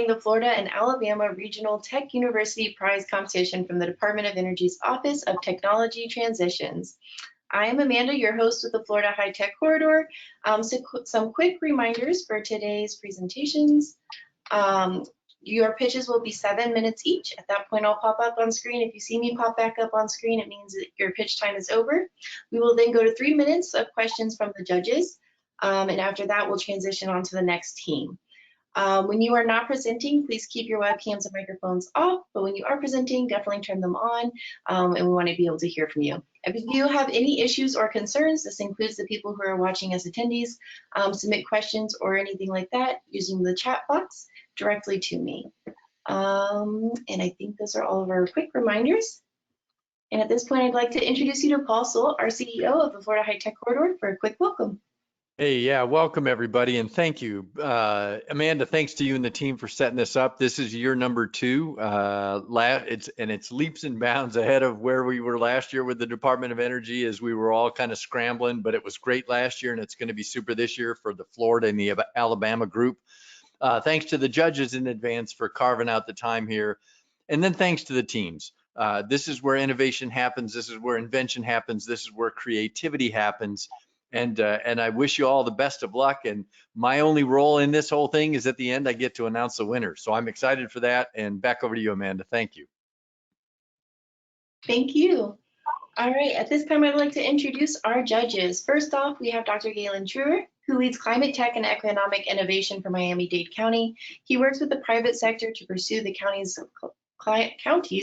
the Florida and Alabama Regional Tech University Prize Competition from the Department of Energy's Office of Technology Transitions. I am Amanda, your host with the Florida High Tech Corridor. Some quick reminders for today's presentations. Your pitches will be 7 minutes each. At that point, I'll pop up on screen. If you see me pop back up on screen, it means that your pitch time is over. We will then go to 3 minutes of questions from the judges. And after that, we'll transition on to the next team. When you are not presenting, please keep your webcams and microphones off, but when you are presenting, definitely turn them on, and we want to be able to hear from you. If you have any issues or concerns, this includes the people who are watching as attendees, submit questions or anything like that using the chat box directly to me. And I think those are all of our quick reminders. And at this point, I'd like to introduce you to Paul Soule, our CEO of the Florida High Tech Corridor, for a quick welcome. Hey, yeah, welcome everybody, and thank you. Amanda, thanks to you and the team for setting this up. This is year number 2. It's leaps and bounds ahead of where we were last year with the Department of Energy, as we were all kind of scrambling, but it was great last year and it's going to be super this year for the Florida and the Alabama group. Thanks to the judges in advance for carving out the time here. And then thanks to the teams. This is where innovation happens. This is where invention happens. This is where creativity happens. And I wish you all the best of luck. And my only role in this whole thing is at the end, I get to announce the winner. So I'm excited for that. And back over to you, Amanda. Thank you. Thank you. All right, at this time, I'd like to introduce our judges. First off, we have Dr. Galen Truer, who leads climate tech and economic innovation for Miami-Dade County. He works with the private sector to pursue the county's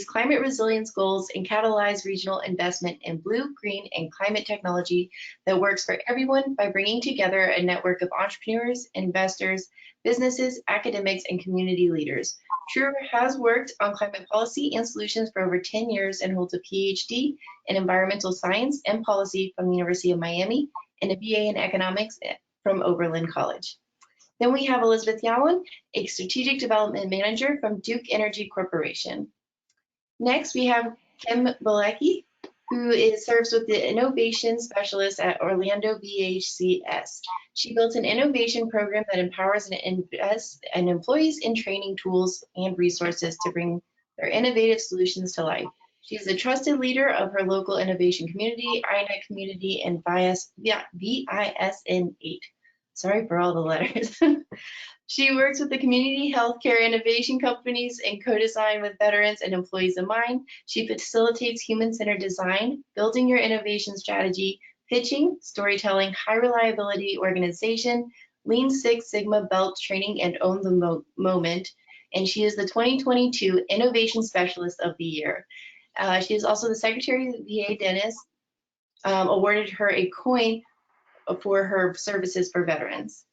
climate resilience goals and catalyze regional investment in blue, green, and climate technology that works for everyone by bringing together a network of entrepreneurs, investors, businesses, academics, and community leaders. Truer has worked on climate policy and solutions for over 10 years and holds a PhD in environmental science and policy from the University of Miami and a BA in economics from Oberlin College. Then we have Elizabeth Yowen, a strategic development manager from Duke Energy Corporation. Next, we have Kim Bilecki, who serves with the innovation specialist at Orlando BHCS. She built an innovation program that empowers and employees in training tools and resources to bring their innovative solutions to life. She is a trusted leader of her local innovation community, INET community, and VISN 8. Sorry for all the letters. She works with the community healthcare innovation companies and co-design with veterans and employees in mind. She facilitates human-centered design, building your innovation strategy, pitching, storytelling, high reliability organization, Lean Six Sigma belt training, and own the moment. And she is the 2022 Innovation Specialist of the Year. She is also the Secretary of the VA Dennis, awarded her a coin for her services for veterans.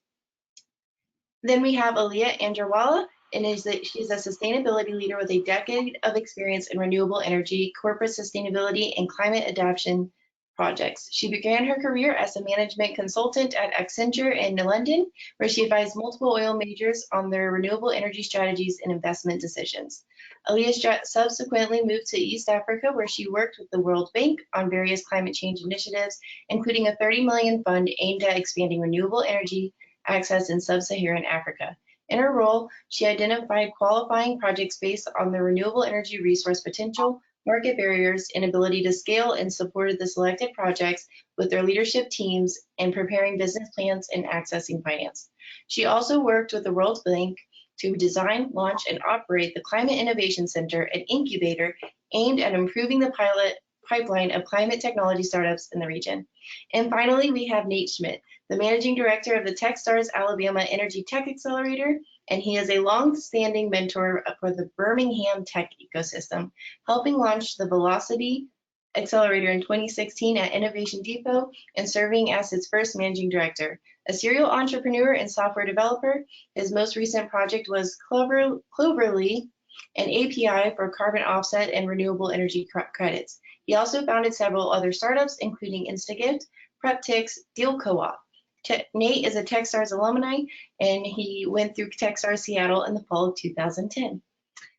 Then we have Aliyah Anjarwala, and she's a sustainability leader with a decade of experience in renewable energy, corporate sustainability, and climate adaptation projects. She began her career as a management consultant at Accenture in London, where she advised multiple oil majors on their renewable energy strategies and investment decisions. Aliyah subsequently moved to East Africa, where she worked with the World Bank on various climate change initiatives, including a $30 million fund aimed at expanding renewable energy access in sub-Saharan Africa. In her role, she identified qualifying projects based on the renewable energy resource potential, market barriers, and ability to scale, and supported the selected projects with their leadership teams in preparing business plans and accessing finance. She also worked with the World Bank to design, launch, and operate the Climate Innovation Center, an incubator aimed at improving the pipeline of climate technology startups in the region. And finally, we have Nate Schmidt, the Managing Director of the Techstars Alabama Energy Tech Accelerator, and he is a long-standing mentor for the Birmingham tech ecosystem, helping launch the Velocity Accelerator in 2016 at Innovation Depot and serving as its first Managing Director. A serial entrepreneur and software developer, his most recent project was Cloverly, an API for carbon offset and renewable energy credits. He also founded several other startups, including InstaGift, PrepTix, Deal Co-op. Nate is a Techstars alumni, and he went through Techstars Seattle in the fall of 2010.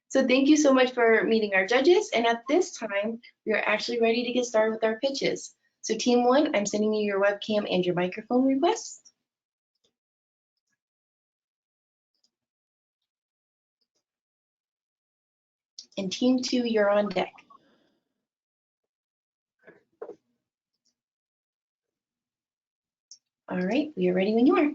So thank you so much for meeting our judges, and at this time, we are actually ready to get started with our pitches. So team 1, I'm sending you your webcam and your microphone requests. And team 2, you're on deck. All right, we are ready when you are.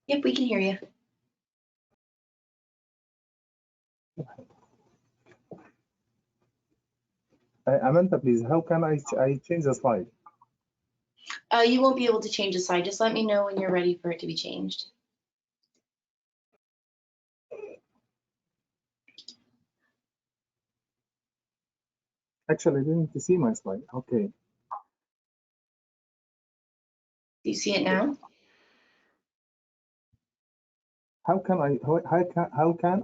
Yep, we can hear you. Amanda, please, how can I change the slide? You won't be able to change the slide. Just let me know when you're ready for it to be changed. Actually, I didn't see my slide. Okay. Do you see it now? How can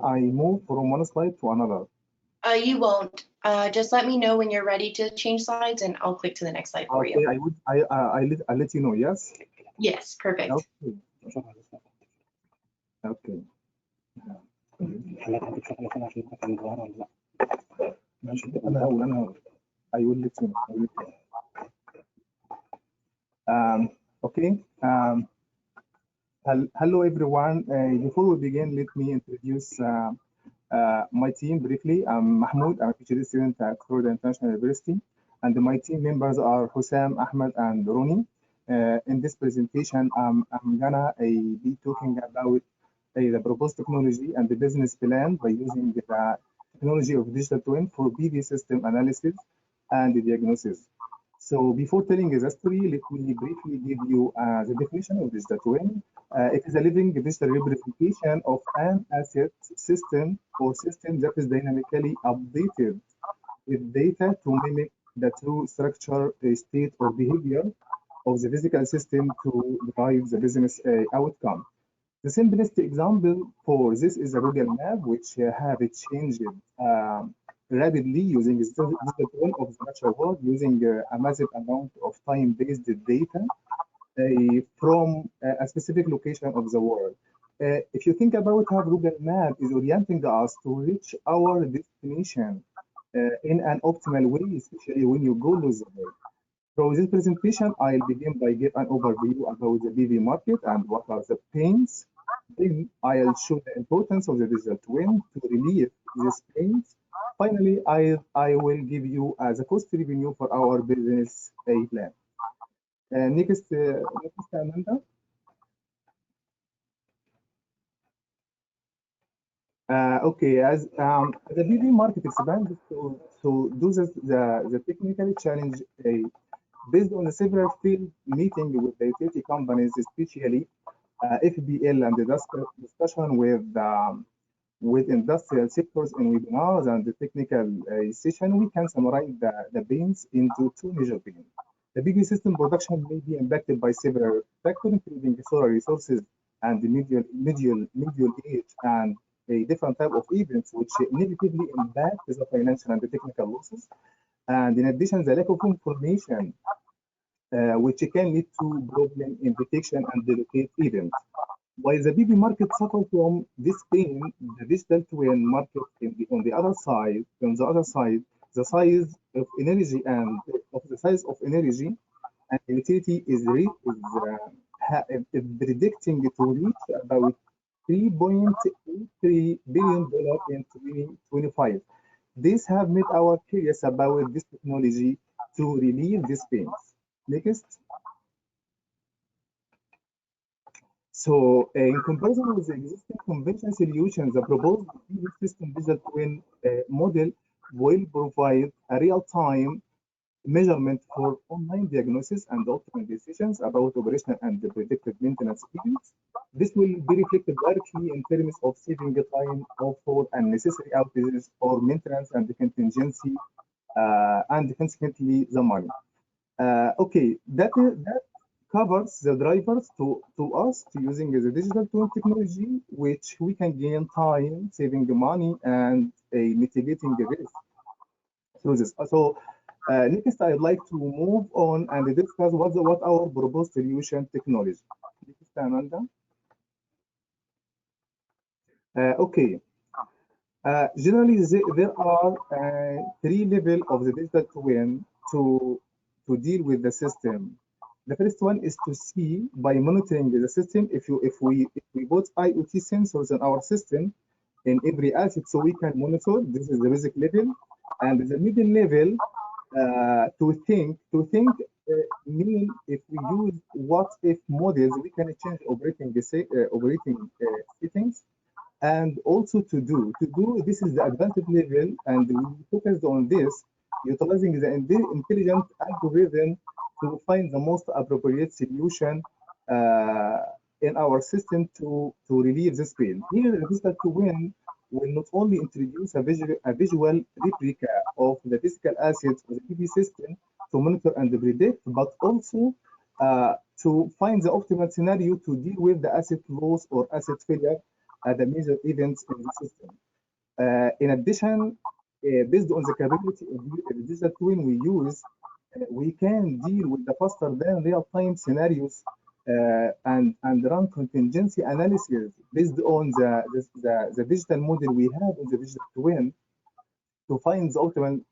I move from one slide to another? You won't. Just let me know when you're ready to change slides, and I'll click to the next slide for you. Okay, I'll let you know. Yes. Yes, perfect. Okay. Okay. I will let you know. Okay. Hello everyone. Before we begin, let me introduce my team briefly. I'm Mahmoud. I'm a PhD student at Florida International University, and my team members are Hussam, Ahmed, and Roni. In this presentation, I'm gonna be talking about the proposed technology and the business plan by using the technology of digital twin for PV system analysis and diagnosis. So before telling the story, let me briefly give you the definition of digital twin. It is a living digital representation of an asset system or system that is dynamically updated with data to mimic the true structure, state, or behavior of the physical system to drive the business outcome. The simplest example for this is a Google map, which have changed rapidly using digital twin of the natural world, using a massive amount of time-based data from a specific location of the world. If you think about how Google Map is orienting us to reach our destination in an optimal way, especially when you go lose the way. So this presentation, I'll begin by give an overview about the PV market and what are the pains. Then I'll show the importance of the digital twin to relieve these pains. Finally, I will give you the cost revenue for our business plan. Next, Amanda. Okay, as the PV market expands, so do the technical challenge based on the several field meeting with the utility companies, especially FBL and the discussion with industrial sectors in webinars and the technical session, we can summarize the pains into two major pains. The PV system production may be impacted by several factors, including solar resources and the medial age and a different type of events, which negatively impact the financial and the technical losses. And in addition, the lack of information, which can lead to problem in detection and relocate events. While the PV market suffers from this pain, the digital twin market on the other side, the size of energy and utility is predicting to reach about $3.83 billion in 2025. These have made our curious about this technology to relieve these pains. Next. So, in comparison with the existing conventional solutions, the proposed PV system digital twin model will provide a real-time measurement for online diagnosis and optimal decisions about operational and predictive maintenance events. This will be reflected directly in terms of saving the time for unnecessary outages or maintenance and contingency, and consequently the money. Okay, that covers the drivers to us to using the digital twin technology, which we can gain time, saving the money, and mitigating the risk through this. So next, I'd like to move on and discuss what our proposed solution technology. Next, Amanda. Okay. Generally, there are three levels of the digital twin to deal with the system. The first one is to see by monitoring the system if we put IoT sensors in our system in every asset, so we can monitor. This is the basic level, and the middle level mean if we use what if models, we can change operating settings. And also to do this is the advanced level, and we focused on this, utilizing the intelligent algorithm to find the most appropriate solution in our system to relieve this pain. Here, the digital twin will not only introduce a visual replica of the physical assets of the PV system to monitor and predict, but also to find the optimal scenario to deal with the asset loss or asset failure at the major events in the system. In addition, based on the capability of the digital twin we use, we can deal with the faster than real-time scenarios and run contingency analysis based on the digital model we have in the digital twin to find the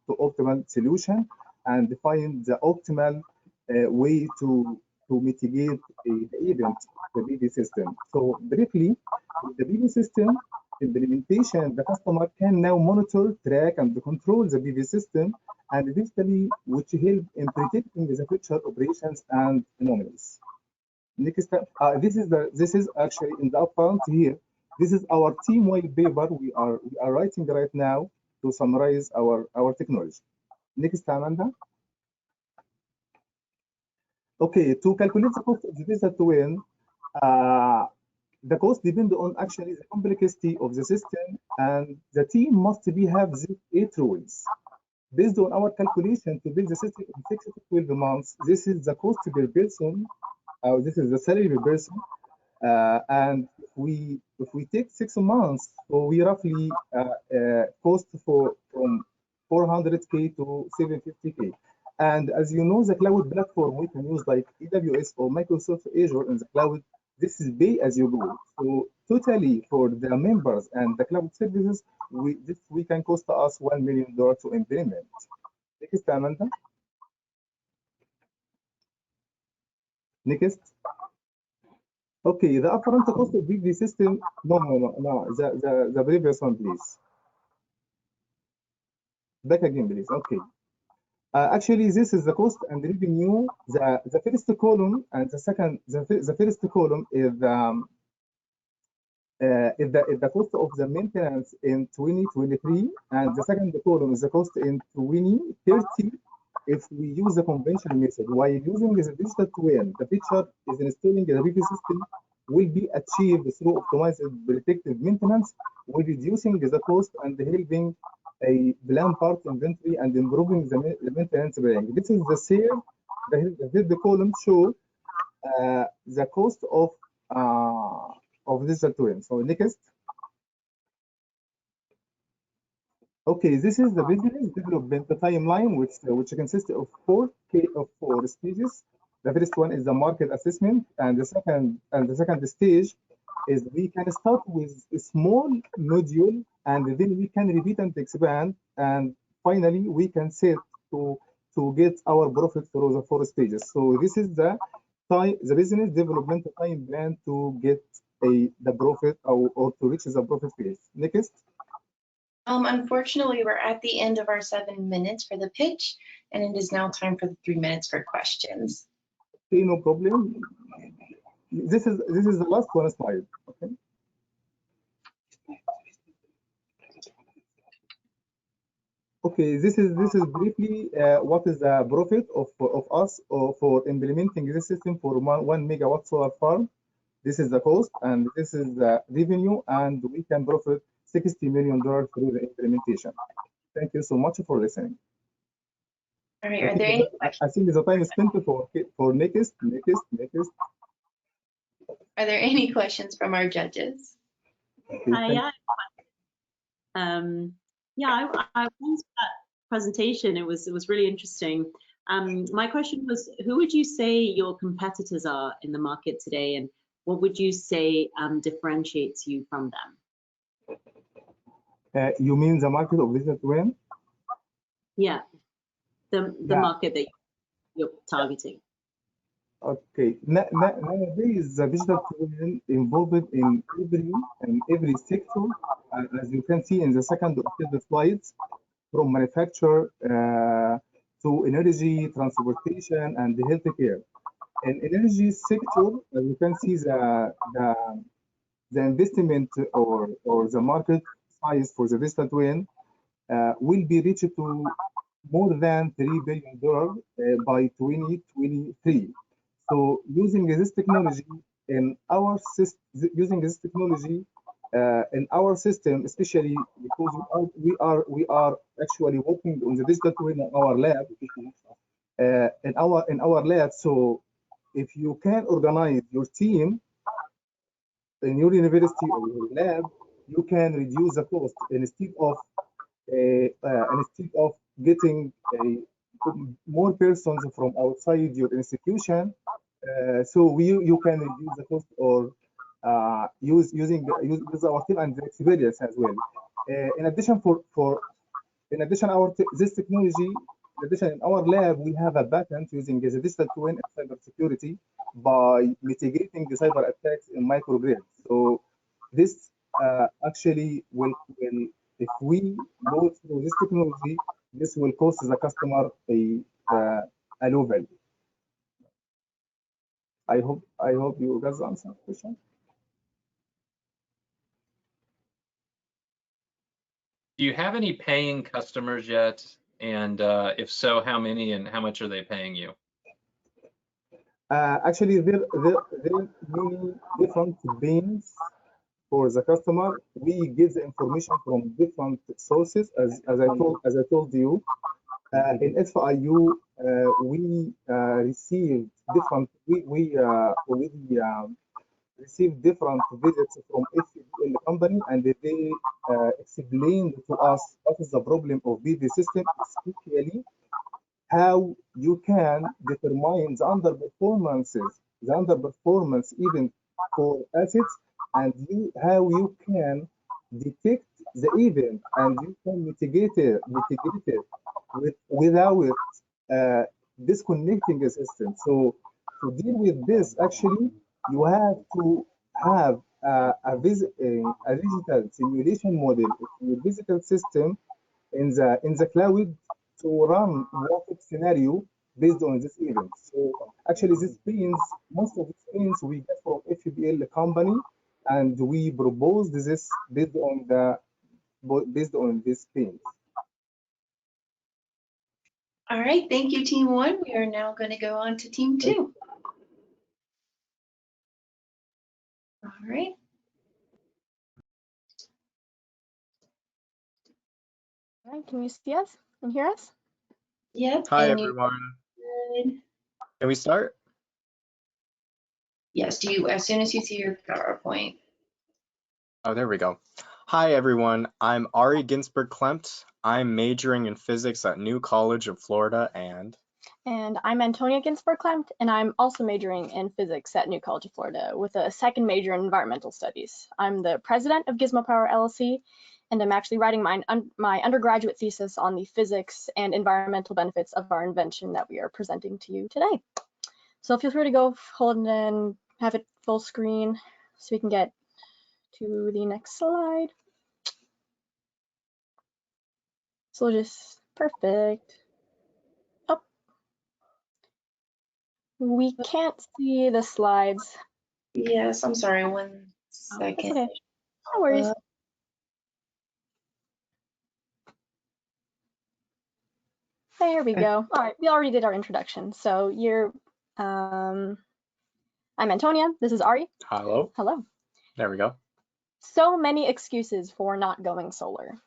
optimal solution and find the optimal way to mitigate the event of the PV system. So briefly, with the PV system implementation, the customer can now monitor, track, and control the PV system, and digitally, which help in predicting the future operations and anomalies. Next step, this is actually in the upfront here. This is our team white paper we are writing right now to summarize our technology. Next, Amanda. Okay, to calculate the cost of the digital twin, the cost depends on actually the complexity of the system, and the team must have these 8 rules. Based on our calculation to build the system in 6 to 12 months, this is the cost per person. This is the salary per person, and if we take 6 months, so we roughly cost from 400K to 750K. And as you know, the cloud platform we can use like AWS or Microsoft Azure in the cloud. This is pay as you go. So totally for the members and the cloud services, we can cost us $1 million to implement. Next, Amanda. Next. Okay, the upfront cost of PV system. No. The previous one, please. Back again, please. Okay. Actually, this is the cost and revenue. The first column and the second. The first column is the cost of the maintenance in 2023, and the second column is the cost in 2030. If we use the conventional method, while using the digital twin, the feature is installing the PV system will be achieved through optimized predictive maintenance, while reducing the cost and helping a plan part inventory and improving the maintenance planning. This is the same. The column show the cost of digital twin. So next. Okay, this is the business development timeline, which consists of 4 stages. The first one is the market assessment, and the second stage is we can start with a small module, and then we can repeat and expand, and finally we can set to get our profit through the 4 stages. So this is the business development time plan to get the profit or to reach the profit phase. Next. Unfortunately, we're at the end of our 7 minutes for the pitch, and it is now time for the 3 minutes for questions. Okay, no problem. This is the last one slide. Okay. Okay, this is briefly what is the profit of us for implementing this system for 1 megawatt solar farm. This is the cost, and this is the revenue, and we can profit $60 million through the implementation. Thank you so much for listening. All right, are there any questions? I think the time is spent for next. Are there any questions from our judges? Okay, I went to that presentation. It was really interesting. My question was, who would you say your competitors are in the market today, and what would you say differentiates you from them? You mean the market of digital twin? Yeah, the market that you're targeting. Okay. Nowadays, the digital twin involved in every sector, as you can see in the second or third slides, from manufacture to energy, transportation, and healthcare. In energy sector, as you can see, the investment or the market size for the digital twin will be reached to more than $3 billion by 2023. So using this technology in our system, especially because we are actually working on the digital twin in our lab, in our lab. So if you can organize your team in your university or your lab, you can reduce the cost instead of getting more persons from outside your institution. So you can reduce the cost or use our team and the experience as well. In addition, this technology, in addition, in our lab, we have a patent using the digital twin and cybersecurity by mitigating the cyber attacks in microgrids. So this actually if we go through this technology, this will cost the customer a low value. I hope you guys answer the question. Do you have any paying customers yet? And if so, how many and how much are they paying you? Actually, there are many different pains for the customer. We get the information from different sources, as I told you. In FIU, we received different received different visits from FPL company, and they explained to us what is the problem of BV system, especially how you can determine the underperformance even for assets, and how you can detect the event and you can mitigate it without disconnecting the system. So to deal with this, actually, you have to have a digital simulation model of your physical system in the cloud to run what scenario based on this event. So actually, most of these pains we get from FPL company, and we proposed this based on these pains. All right, thank you, Team 1. We are now going to go on to Team 2. All right. All right, can you see us and hear us? Yep. Hi, and everyone. good. Can we start? Yes, as soon as you see your PowerPoint. Oh, there we go. Hi, everyone. I'm Ari Ginsberg-Klempt. I'm majoring in physics at New College of Florida, and I'm Antonia Ginsberg-Klempt, and I'm also majoring in physics at New College of Florida with a second major in environmental studies. I'm the president of Gizmo Power LLC, and I'm actually writing my undergraduate thesis on the physics and environmental benefits of our invention that we are presenting to you today. So feel free to go hold and have it full screen so we can get to the next slide. So just perfect. Oh, we can't see the slides. Yes, I'm sorry, 1 That's second. okay. No worries. There we go. All right, we already did our introduction. So I'm Antonia. This is Ari. hello. Hello. There we go. So many excuses for not going solar.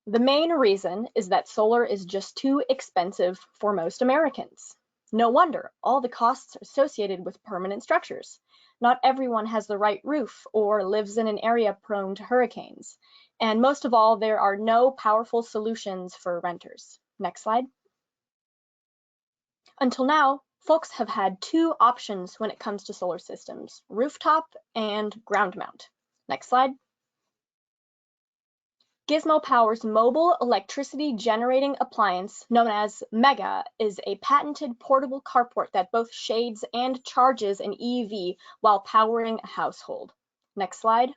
The main reason is that solar is just too expensive for most Americans. No wonder all the costs are associated with permanent structures. Not everyone has the right roof or lives in an area prone to hurricanes. And most of all, there are no powerful solutions for renters. Next slide. Until now, folks have had two options when it comes to solar systems: rooftop and ground mount. Next slide. Gizmo Power's mobile electricity generating appliance, known as Mega, is a patented portable carport that both shades and charges an EV while powering a household. Next slide.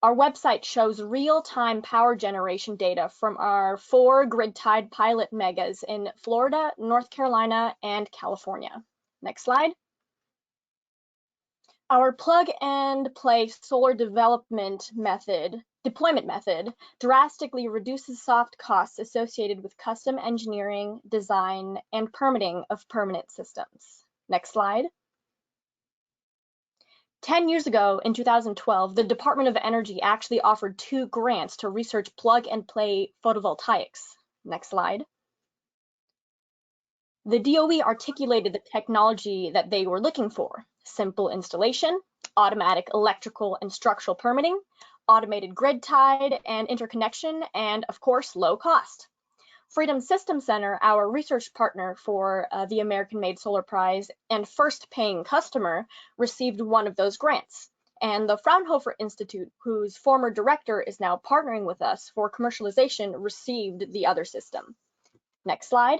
Our website shows real-time power generation data from our 4 grid-tied pilot megas in Florida, North Carolina, and California. Next slide. Our plug-and-play solar deployment method drastically reduces soft costs associated with custom engineering, design, and permitting of permanent systems. Next slide. 10 years ago, in 2012, the Department of Energy actually offered 2 grants to research plug-and-play photovoltaics. Next slide. The DOE articulated the technology that they were looking for: simple installation, automatic electrical and structural permitting, automated grid tied and interconnection, and of course, low cost. Freedom Systems Center, our research partner for the American-Made Solar Prize and first paying customer, received one of those grants. And the Fraunhofer Institute, whose former director is now partnering with us for commercialization, received the other system. Next slide.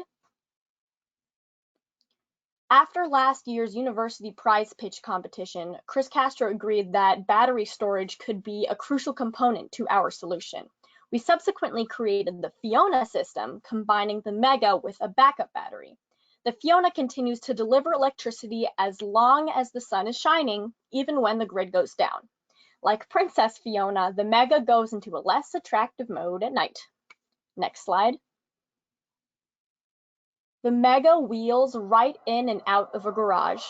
After last year's university prize pitch competition, Chris Castro agreed that battery storage could be a crucial component to our solution. We subsequently created the Fiona system, combining the Mega with a backup battery. The Fiona continues to deliver electricity as long as the sun is shining, even when the grid goes down. Like Princess Fiona, the Mega goes into a less attractive mode at night. Next slide. The Mega wheels right in and out of a garage,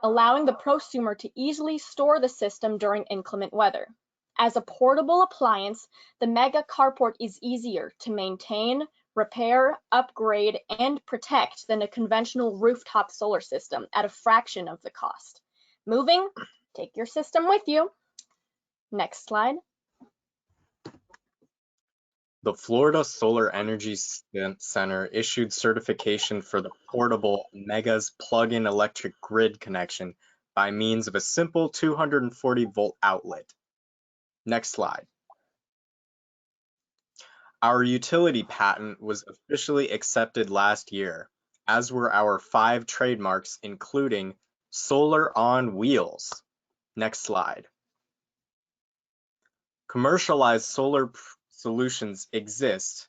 allowing the prosumer to easily store the system during inclement weather. As a portable appliance, the Mega carport is easier to maintain, repair, upgrade, and protect than a conventional rooftop solar system at a fraction of the cost. Moving, take your system with you. Next slide. The Florida Solar Energy Center issued certification for the portable Mega's plug-in electric grid connection by means of a simple 240-volt outlet. Next slide. Our utility patent was officially accepted last year, as were our 5 trademarks, including Solar on Wheels. Next slide. Commercialized solar solutions exist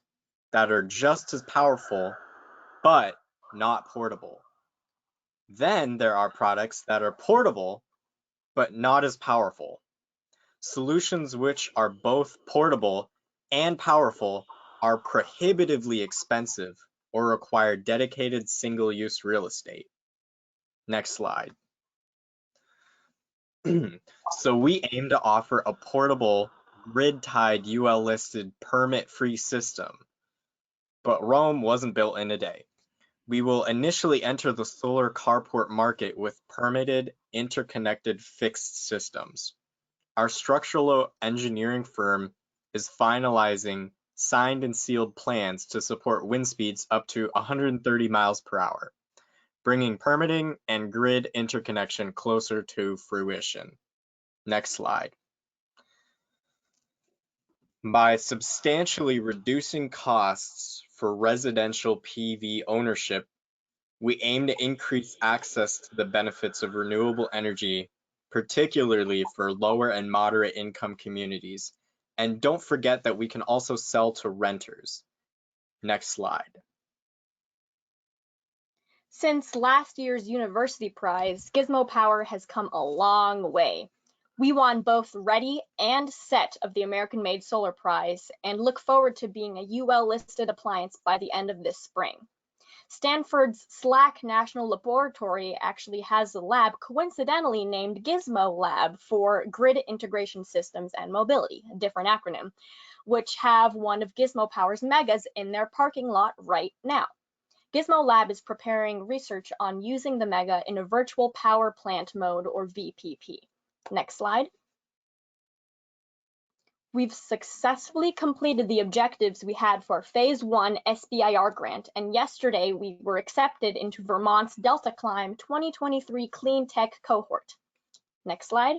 that are just as powerful, but not portable. Then there are products that are portable, but not as powerful. Solutions which are both portable and powerful are prohibitively expensive or require dedicated single-use real estate. Next slide. So we aim to offer a portable, grid-tied, UL-listed, permit-free system. But Rome wasn't built in a day. We will initially enter the solar carport market with permitted, interconnected fixed systems. Our structural engineering firm is finalizing signed and sealed plans to support wind speeds up to 130 miles per hour, bringing permitting and grid interconnection closer to fruition. Next slide. By substantially reducing costs for residential PV ownership, we aim to increase access to the benefits of renewable energy, particularly for lower and moderate income communities. And don't forget that we can also sell to renters. Next slide. Since last year's university prize, Gizmo Power has come a long way. We won both Ready and Set of the American-Made Solar Prize and look forward to being a UL-listed appliance by the end of this spring. Stanford's SLAC National Laboratory actually has a lab coincidentally named Gizmo Lab for Grid Integration Systems and Mobility, a different acronym, which have one of Gizmo Power's Megas in their parking lot right now. Gizmo Lab is preparing research on using the Mega in a virtual power plant mode, or VPP. Next slide. We've successfully completed the objectives we had for Phase 1 SBIR grant, and yesterday we were accepted into Vermont's Delta Climb 2023 Clean Tech cohort. Next slide.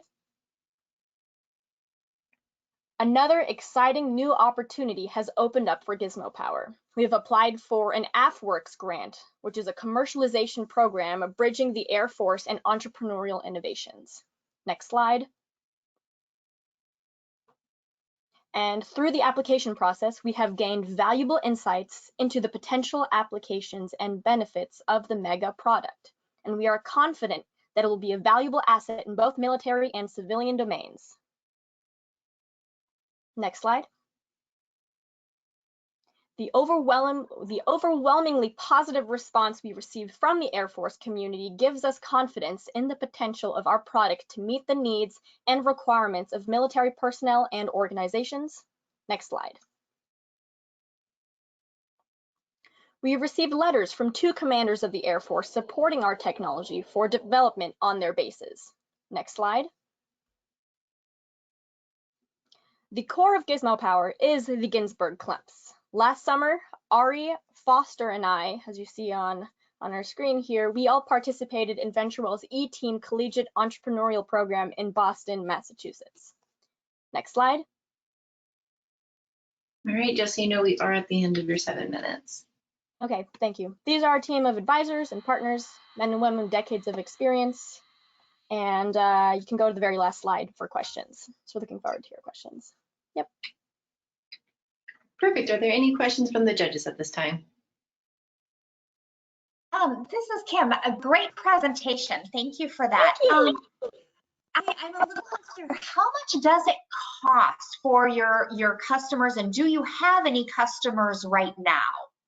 Another exciting new opportunity has opened up for Gizmo Power. We have applied for an AFWorks grant, which is a commercialization program bridging the Air Force and entrepreneurial innovations. Next slide. And through the application process, we have gained valuable insights into the potential applications and benefits of the MEGA product. And we are confident that it will be a valuable asset in both military and civilian domains. Next slide. The overwhelmingly positive response we received from the Air Force community gives us confidence in the potential of our product to meet the needs and requirements of military personnel and organizations. Next slide. We received letters from 2 commanders of the Air Force supporting our technology for development on their bases. Next slide. The core of Gizmo Power is the Ginsberg clamps. Last summer, Ari, Foster, and I, as you see on our screen here, we all participated in VentureWell's E-Team Collegiate Entrepreneurial Program in Boston, Massachusetts. Next slide. All right, just so you know, we are at the end of your 7 minutes. Okay, thank you. These are our team of advisors and partners, men and women with decades of experience. And you can go to the very last slide for questions. So looking forward to your questions. Yep. Perfect. Are there any questions from the judges at this time? This is Kim. A great presentation. Thank you for that. I'm a little unclear. How much does it cost for your customers, and do you have any customers right now?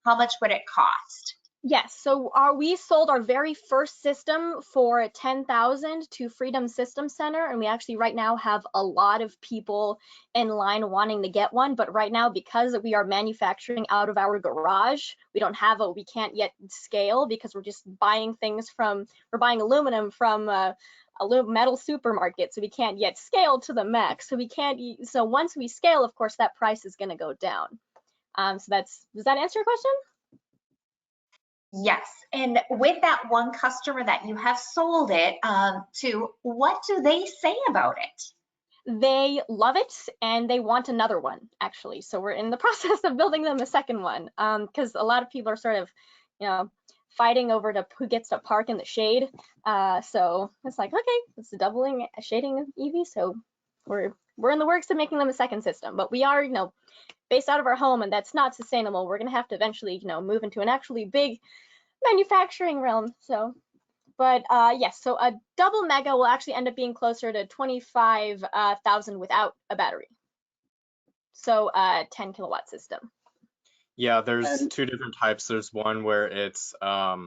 How much would it cost? Yes, so we sold our very first system for $10,000 to Freedom System Center, and we actually right now have a lot of people in line wanting to get one. But right now, because we are manufacturing out of our garage, we can't yet scale because we're just buying things we're buying aluminum from a metal supermarket, so we can't yet scale to the max. So once we scale, of course, that price is going to go down. Does that answer your question? Yes, and with that one customer that you have sold it to, what do they say about it? They love it and they want another one, actually. So we're in the process of building them a second one because a lot of people are sort of, fighting over who gets to park in the shade. So it's like, okay, it's doubling shading of EV. So we're in the works of making them a second system, but we are, based out of our home, and that's not sustainable. We're going to have to eventually, move into an actually big manufacturing realm. So, but yes, so a double mega will actually end up being closer to 25,000 without a battery. So a 10 kilowatt system. Yeah, there's 2 different types. There's one where it's A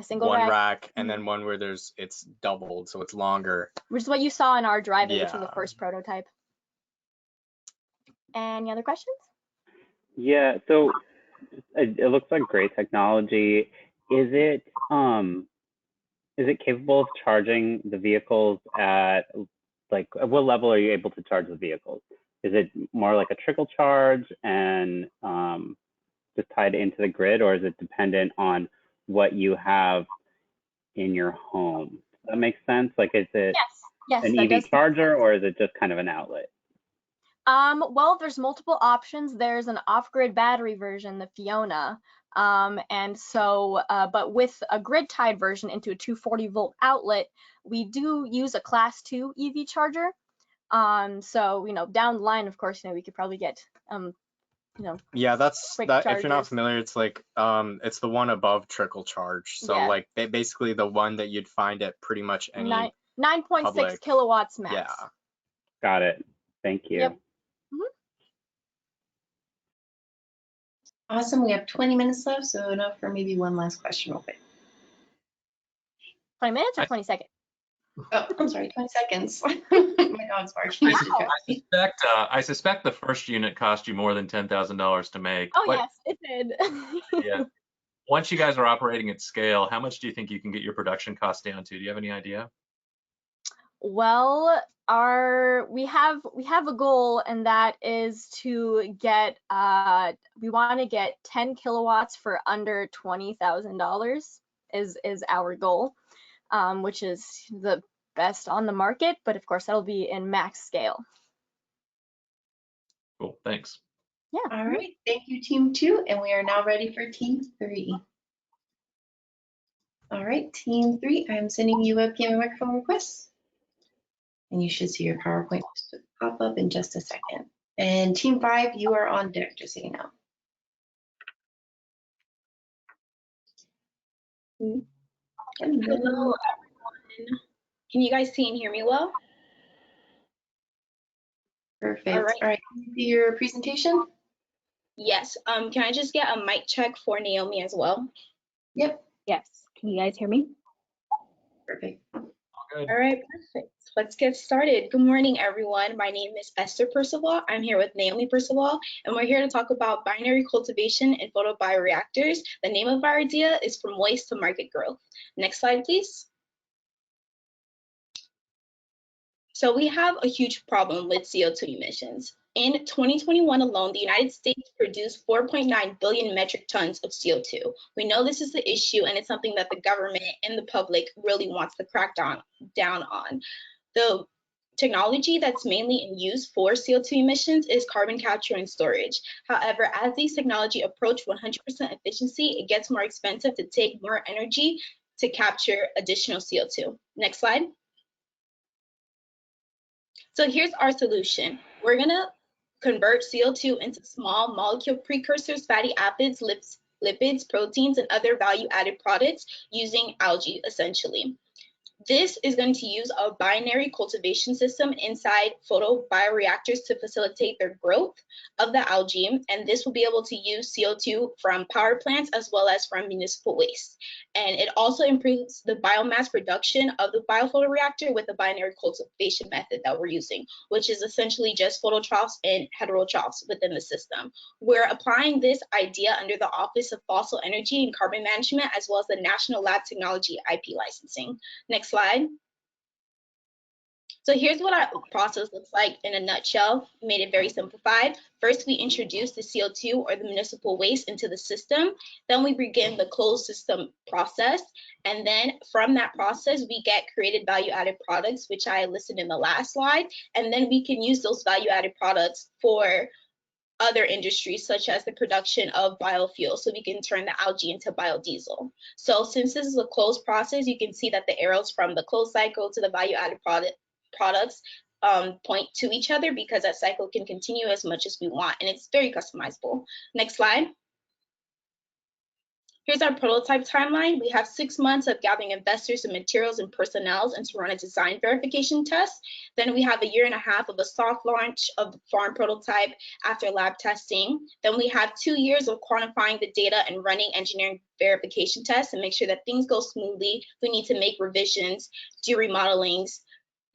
single one rack, rack, and then one where it's doubled, so it's longer. which is what you saw in our drive-in, which was the Yeah. first prototype. Any other questions? Yeah, so it looks like great technology. Is it capable of charging the vehicles at what level are you able to charge the vehicles? Is it more like a trickle charge and just tied into the grid, or is it dependent on what you have in your home? Does that make sense? Like, is it Yes, an that EV does. charger, or is it just kind of an outlet? Well, there's multiple options. There's an off-grid battery version, the Fiona, and so, but with a grid-tied version into a 240-volt outlet, we do use a Class 2 EV charger. So, down the line, of course, we could probably get, Yeah, that's quick that. If you're not chargers. familiar, it's like it's the one above trickle charge. So Yeah. like basically the one that you'd find at pretty much any 9.6 public. kilowatts max. Yeah. Got it. Thank you. Yep. Awesome. We have 20 minutes left, so enough for maybe one last question real quick. 20 minutes or 20 seconds? Oh, I'm sorry, 20 seconds. My dog's barking. I suspect the first unit cost you more than $10,000 to make. Oh, yes, it did. Yeah. Once you guys are operating at scale, how much do you think you can get your production costs down to? Do you have any idea? Well, we have a goal, and that is to get we want to get 10 kilowatts for under $20,000 is our goal, which is the best on the market, but of course that'll be in max scale. Cool, thanks. Yeah. All right, thank you, Team 2, and we are now ready for Team 3. All right, Team 3, I'm sending you webcam and microphone requests. And you should see your PowerPoint pop up in just a second. And Team 5, you are on deck, just so you know. Hello, everyone. Can you guys see and hear me well? Perfect. All right. All right, can you see your presentation? Yes. Can I just get a mic check for Naomi as well? Yep. Yes. Can you guys hear me? Perfect. Good. All right, perfect. Let's get started. Good morning, everyone. My name is Esther Percival. I'm here with Naomi Percival, and we're here to talk about binary cultivation and photobioreactors. The name of our idea is From Waste to Market Growth. Next slide, please. So we have a huge problem with CO2 emissions. In 2021 alone, the United States produced 4.9 billion metric tons of CO2. We know this is the issue, and it's something that the government and the public really wants to crack down on. The technology that's mainly in use for CO2 emissions is carbon capture and storage. However, as these technology approach 100% efficiency, it gets more expensive to take more energy to capture additional CO2. Next slide. So here's our solution. We're gonna convert CO2 into small molecule precursors, fatty acids, lipids, proteins, and other value-added products using algae, essentially. This is going to use a binary cultivation system inside photobioreactors to facilitate their growth of the algae, and this will be able to use CO2 from power plants as well as from municipal waste. And it also improves the biomass production of the biophotoreactor with the binary cultivation method that we're using, which is essentially just phototrophs and heterotrophs within the system. We're applying this idea under the Office of Fossil Energy and Carbon Management, as well as the National Lab Technology IP licensing. Next slide. So here's what our process looks like in a nutshell. We made it very simplified. First, we introduce the CO2 or the municipal waste into the system. Then we begin the closed system process. And then from that process, we get created value-added products, which I listed in the last slide. And then we can use those value-added products for other industries, such as the production of biofuel, so we can turn the algae into biodiesel. So since this is a closed process, you can see that the arrows from the closed cycle to the value-added products point to each other, because that cycle can continue as much as we want, and it's very customizable. Next slide. Here's our prototype timeline. We have 6 months of gathering investors and materials and personnel and to run a design verification test. Then we have 1.5 years of a soft launch of the farm prototype after lab testing. Then we have 2 years of quantifying the data and running engineering verification tests and make sure that things go smoothly. We need to make revisions, do remodelings.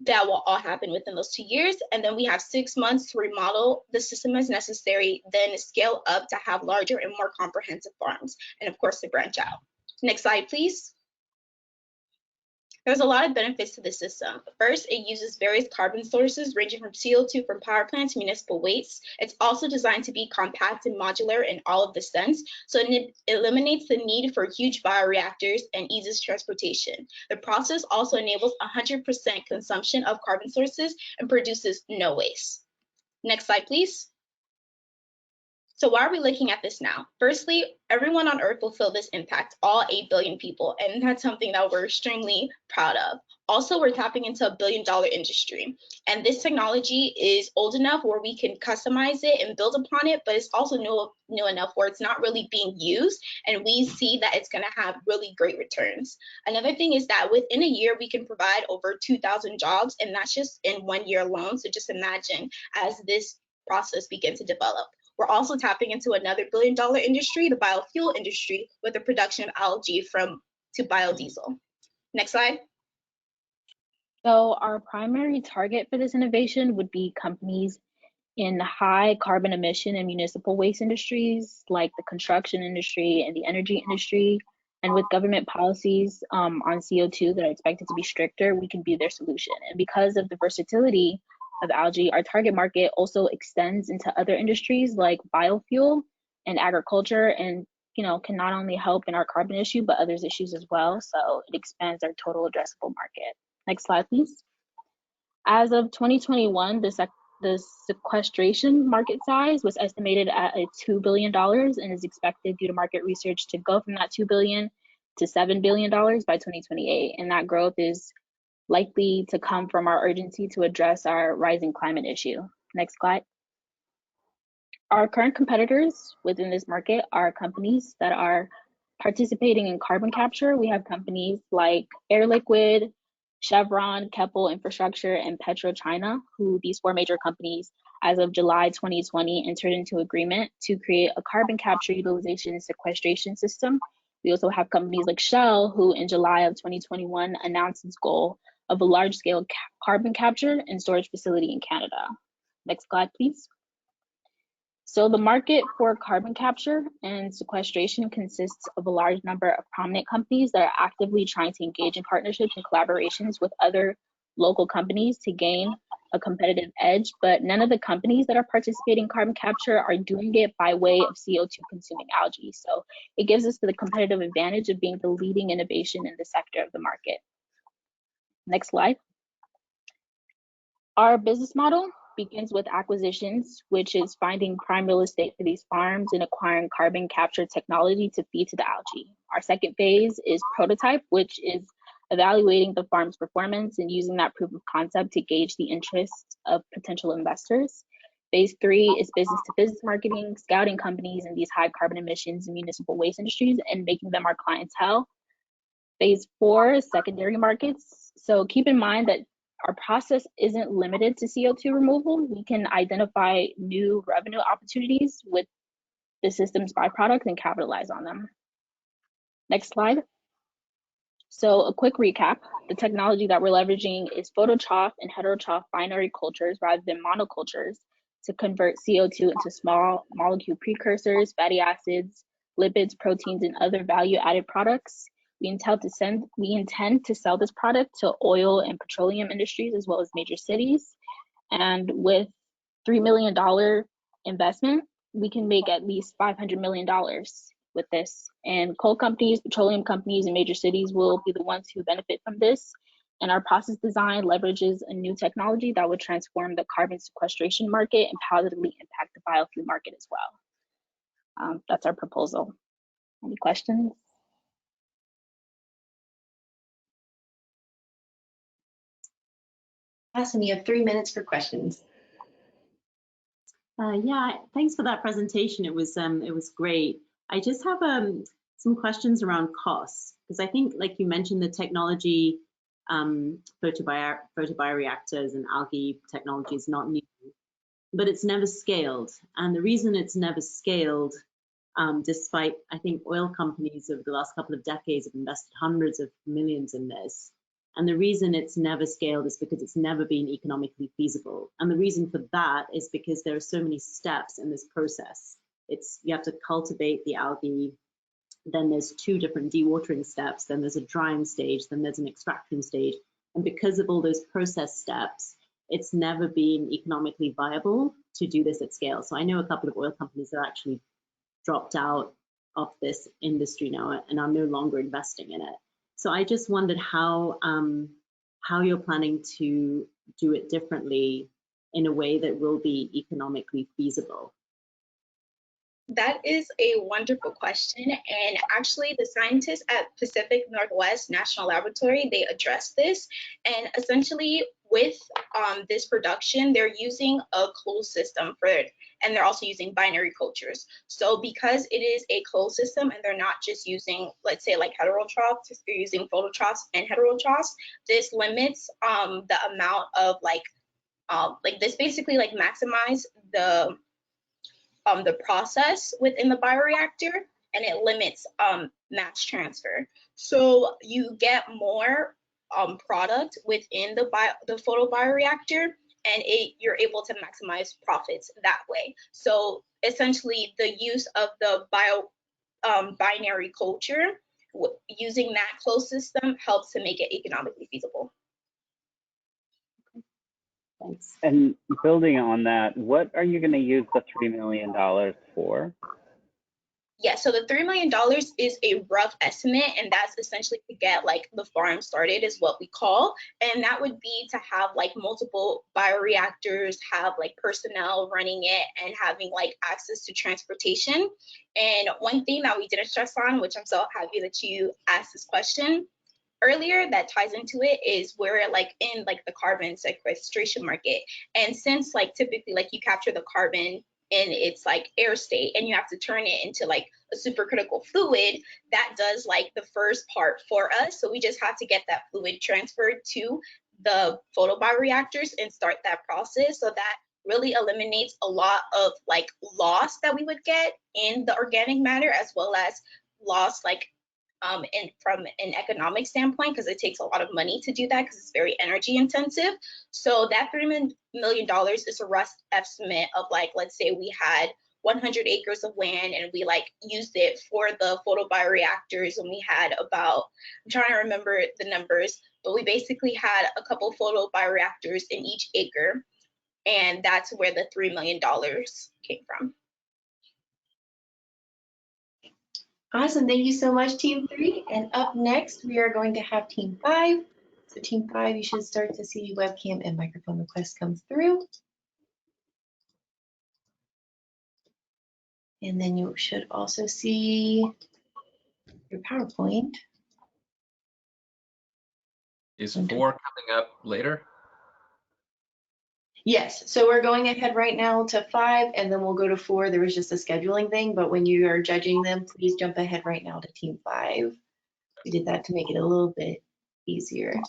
That will all happen within those 2 years. And then we have 6 months to remodel the system as necessary, then scale up to have larger and more comprehensive farms, and of course to branch out. Next slide, please. There's a lot of benefits to the system. First, it uses various carbon sources ranging from CO2 from power plants to municipal waste. It's also designed to be compact and modular in all of the sense, so it eliminates the need for huge bioreactors and eases transportation. The process also enables 100% consumption of carbon sources and produces no waste. Next slide, please. So why are we looking at this now? Firstly, everyone on Earth will feel this impact, all 8 billion people, and that's something that we're extremely proud of. Also, we're tapping into a billion-dollar industry, and this technology is old enough where we can customize it and build upon it, but it's also new enough where it's not really being used, and we see that it's going to have really great returns. Another thing is that within a year, we can provide over 2,000 jobs, and that's just in 1 year alone. So just imagine as this process begins to develop. We're also tapping into another billion-dollar industry, the biofuel industry, with the production of algae to biodiesel. Next slide. So our primary target for this innovation would be companies in high carbon emission and municipal waste industries, like the construction industry and the energy industry. And with government policies on CO2 that are expected to be stricter, we can be their solution. And because of the versatility of algae, our target market also extends into other industries like biofuel and agriculture, and can not only help in our carbon issue, but others issues as well. So it expands our total addressable market. Next slide, please. As of 2021, the the sequestration market size was estimated at $2 billion and is expected due to market research to go from that $2 billion to $7 billion by 2028. And that growth is likely to come from our urgency to address our rising climate issue. Next slide. Our current competitors within this market are companies that are participating in carbon capture. We have companies like Air Liquide, Chevron, Keppel Infrastructure, and PetroChina, who these four major companies, as of July 2020, entered into agreement to create a carbon capture utilization and sequestration system. We also have companies like Shell, who in July of 2021 announced its goal of a large-scale carbon capture and storage facility in Canada. Next slide, please. So the market for carbon capture and sequestration consists of a large number of prominent companies that are actively trying to engage in partnerships and collaborations with other local companies to gain a competitive edge, but none of the companies that are participating in carbon capture are doing it by way of CO2 consuming algae. So it gives us the competitive advantage of being the leading innovation in the sector of the market. Next slide. Our business model begins with acquisitions, which is finding prime real estate for these farms and acquiring carbon capture technology to feed to the algae. Our second phase is prototype, which is evaluating the farm's performance and using that proof of concept to gauge the interest of potential investors. Phase 3 is business to business marketing, scouting companies in these high carbon emissions and municipal waste industries and making them our clientele. Phase 4 is secondary markets. So keep in mind that our process isn't limited to CO2 removal. We can identify new revenue opportunities with the system's byproducts and capitalize on them. Next slide. So a quick recap. The technology that we're leveraging is phototrough and heterotrough binary cultures rather than monocultures to convert CO2 into small molecule precursors, fatty acids, lipids, proteins, and other value-added products. We intend to sell this product to oil and petroleum industries as well as major cities. And with $3 million investment, we can make at least $500 million with this. And coal companies, petroleum companies, and major cities will be the ones who benefit from this. And our process design leverages a new technology that would transform the carbon sequestration market and positively impact the biofuel market as well. That's our proposal. Any questions? And you have 3 minutes for questions. Yeah, thanks for that presentation. It was great. I just have some questions around costs, because I think, like you mentioned, the technology, photobioreactors and algae technology is not new, but it's never scaled. And the reason it's never scaled, despite, I think, oil companies over the last couple of decades have invested hundreds of millions in this. And the reason it's never scaled is because it's never been economically feasible. And the reason for that is because there are so many steps in this process. You have to cultivate the algae, then there's 2 different dewatering steps, then there's a drying stage, then there's an extraction stage. And because of all those process steps, it's never been economically viable to do this at scale. So I know a couple of oil companies that actually dropped out of this industry now and are no longer investing in it. So I just wondered how you're planning to do it differently in a way that will be economically feasible. That is a wonderful question. And actually the scientists at Pacific Northwest National Laboratory, they addressed this. And essentially with this production, they're using a closed system for it. And they're also using binary cultures. So because it is a closed system and they're not just using, let's say like heterotrophs, they're using phototrophs and heterotrophs, this limits the amount of like this basically like maximize the process within the bioreactor, and it limits mass transfer. So you get more product within the photobioreactor, and you're able to maximize profits that way. So essentially the use of the binary culture, using that closed system helps to make it economically feasible. Thanks. And building on that, what are you going to use the $3 million for? Yeah, so the $3 million is a rough estimate, and that's essentially to get like the farm started is what we call. And that would be to have like multiple bioreactors, have like personnel running it, and having like access to transportation. And one thing that we didn't stress on, which I'm so happy that you asked this question earlier, that ties into it, is we're like in like the carbon sequestration market. And since like typically like you capture the carbon in its like air state and you have to turn it into like a supercritical fluid, that does like the first part for us. So we just have to get that fluid transferred to the photobioreactors and start that process. So that really eliminates a lot of like loss that we would get in the organic matter, as well as loss like from an economic standpoint, because it takes a lot of money to do that because it's very energy intensive. So that $3 million is a rough estimate of like, let's say we had 100 acres of land and we like used it for the photobioreactors, and we had about, I'm trying to remember the numbers, but we basically had a couple photobioreactors in each acre, and that's where the $3 million came from. Awesome, thank you so much, Team 3. And up next, we are going to have Team 5. So Team 5, you should start to see webcam and microphone requests come through. And then you should also see your PowerPoint. Is 4 coming up later? Yes, so we're going ahead right now to 5, and then we'll go to 4. There was just a scheduling thing, but when you are judging them, please jump ahead right now to Team 5. We did that to make it a little bit easier.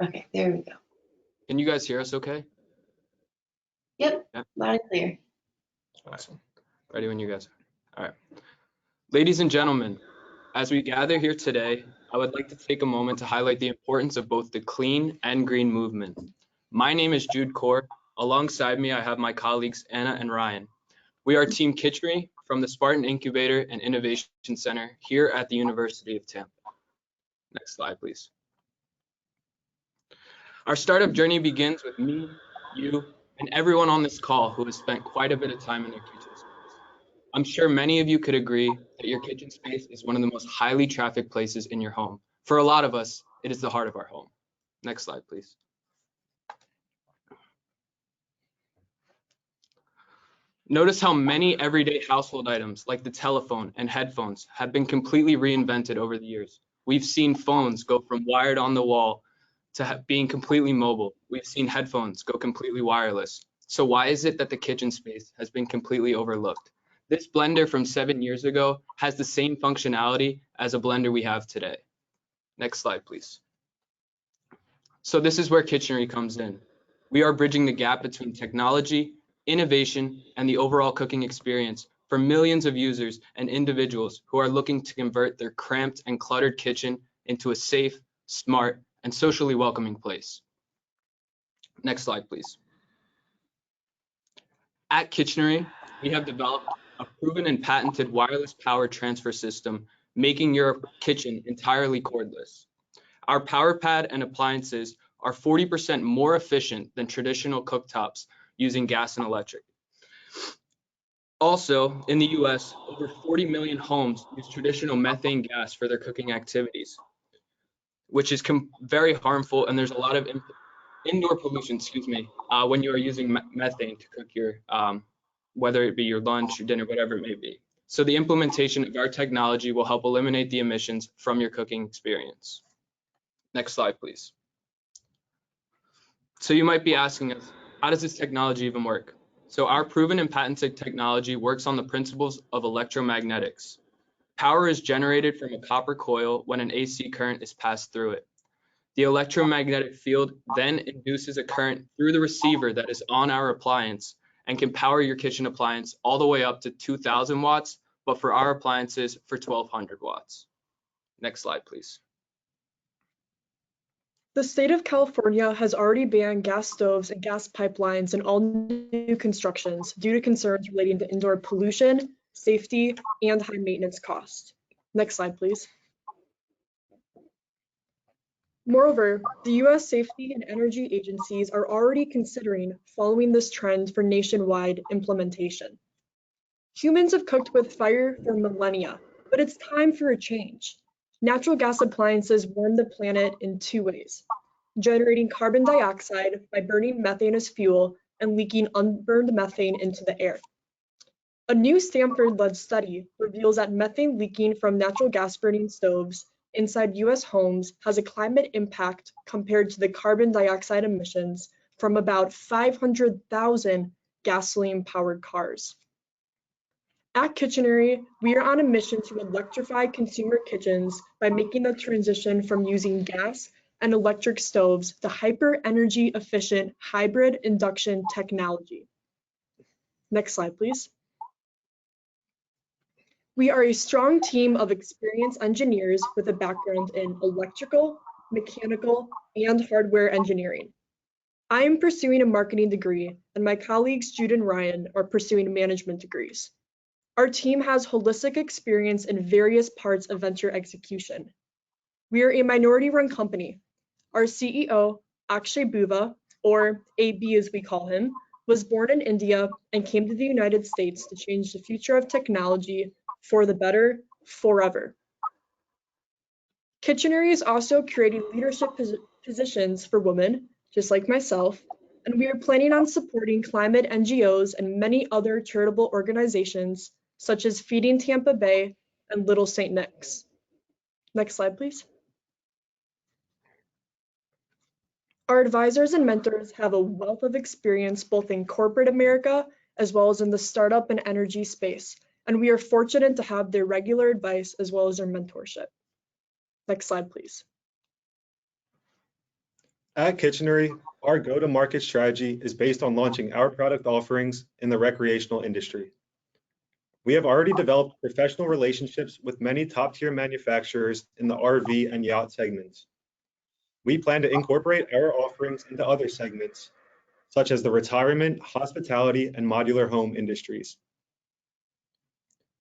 Okay, there we go. Can you guys hear us okay? Yep, Yeah. loud and clear. Awesome. Ready when you guys are. All right. Ladies and gentlemen, as we gather here today, I would like to take a moment to highlight the importance of both the clean and green movement. My name is Jude Kaur. Alongside me, I have my colleagues Anna and Ryan. We are Team Kitchery from the Spartan Incubator and Innovation Center here at the University of Tampa. Next slide, please. Our startup journey begins with me, you, and everyone on this call who has spent quite a bit of time in their kitchen space. I'm sure many of you could agree that your kitchen space is one of the most highly trafficked places in your home. For a lot of us, it is the heart of our home. Next slide, please. Notice how many everyday household items like the telephone and headphones have been completely reinvented over the years. We've seen phones go from wired on the wall to being completely mobile. We've seen headphones go completely wireless. So why is it that the kitchen space has been completely overlooked? This blender from 7 years ago has the same functionality as a blender we have today. Next slide, please. So this is where Kitchery comes in. We are bridging the gap between technology, innovation, and the overall cooking experience for millions of users and individuals who are looking to convert their cramped and cluttered kitchen into a safe, smart, and socially welcoming place. Next slide, please. At Kitchery, we have developed a proven and patented wireless power transfer system, making your kitchen entirely cordless. Our power pad and appliances are 40% more efficient than traditional cooktops using gas and electric. Also, in the US, over 40 million homes use traditional methane gas for their cooking activities, which is very harmful, and there's a lot of indoor pollution, when you are using methane to cook your, whether it be your lunch or dinner, whatever it may be. So the implementation of our technology will help eliminate the emissions from your cooking experience. Next slide, please. So you might be asking us, how does this technology even work? So our proven and patented technology works on the principles of electromagnetics. Power is generated from a copper coil when an AC current is passed through it. The electromagnetic field then induces a current through the receiver that is on our appliance and can power your kitchen appliance all the way up to 2,000 watts, but for our appliances for 1,200 watts. Next slide, please. The state of California has already banned gas stoves and gas pipelines in all new constructions due to concerns relating to indoor pollution, safety, and high maintenance costs. Next slide, please. Moreover, the U.S. safety and energy agencies are already considering following this trend for nationwide implementation. Humans have cooked with fire for millennia, but it's time for a change. Natural gas appliances warm the planet in two ways: generating carbon dioxide by burning methane as fuel and leaking unburned methane into the air. A new Stanford-led study reveals that methane leaking from natural gas burning stoves inside US homes has a climate impact compared to the carbon dioxide emissions from about 500,000 gasoline-powered cars. At Kitchenery, we are on a mission to electrify consumer kitchens by making the transition from using gas and electric stoves to hyper energy efficient hybrid induction technology. Next slide, please. We are a strong team of experienced engineers with a background in electrical, mechanical, and hardware engineering. I am pursuing a marketing degree, and my colleagues Jude and Ryan are pursuing management degrees. Our team has holistic experience in various parts of venture execution. We are a minority-run company. Our CEO, Akshay Buva, or AB as we call him, was born in India and came to the United States to change the future of technology for the better, forever. Kitchenery is also creating leadership positions for women, just like myself, and we are planning on supporting climate NGOs and many other charitable organizations such as Feeding Tampa Bay and Little St. Nick's. Next slide, please. Our advisors and mentors have a wealth of experience both in corporate America as well as in the startup and energy space, and we are fortunate to have their regular advice as well as their mentorship. Next slide, please. At Kitchenery, our go-to-market strategy is based on launching our product offerings in the recreational industry. We have already developed professional relationships with many top-tier manufacturers in the RV and yacht segments. We plan to incorporate our offerings into other segments, such as the retirement, hospitality, and modular home industries.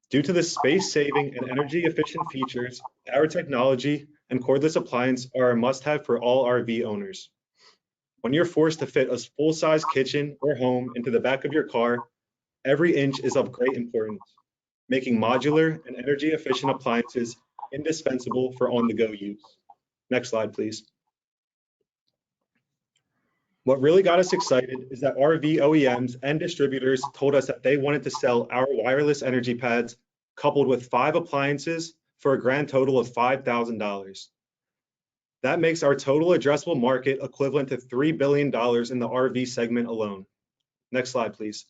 Due to the space-saving and energy-efficient features, our technology and cordless appliance are a must-have for all RV owners. When you're forced to fit a full-size kitchen or home into the back of your car, every inch is of great importance, making modular and energy-efficient appliances indispensable for on-the-go use. Next slide, please. What really got us excited is that RV OEMs and distributors told us that they wanted to sell our wireless energy pads coupled with 5 appliances for a grand total of $5,000. That makes our total addressable market equivalent to $3 billion in the RV segment alone. Next slide, please.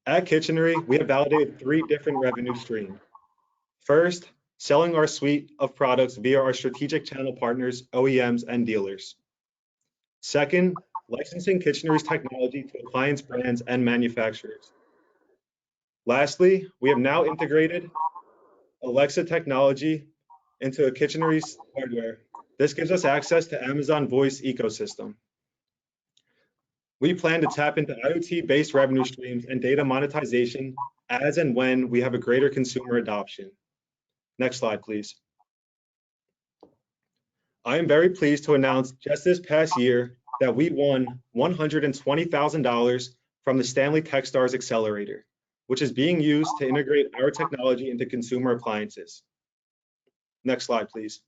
At Kitchenery, we have validated 3 different revenue streams. First, selling our suite of products via our strategic channel partners, OEMs, and dealers. Second, licensing Kitchenery's technology to appliance brands and manufacturers. Lastly, we have now integrated Alexa technology into Kitchenery's hardware. This gives us access to Amazon Voice ecosystem. We plan to tap into IoT-based revenue streams and data monetization as and when we have a greater consumer adoption. Next slide, please. I am very pleased to announce just this past year that we won $120,000 from the Stanley Techstars Accelerator, which is being used to integrate our technology into consumer appliances. Next slide, please.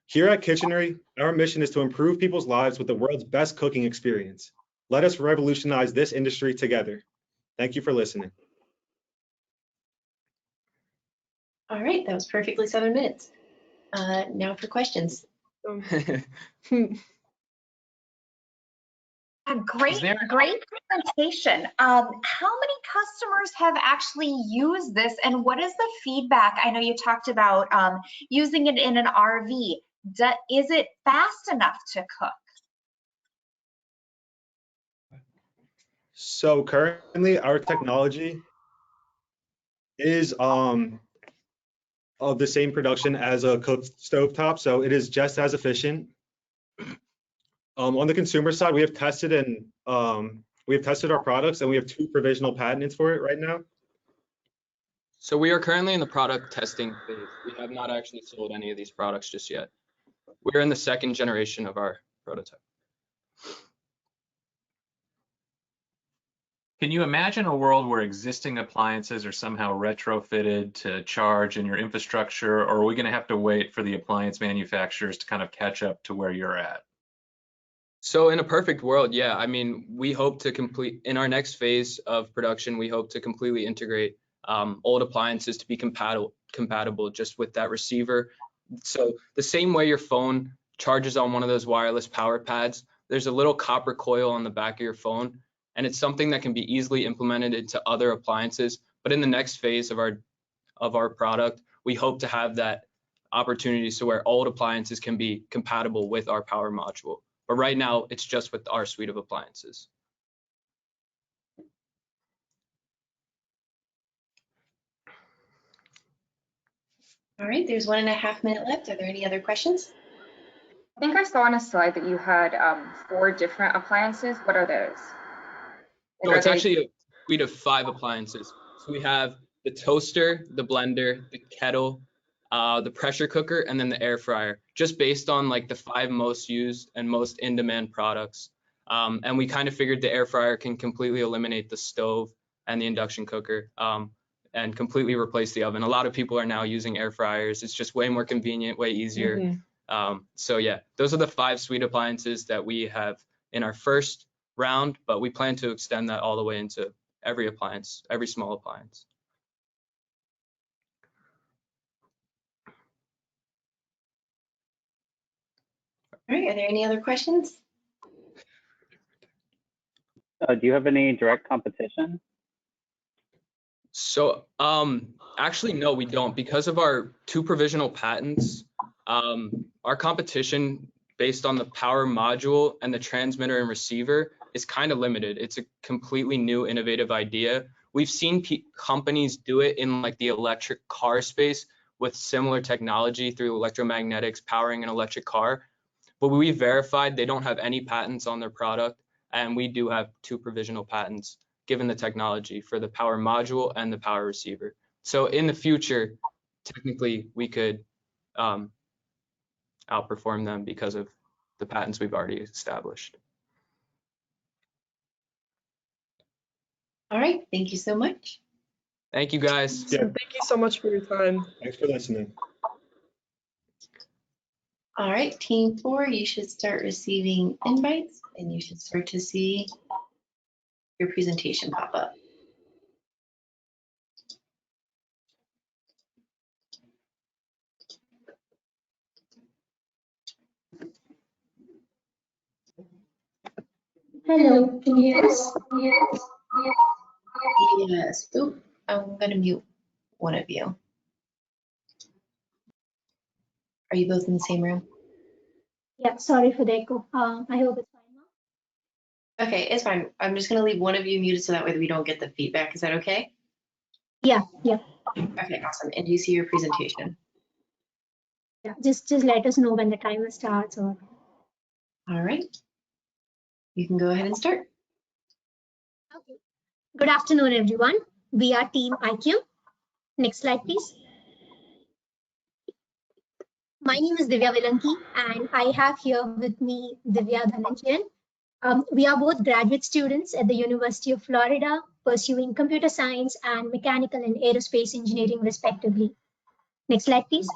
Here at Kitchenery, our mission is to improve people's lives with the world's best cooking experience. Let us revolutionize this industry together. Thank you for listening. All right, that was perfectly 7 minutes. Now for questions. A great presentation. How many customers have actually used this, and what is the feedback? I know you talked about using it in an RV. Is it fast enough to cook? So currently, our technology is of the same production as a cooked stovetop, so it is just as efficient. On the consumer side, we have tested our products, and we have 2 provisional patents for it right now. So we are currently in the product testing phase. We have not actually sold any of these products just yet. We're in the 2nd generation of our prototype. Can you imagine a world where existing appliances are somehow retrofitted to charge in your infrastructure, or are we going to have to wait for the appliance manufacturers to kind of catch up to where you're at? So in a perfect world, yeah, I mean, we hope to complete, in our next phase of production, we hope to completely integrate old appliances to be compatible just with that receiver. So the same way your phone charges on one of those wireless power pads, there's a little copper coil on the back of your phone, and it's something that can be easily implemented into other appliances. But in the next phase of our product, we hope to have that opportunity so where old appliances can be compatible with our power module. But right now, it's just with our suite of appliances. All right, there's 1.5 minutes left. Are there any other questions? I think I saw on a slide that you had 4 different appliances. What are those? So it's actually a suite of 5 appliances. So we have the toaster, the blender, the kettle, the pressure cooker, and then the air fryer, just based on like the 5 most used and most in-demand products. And we kind of figured the air fryer can completely eliminate the stove and the induction cooker and completely replace the oven. A lot of people are now using air fryers. It's just way more convenient, way easier. So yeah, those are the 5 suite appliances that we have in our first round, but we plan to extend that all the way into every appliance, every small appliance. All right, are there any other questions? Do you have any direct competition? So actually, no, we don't. Because of our 2 provisional patents, our competition based on the power module and the transmitter and receiver is kind of limited. It's a completely new innovative idea. We've seen companies do it in like the electric car space with similar technology through electromagnetics powering an electric car. But we verified they don't have any patents on their product, and we do have 2 provisional patents given the technology for the power module and the power receiver. So in the future, technically, we could outperform them because of the patents we've already established. All right, thank you so much. Thank you, guys. So thank you so much for your time. Thanks for listening. All right, team 4, you should start receiving invites and you should start to see your presentation pop up. Hello, can you hear us? Yes. Oop, I'm going to mute one of you. Are you both in the same room? Yeah, sorry for the echo. I hope it's fine now. Okay, it's fine. I'm just going to leave one of you muted so that way we don't get the feedback. Is that okay? Yeah. Okay, awesome. And do you see your presentation? Yeah, just let us know when the timer starts or. All right. You can go ahead and start. Okay. Good afternoon, everyone. We are Team IQ. Next slide, please. My name is Divya Vilanki, and I have here with me Divya Dhananjayan. We are both graduate students at the University of Florida, pursuing computer science and mechanical and aerospace engineering, respectively. Next slide, please.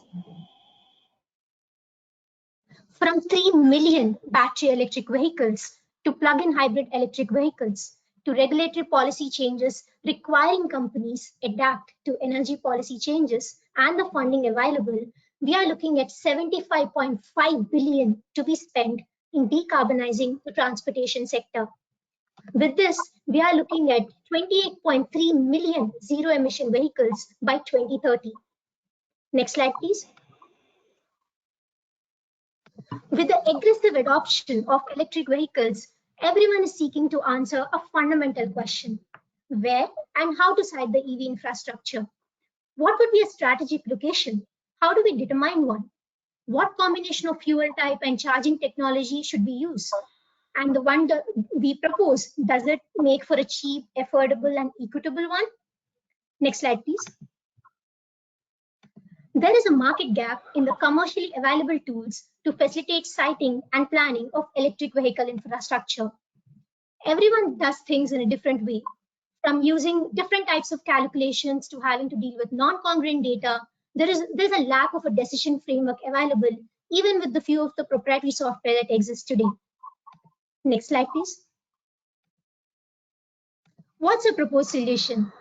From 3 million battery electric vehicles to plug-in hybrid electric vehicles to regulatory policy changes requiring companies adapt to energy policy changes and the funding available, we are looking at 75.5 billion to be spent in decarbonizing the transportation sector. With this, we are looking at 28.3 million zero-emission vehicles by 2030. Next slide, please. With the aggressive adoption of electric vehicles, everyone is seeking to answer a fundamental question: where and how to site the EV infrastructure? What would be a strategic location? How do we determine one? What combination of fuel type and charging technology should we use? And the one that we propose, does it make for a cheap, affordable, and equitable one? Next slide, please. There is a market gap in the commercially available tools to facilitate siting and planning of electric vehicle infrastructure. Everyone does things in a different way. From using different types of calculations to having to deal with non-congruent data, there's a lack of a decision framework available, even with the few of the proprietary software that exists today. Next slide, please. What's a proposed solution?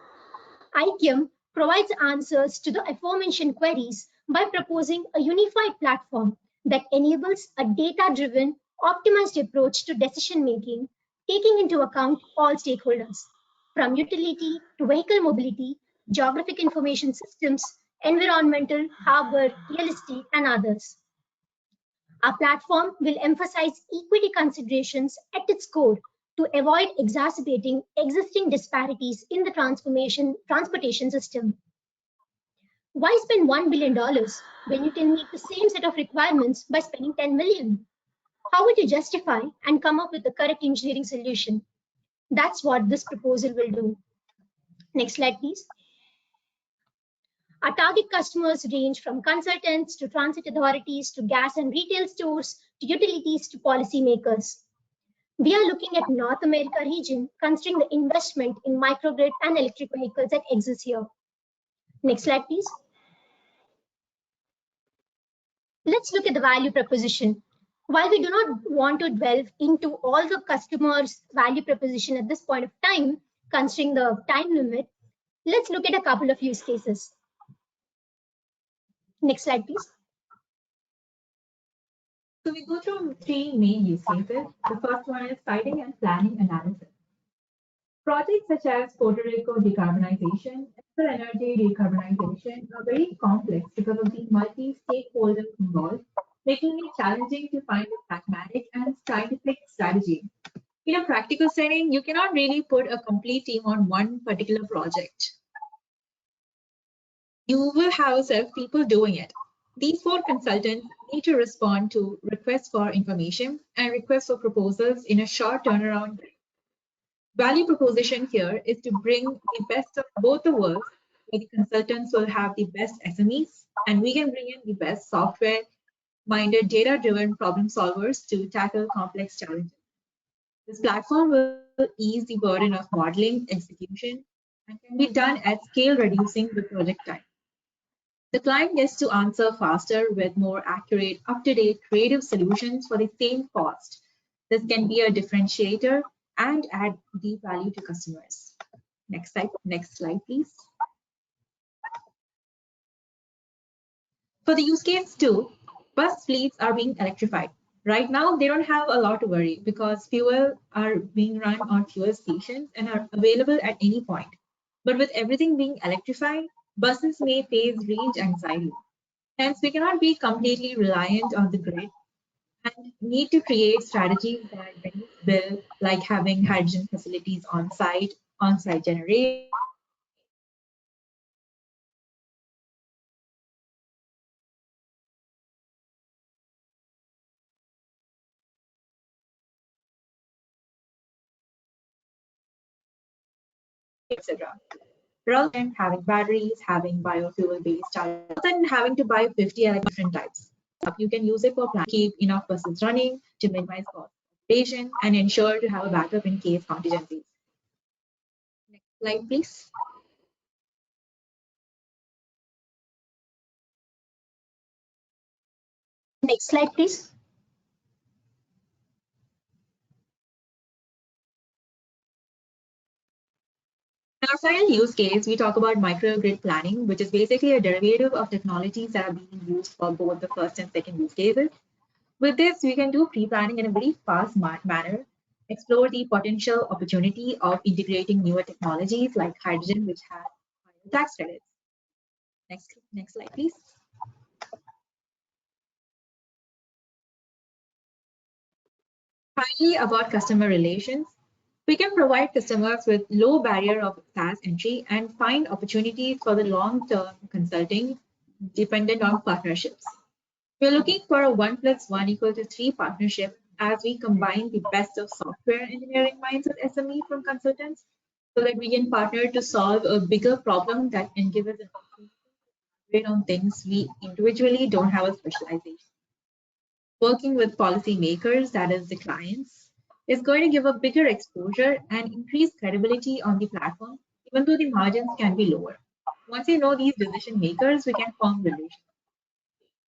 IQM provides answers to the aforementioned queries by proposing a unified platform that enables a data-driven, optimized approach to decision-making, taking into account all stakeholders, from utility to vehicle mobility, geographic information systems, environmental, harbor, real estate, and others. Our platform will emphasize equity considerations at its core to avoid exacerbating existing disparities in the transportation system. Why spend $1 billion when you can meet the same set of requirements by spending 10 million? How would you justify and come up with the correct engineering solution? That's what this proposal will do. Next slide, please. Our target customers range from consultants to transit authorities to gas and retail stores to utilities to policymakers. We are looking at North America region, considering the investment in microgrid and electric vehicles that exists here. Next slide, please. Let's look at the value proposition. While we do not want to delve into all the customers' value proposition at this point of time, considering the time limit, let's look at a couple of use cases. Next slide, please. So we go through three main use cases. The first one is siting and planning analysis. Projects such as Puerto Rico decarbonization and energy decarbonization are very complex because of the multi-stakeholders involved, making it challenging to find a pragmatic and scientific strategy. In a practical setting, you cannot really put a complete team on one particular project. You will have a set of people doing it. These 4 consultants need to respond to requests for information and requests for proposals in a short turnaround. Value proposition here is to bring the best of both the worlds, where the consultants will have the best SMEs and we can bring in the best software-minded, data-driven problem solvers to tackle complex challenges. This platform will ease the burden of modeling, execution, and can be done at scale, reducing the project time. The client gets to answer faster with more accurate, up-to-date, creative solutions for the same cost. This can be a differentiator and add deep value to customers. Next slide, please. For the use case 2, bus fleets are being electrified. Right now, they don't have a lot to worry because fuel are being run on fuel stations and are available at any point. But with everything being electrified, buses may face range anxiety. Hence, we cannot be completely reliant on the grid and need to create strategies that build, like having hydrogen facilities on-site generation, etc. Rather than having batteries, having biofuel-based chargers, and having to buy 50 different types. You can use it for planning, keep enough buses running to minimize cost and ensure to have a backup in case contingencies. Next slide, please. Next slide, please. In our final use case, we talk about microgrid planning, which is basically a derivative of technologies that are being used for both the first and second use cases. With this, we can do pre-planning in a very fast manner, explore the potential opportunity of integrating newer technologies like hydrogen, which have higher tax credits. Next slide, please. Finally, about customer relations. We can provide customers with low barrier of SaaS entry and find opportunities for the long-term consulting dependent on partnerships. We're looking for a 1 + 1 = 3 partnership as we combine the best of software engineering minds with SME from consultants so that we can partner to solve a bigger problem that can give us an opportunity on things we individually don't have a specialization. Working with policymakers, that is the clients, is going to give a bigger exposure and increase credibility on the platform, even though the margins can be lower. Once you know these decision makers, we can form relations.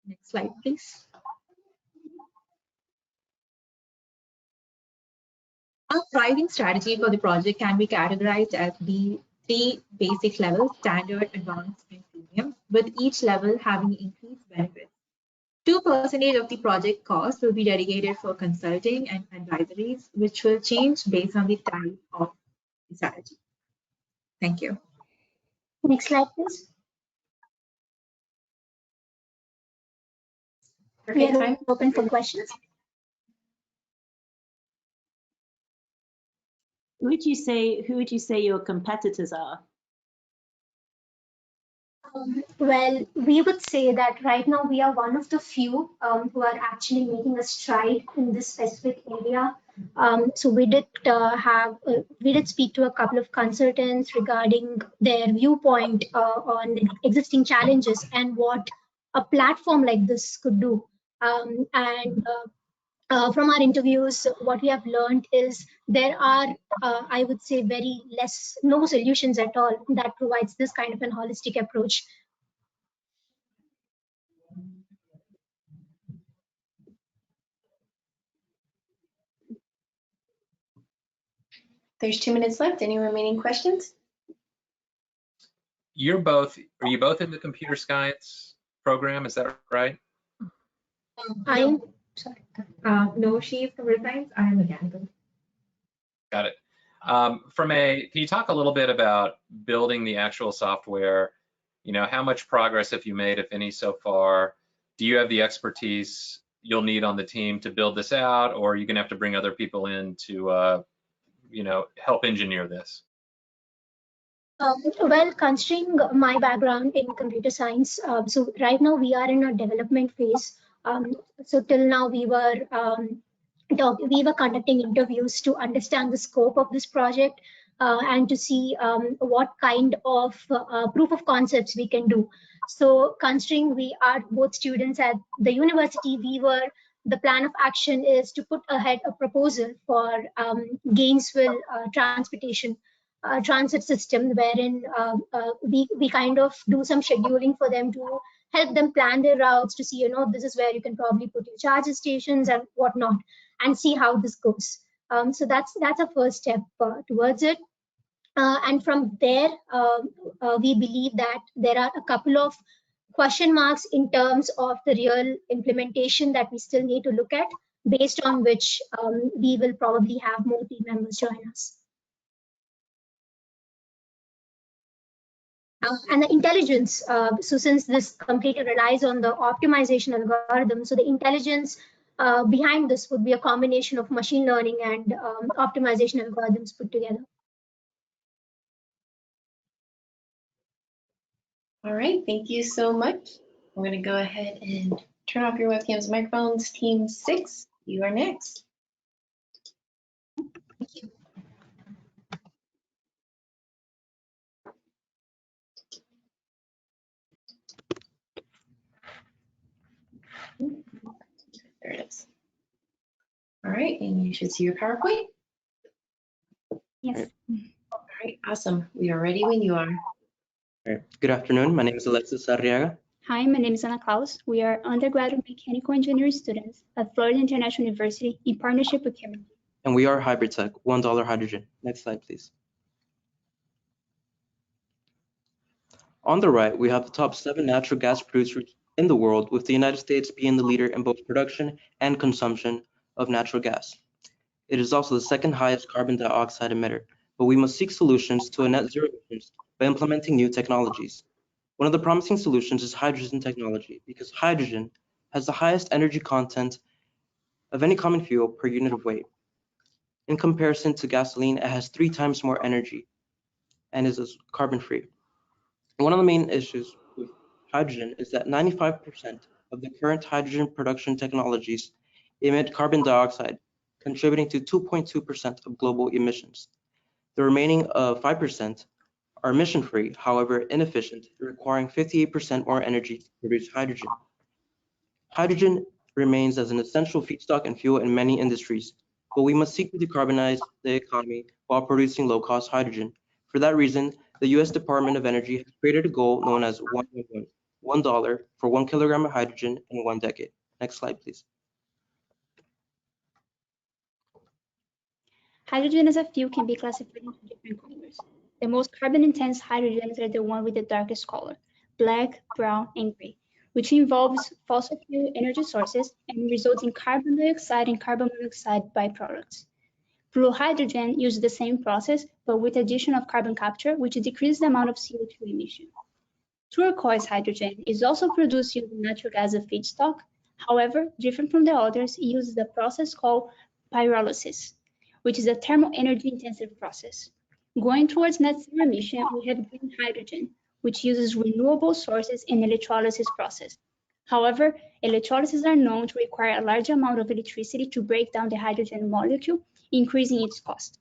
Next slide, please. Our pricing strategy for the project can be categorized as the 3 basic levels: standard, advanced, and premium, with each level having increased benefits. 2% of the project cost will be dedicated for consulting and advisories, which will change based on the type of the strategy. Thank you. Next slide, please. We are open for questions. Who would you say your competitors are? Well, we would say that right now we are one of the few who are actually making a stride in this specific area. So we did speak to a couple of consultants regarding their viewpoint on the existing challenges and what a platform like this could do. From our interviews, what we have learned is there are, I would say, no solutions at all that provides this kind of an holistic approach. There's 2 minutes left. Any remaining questions? Are you both in the computer science program? Is that right? I am sorry. No, she's computer science. I am mechanical. Got it. Can you talk a little bit about building the actual software? You know, how much progress have you made, if any, so far? Do you have the expertise you'll need on the team to build this out, or are you going to have to bring other people in to, you know, help engineer this? Well, considering my background in computer science, so right now we are in a development phase. So till now we were conducting interviews to understand the scope of this project and to see what kind of proof of concepts we can do. So considering we are both students at the university, the plan of action is to put ahead a proposal for Gainesville transit system, wherein we kind of do some scheduling for them to help them plan their routes, to see, you know, this is where you can probably put your charging stations and whatnot, and see how this goes. So that's a first step towards it. And from there, we believe that there are a couple of question marks in terms of the real implementation that we still need to look at, based on which we will probably have more team members join us. And the intelligence, so since this completely relies on the optimization algorithm, so the intelligence behind this would be a combination of machine learning and optimization algorithms put together. All right, thank you so much. I'm going to go ahead and turn off your webcams, microphones. Team 6, you are next. Thank you. There it is. All right, and you should see your PowerPoint. Yes. All right, awesome. We are ready when you are. Good afternoon. My name is Alexis Arriaga. Hi, my name is Ana Claus. We are undergraduate mechanical engineering students at Florida International University in partnership with CARE. And we are Hybrid Tech, $1 hydrogen. Next slide, please. On the right, we have the top 7 natural gas producers in the world, with the United States being the leader in both production and consumption of natural gas. It is also the second highest carbon dioxide emitter, but we must seek solutions to a net zero emissions by implementing new technologies. One of the promising solutions is hydrogen technology, because hydrogen has the highest energy content of any common fuel per unit of weight. In comparison to gasoline, it has 3 times more energy and is carbon-free. One of the main issues with hydrogen is that 95% of the current hydrogen production technologies emit carbon dioxide, contributing to 2.2% of global emissions. The remaining 5% are emission-free, however inefficient, requiring 58% more energy to produce hydrogen. Hydrogen remains as an essential feedstock and fuel in many industries, but we must seek to decarbonize the economy while producing low-cost hydrogen. For that reason, the U.S. Department of Energy has created a goal known as $1 for 1 kilogram of hydrogen in 1 decade. Next slide, please. Hydrogen as a fuel can be classified into different colors. The most carbon-intense hydrogens are the one with the darkest color, black, brown, and gray, which involves fossil fuel energy sources and results in carbon dioxide and carbon monoxide byproducts. Blue hydrogen uses the same process, but with addition of carbon capture, which decreases the amount of CO2 emission. Turquoise hydrogen is also produced using natural gas as a feedstock. However, different from the others, it uses the process called pyrolysis, which is a thermal energy intensive process. Going towards net zero emission, we have green hydrogen, which uses renewable sources in electrolysis process. However, electrolysis are known to require a large amount of electricity to break down the hydrogen molecule, increasing its cost.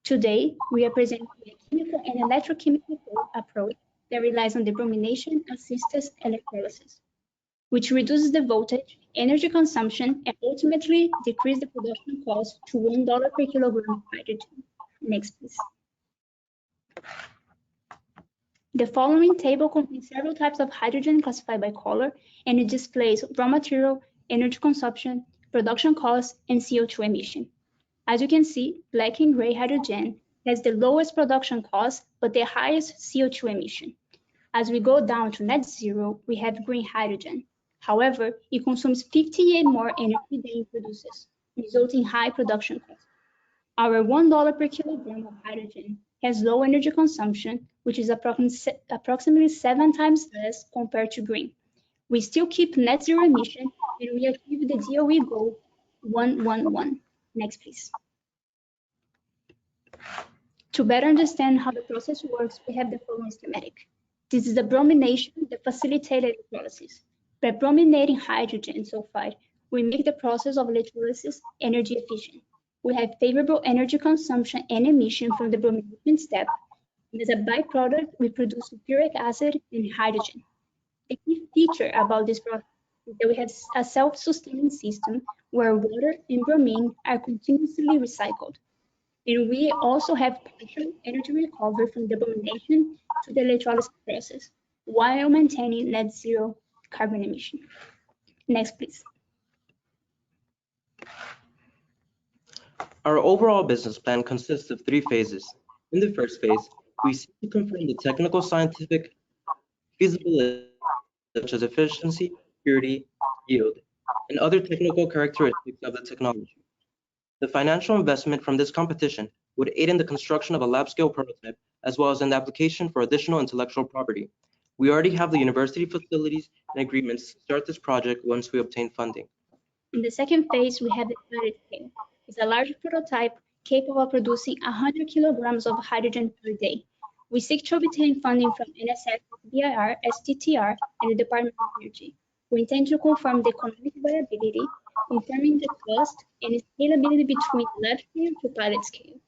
Today, we are presenting a chemical and electrochemical approach that relies on the bromination-assisted electrolysis, which reduces the voltage, energy consumption, and ultimately decrease the production cost to $1 per kilogram of hydrogen. Next, please. The following table contains several types of hydrogen classified by color, and it displays raw material, energy consumption, production costs, and CO2 emission. As you can see, black and gray hydrogen has the lowest production cost, but the highest CO2 emission. As we go down to net zero, we have green hydrogen. However, it consumes 58 more energy than it produces, resulting in high production costs. Our $1 per kilogram of hydrogen has low energy consumption, which is approximately 7 times less compared to green. We still keep net zero emission, and we achieve the DOE goal 111. Next, please. To better understand how the process works, we have the following schematic. This is the bromination that facilitates electrolysis. By brominating hydrogen sulfide, we make the process of electrolysis energy efficient. We have favorable energy consumption and emission from the bromination step, and as a byproduct, we produce sulfuric acid and hydrogen. A key feature about this process is that we have a self-sustaining system where water and bromine are continuously recycled. And we also have partial energy recovery from the bromination to the electrolysis process, while maintaining net zero carbon emission. Next, please. Our overall business plan consists of 3 phases. In the first phase, we seek to confirm the technical scientific feasibility such as efficiency, purity, yield, and other technical characteristics of the technology. The financial investment from this competition would aid in the construction of a lab-scale prototype, as well as in the application for additional intellectual property. We already have the university facilities and agreements to start this project once we obtain funding. In the second phase, we have the pilot scale. It's a large prototype capable of producing 100 kilograms of hydrogen per day. We seek to obtain funding from NSF, BIR, STTR, and the Department of Energy. We intend to confirm the economic viability, confirming the cost and scalability between lab scale to pilot scale.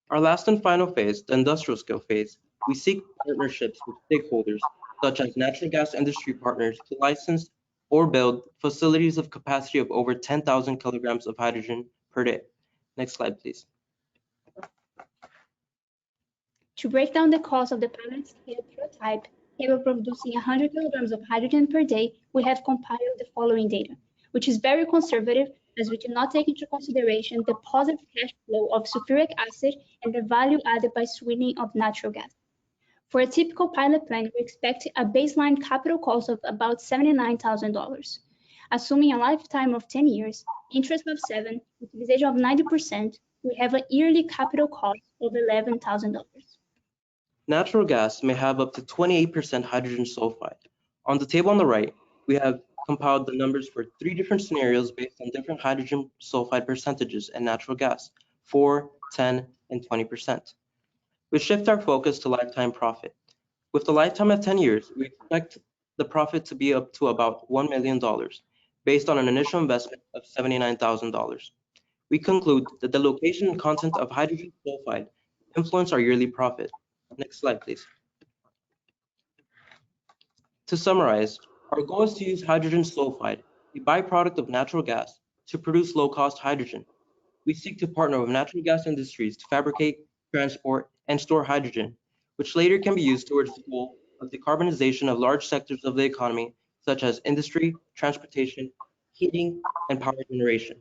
Our last and final phase, the industrial scale phase, we seek partnerships with stakeholders, such as natural gas industry partners, to license or build facilities of capacity of over 10,000 kilograms of hydrogen per day. Next slide, please. To break down the cost of the pilot scale prototype capable of producing 100 kilograms of hydrogen per day, we have compiled the following data, which is very conservative as we do not take into consideration the positive cash flow of sulfuric acid and the value added by sweetening of natural gas. For a typical pilot plant, we expect a baseline capital cost of about $79,000. Assuming a lifetime of 10 years, interest of 7, utilization of 90%, we have a yearly capital cost of $11,000. Natural gas may have up to 28% hydrogen sulfide. On the table on the right, we have compiled the numbers for 3 different scenarios based on different hydrogen sulfide percentages in natural gas, 4, 10, and 20%. We shift our focus to lifetime profit. With the lifetime of 10 years, we expect the profit to be up to about $1 million, based on an initial investment of $79,000. We conclude that the location and content of hydrogen sulfide influence our yearly profit. Next slide, please. To summarize, our goal is to use hydrogen sulfide, a byproduct of natural gas, to produce low-cost hydrogen. We seek to partner with natural gas industries to fabricate, transport, and store hydrogen, which later can be used towards the goal of decarbonization of large sectors of the economy, such as industry, transportation, heating, and power generation.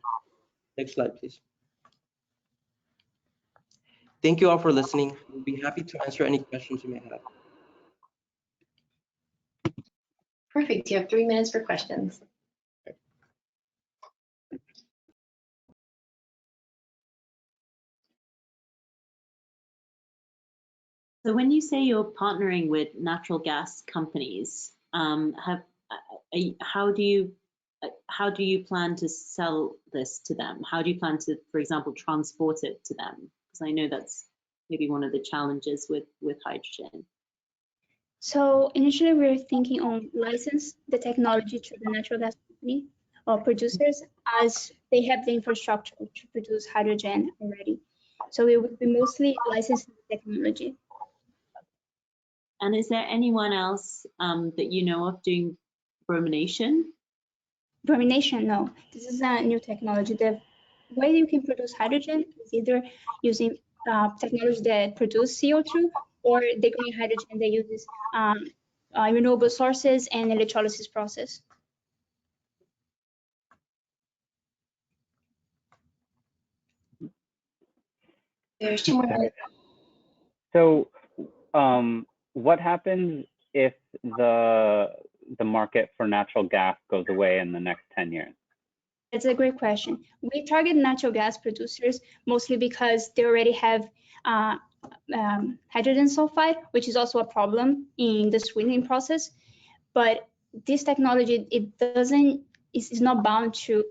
Next slide, please. Thank you all for listening. We'll be happy to answer any questions you may have. Perfect. You have 3 minutes for questions. So when you say you're partnering with natural gas companies, how do you plan to sell this to them? How do you plan to, for example, transport it to them? Because I know that's maybe one of the challenges with hydrogen. So initially we were thinking on license the technology to the natural gas company or producers, as they have the infrastructure to produce hydrogen already. So we would be mostly licensing the technology. And is there anyone else that you know of doing bromination? Bromination, no. This is a new technology. The way you can produce hydrogen is either using technology that produce CO2 or the green hydrogen that uses renewable sources and electrolysis process. There's 2 more minutes. So what happens if the market for natural gas goes away in the next 10 years? That's a great question. We target natural gas producers mostly because they already have hydrogen sulfide, which is also a problem in the sweetening process. But this technology, it's not bound to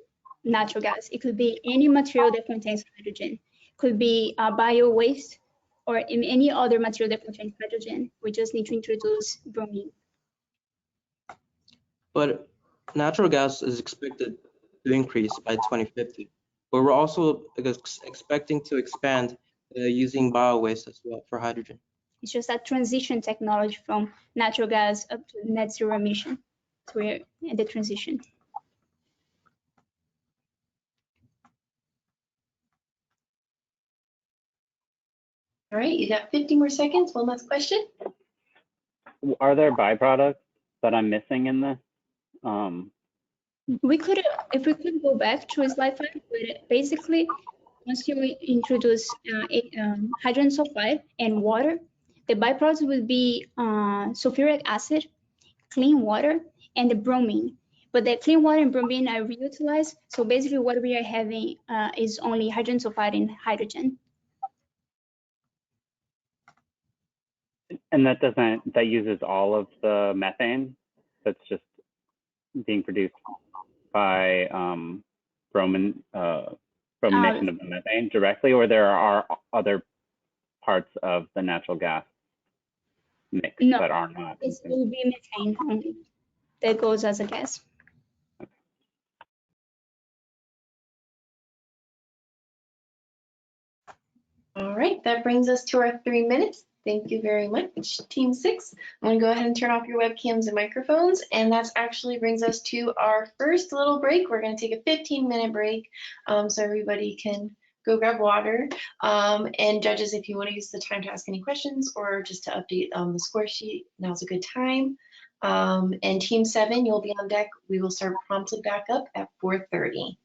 natural gas. It could be any material that contains hydrogen. It could be bio waste or in any other material that contains hydrogen. We just need to introduce bromine. But natural gas is expected to increase by 2050, but we're also expecting to expand using bio-waste as well for hydrogen. It's just that transition technology from natural gas up to net zero emission. So we're in the transition. All right, you got 50 more seconds. One last question. Are there byproducts that I'm missing in this? We could, if we could go back to slide 5, but basically, once you introduce hydrogen sulfide and water, the byproducts will be sulfuric acid, clean water, and the bromine. But the clean water and bromine are reutilized. So basically, what we are having is only hydrogen sulfide and hydrogen. And that uses all of the methane that's just being produced by bromination of the methane directly, or there are other parts of the natural gas mix that are not? It will be methane only that goes as a gas. All right, that brings us to our 3 minutes. Thank you very much, Team 6. I'm going to go ahead and turn off your webcams and microphones, and that actually brings us to our first little break. We're going to take a 15-minute break so everybody can go grab water. And judges, if you want to use the time to ask any questions or just to update the score sheet, now's a good time. And Team 7, you'll be on deck. We will start promptly back up at 4:30.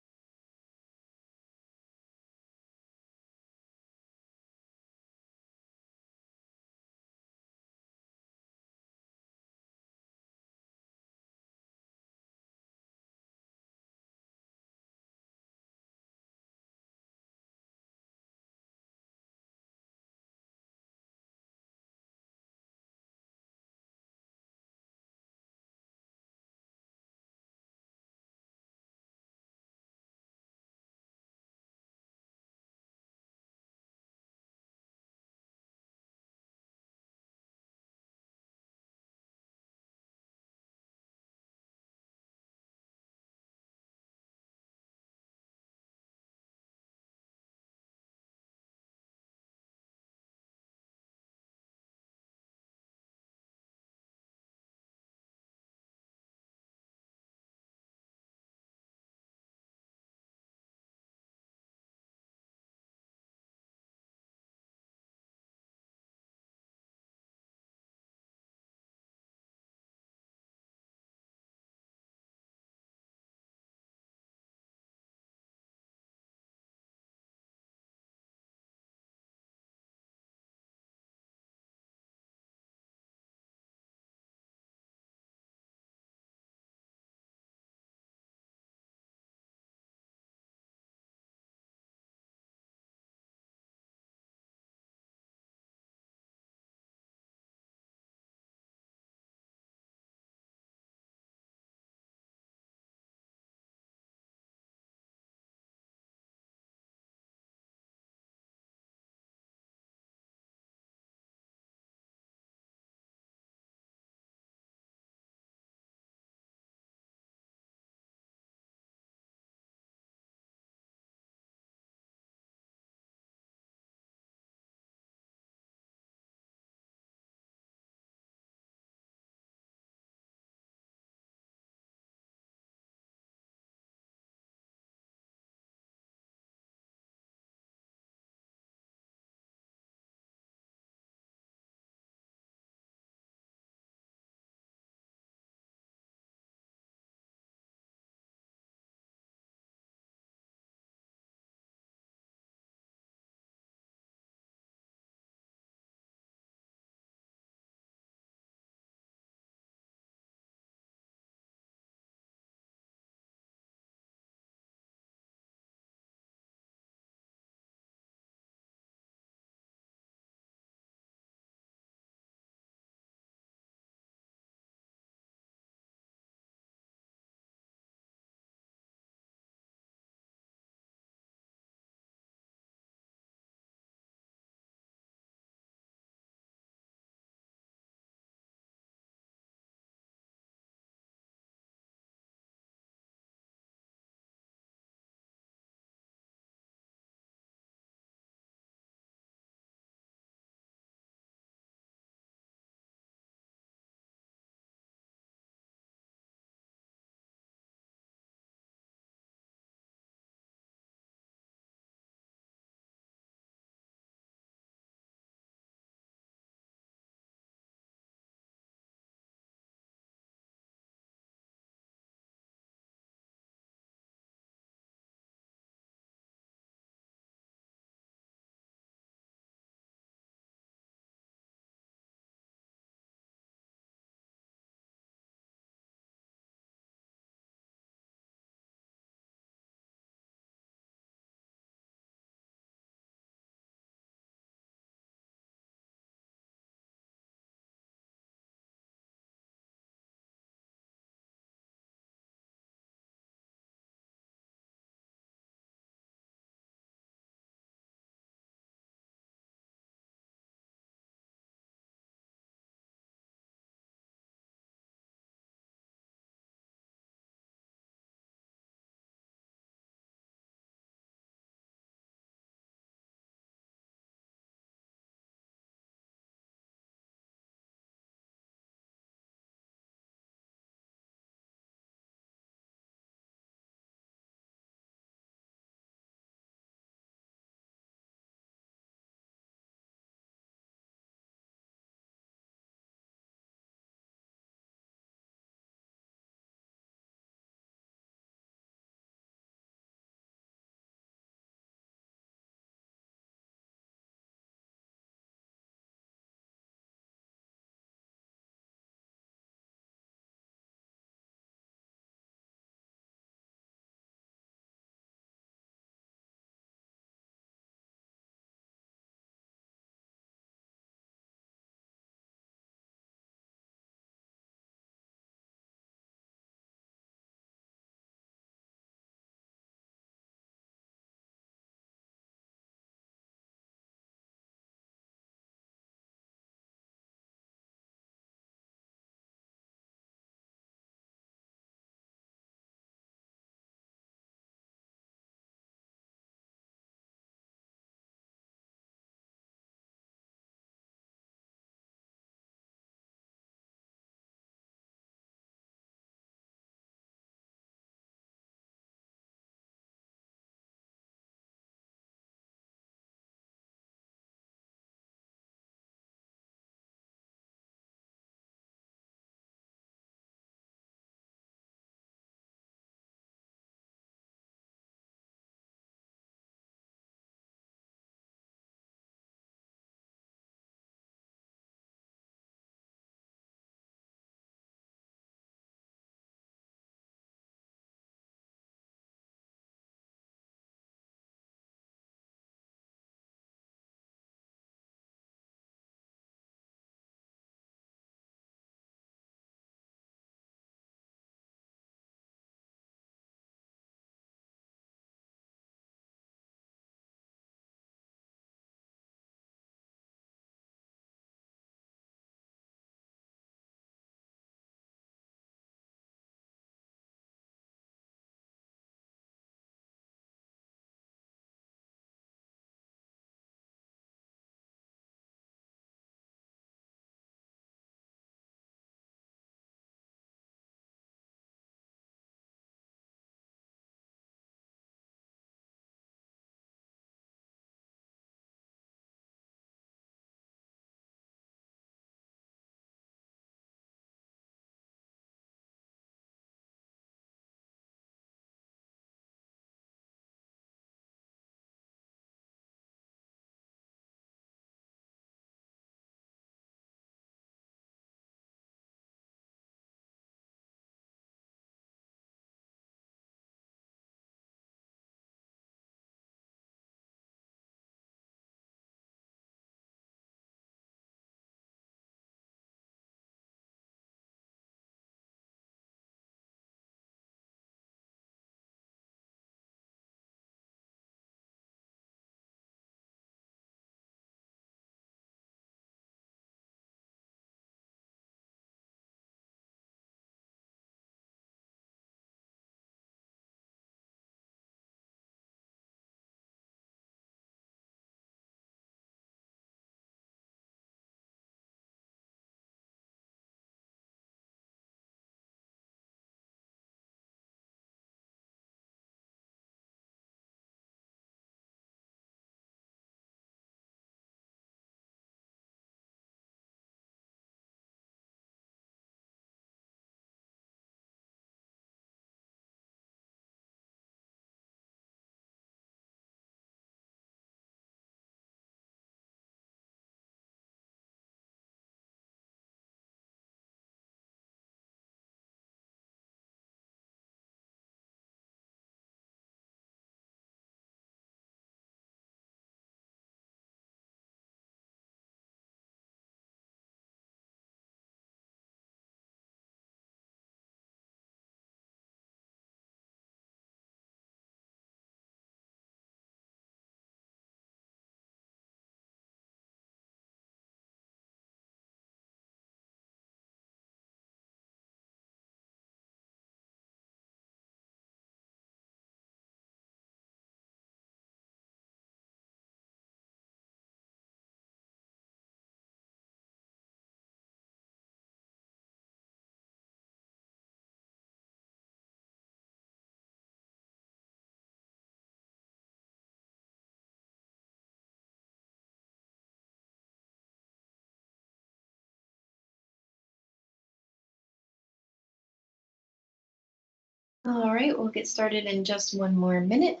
All right, we'll get started in just one more minute.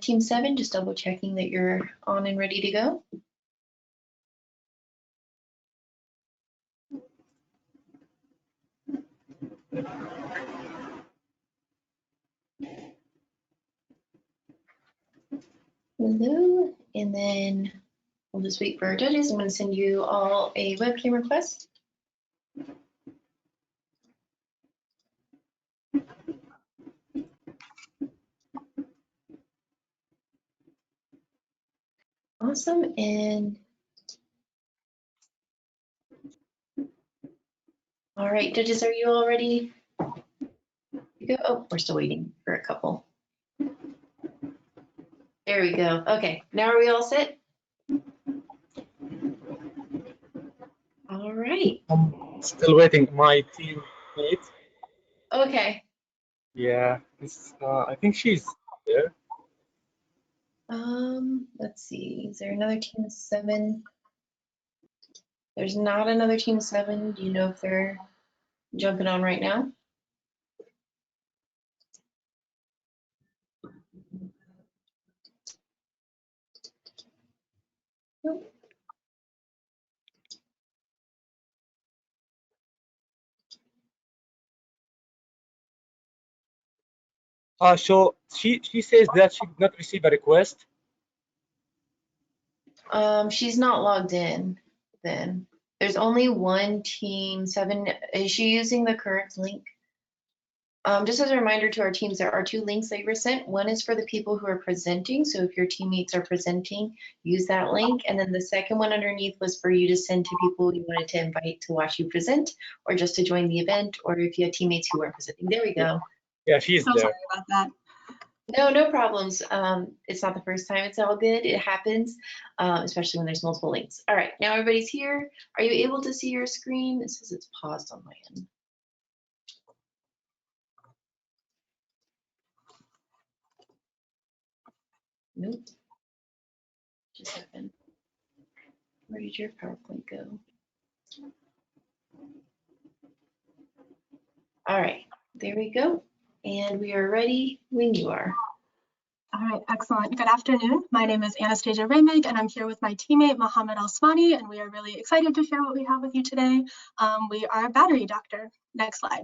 Team 7, just double checking that you're on and ready to go. Hello, and then we'll just wait for our judges. I'm going to send you all a webcam request. Awesome, and all right, judges, are you all ready to go? Oh, we're still waiting for a couple. There we go. Okay, now are we all set? All right. I'm still waiting. My teammate. Okay. Yeah, I think she's there. Let's see. Is there another team of 7? There's not another team of 7. Do you know if they're jumping on right now? Nope. So she says that she did not receive a request. She's not logged in then. There's only one team 7. Is she using the current link? Just as a reminder to our teams, there are 2 links that were sent. One is for the people who are presenting. So if your teammates are presenting, use that link. And then the second one underneath was for you to send to people you wanted to invite to watch you present, or just to join the event, or if you had teammates who weren't presenting. There we go. Yeah, she's there. Sorry about that. No problems. It's not the first time. It's all good. It happens, especially when there's multiple links. All right, now everybody's here. Are you able to see your screen? It says it's paused on my end. Nope. Just happened. Where did your PowerPoint go? All right, there we go. And we are ready when you are. All right, excellent. Good afternoon. My name is Anastasia Raymig, and I'm here with my teammate, Mohammed Al-Swani, and we are really excited to share what we have with you today. We are a battery doctor. Next slide.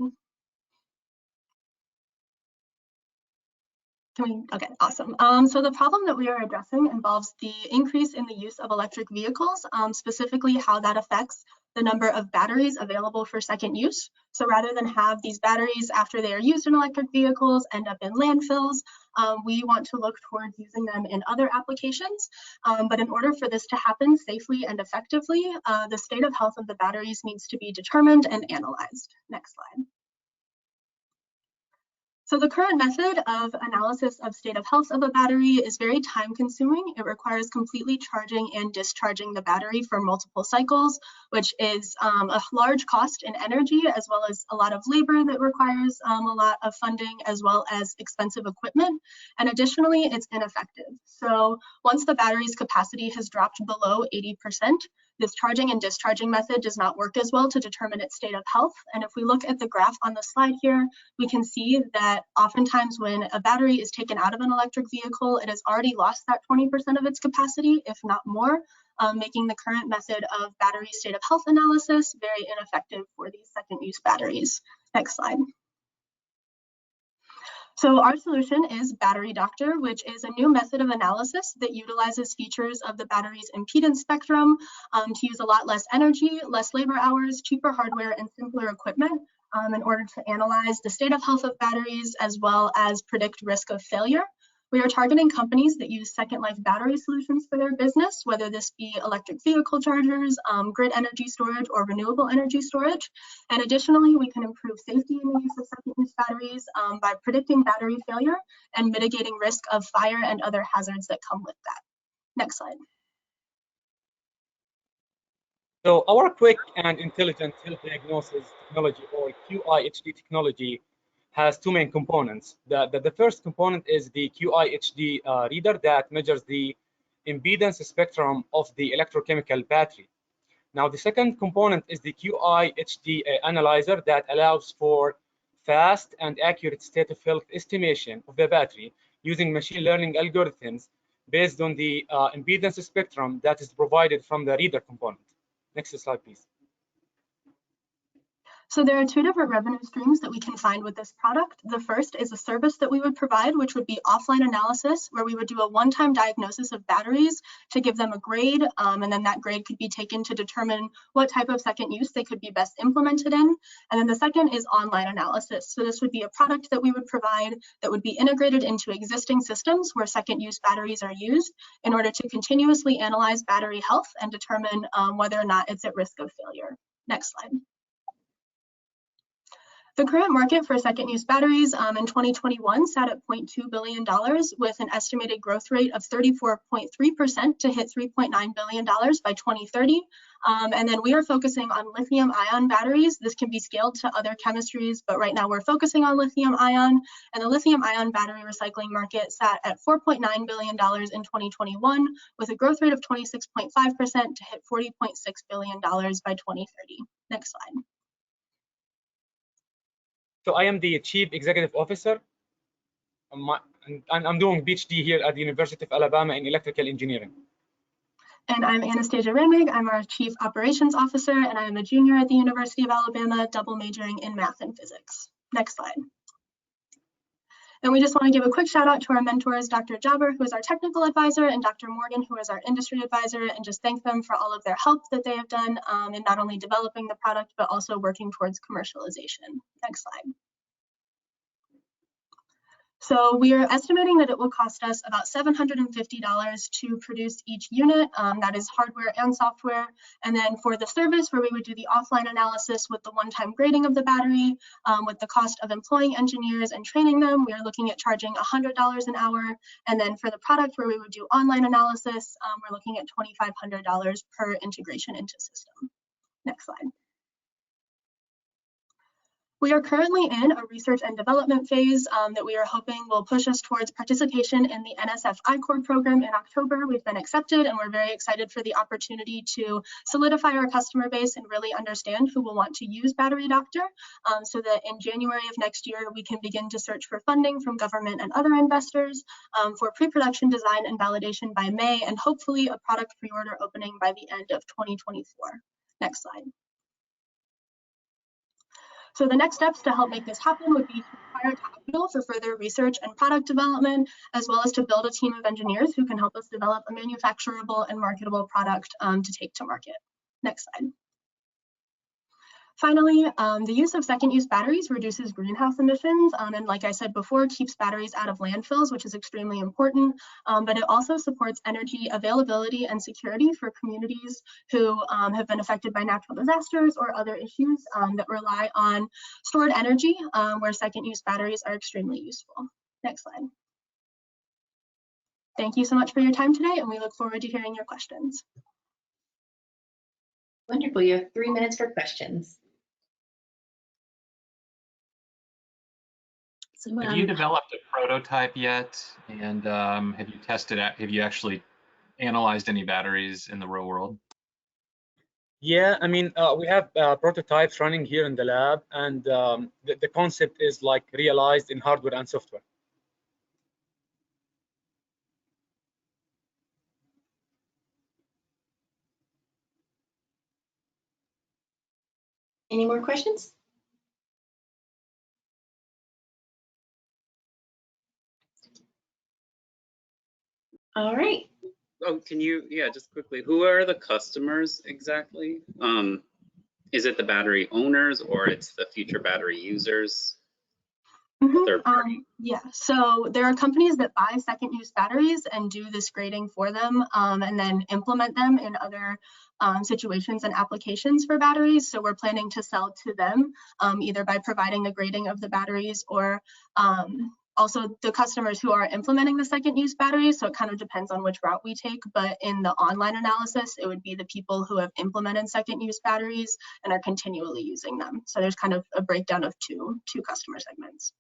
Okay, awesome. So the problem that we are addressing involves the increase in the use of electric vehicles, specifically how that affects the number of batteries available for second use. So rather than have these batteries after they are used in electric vehicles end up in landfills, we want to look towards using them in other applications. But in order for this to happen safely and effectively, the state of health of the batteries needs to be determined and analyzed. Next slide. So the current method of analysis of state of health of a battery is very time consuming. It requires completely charging and discharging the battery for multiple cycles, which is a large cost in energy, as well as a lot of labor that requires a lot of funding, as well as expensive equipment. And additionally, it's ineffective. So once the battery's capacity has dropped below 80%, this charging and discharging method does not work as well to determine its state of health. And if we look at the graph on the slide here, we can see that oftentimes when a battery is taken out of an electric vehicle, it has already lost that 20% of its capacity, if not more, making the current method of battery state of health analysis very ineffective for these second use batteries. Next slide. So our solution is Battery Doctor, which is a new method of analysis that utilizes features of the battery's impedance spectrum to use a lot less energy, less labor hours, cheaper hardware, and simpler equipment in order to analyze the state of health of batteries as well as predict risk of failure. We are targeting companies that use second life battery solutions for their business, whether this be electric vehicle chargers, grid energy storage, or renewable energy storage. And additionally, we can improve safety in the use of second use batteries by predicting battery failure and mitigating risk of fire and other hazards that come with that. Next slide. So our quick and intelligent health diagnosis technology, or QI/HD technology, has 2 main components. The first component is the QI/HD reader that measures the impedance spectrum of the electrochemical battery. Now, the second component is the QI/HD analyzer that allows for fast and accurate state of health estimation of the battery using machine learning algorithms based on the impedance spectrum that is provided from the reader component. Next slide, please. So there are two different revenue streams that we can find with this product. The first is a service that we would provide, which would be offline analysis, where we would do a one-time diagnosis of batteries to give them a grade, and then that grade could be taken to determine what type of second use they could be best implemented in. And then the second is online analysis. So this would be a product that we would provide that would be integrated into existing systems where second use batteries are used in order to continuously analyze battery health and determine whether or not it's at risk of failure. Next slide. The current market for second-use batteries in 2021 sat at $0.2 billion with an estimated growth rate of 34.3% to hit $3.9 billion by 2030. And then we are focusing on lithium-ion batteries. This can be scaled to other chemistries, but right now we're focusing on lithium-ion. And the lithium-ion battery recycling market sat at $4.9 billion in 2021 with a growth rate of 26.5% to hit $40.6 billion by 2030. Next slide. So I am the Chief Executive Officer, and I'm doing PhD here at the University of Alabama in Electrical Engineering. And I'm Anastasia Ramig. I'm our Chief Operations Officer, and I'm a junior at the University of Alabama, double majoring in math and physics. Next slide. And we just want to give a quick shout out to our mentors, Dr. Jabber, who is our technical advisor, and Dr. Morgan, who is our industry advisor, and just thank them for all of their help that they have done in not only developing the product, but also working towards commercialization. Next slide. So we are estimating that it will cost us about $750 to produce each unit. That is hardware and software. And then for the service where we would do the offline analysis with the one-time grading of the battery, with the cost of employing engineers and training them, we are looking at charging $100 an hour. And then for the product where we would do online analysis, we're looking at $2,500 per integration into system. Next slide. We are currently in a research and development phase that we are hoping will push us towards participation in the NSF I-Corps program in October. We've been accepted and we're very excited for the opportunity to solidify our customer base and really understand who will want to use Battery Doctor so that in January of next year, we can begin to search for funding from government and other investors for pre-production design and validation by May, and hopefully a product pre-order opening by the end of 2024. Next slide. So the next steps to help make this happen would be to acquire capital for further research and product development, as well as to build a team of engineers who can help us develop a manufacturable and marketable product to take to market. Next slide. Finally, the use of second-use batteries reduces greenhouse emissions, and like I said before, keeps batteries out of landfills, which is extremely important, but it also supports energy availability and security for communities who have been affected by natural disasters or other issues that rely on stored energy, where second-use batteries are extremely useful. Next slide. Thank you so much for your time today, and we look forward to hearing your questions. Wonderful. You have 3 minutes for questions. So, have you developed a prototype yet? And have you tested it? Have you actually analyzed any batteries in the real world? Yeah, I mean, we have prototypes running here in the lab, and the concept is like realized in hardware and software. Any more questions? All right. Oh, can you, just quickly, who are the customers exactly? Is it the battery owners or it's the future battery users? Third party? Yeah, so there are companies that buy second-use batteries and do this grading for them and then implement them in other situations and applications for batteries. So we're planning to sell to them either by providing the grading of the batteries or also the customers who are implementing the second-use batteries. So it kind of depends on which route we take, but in the online analysis, it would be the people who have implemented second-use batteries and are continually using them. So there's kind of a breakdown of two customer segments.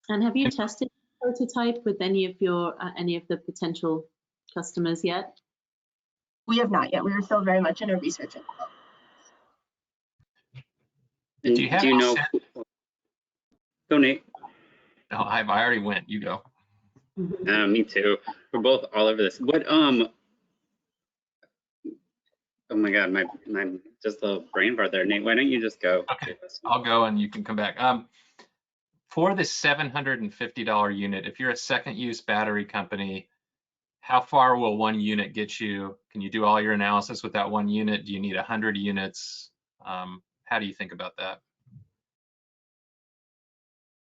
And have you tested the prototype with any of the potential customers yet? We have not yet. We are still very much in a research and development. And Do you have do you any know? sense- Go, Nate. No, I already went. You go. Me too. We're both all over this. What oh my God, my just a brain bar there. Nate, why don't you just go? Okay, I'll go and you can come back. For the $750 unit, if you're a second use battery company, how far will one unit get you? Can you do all your analysis with that one unit? Do you need 100 units? How do you think about that?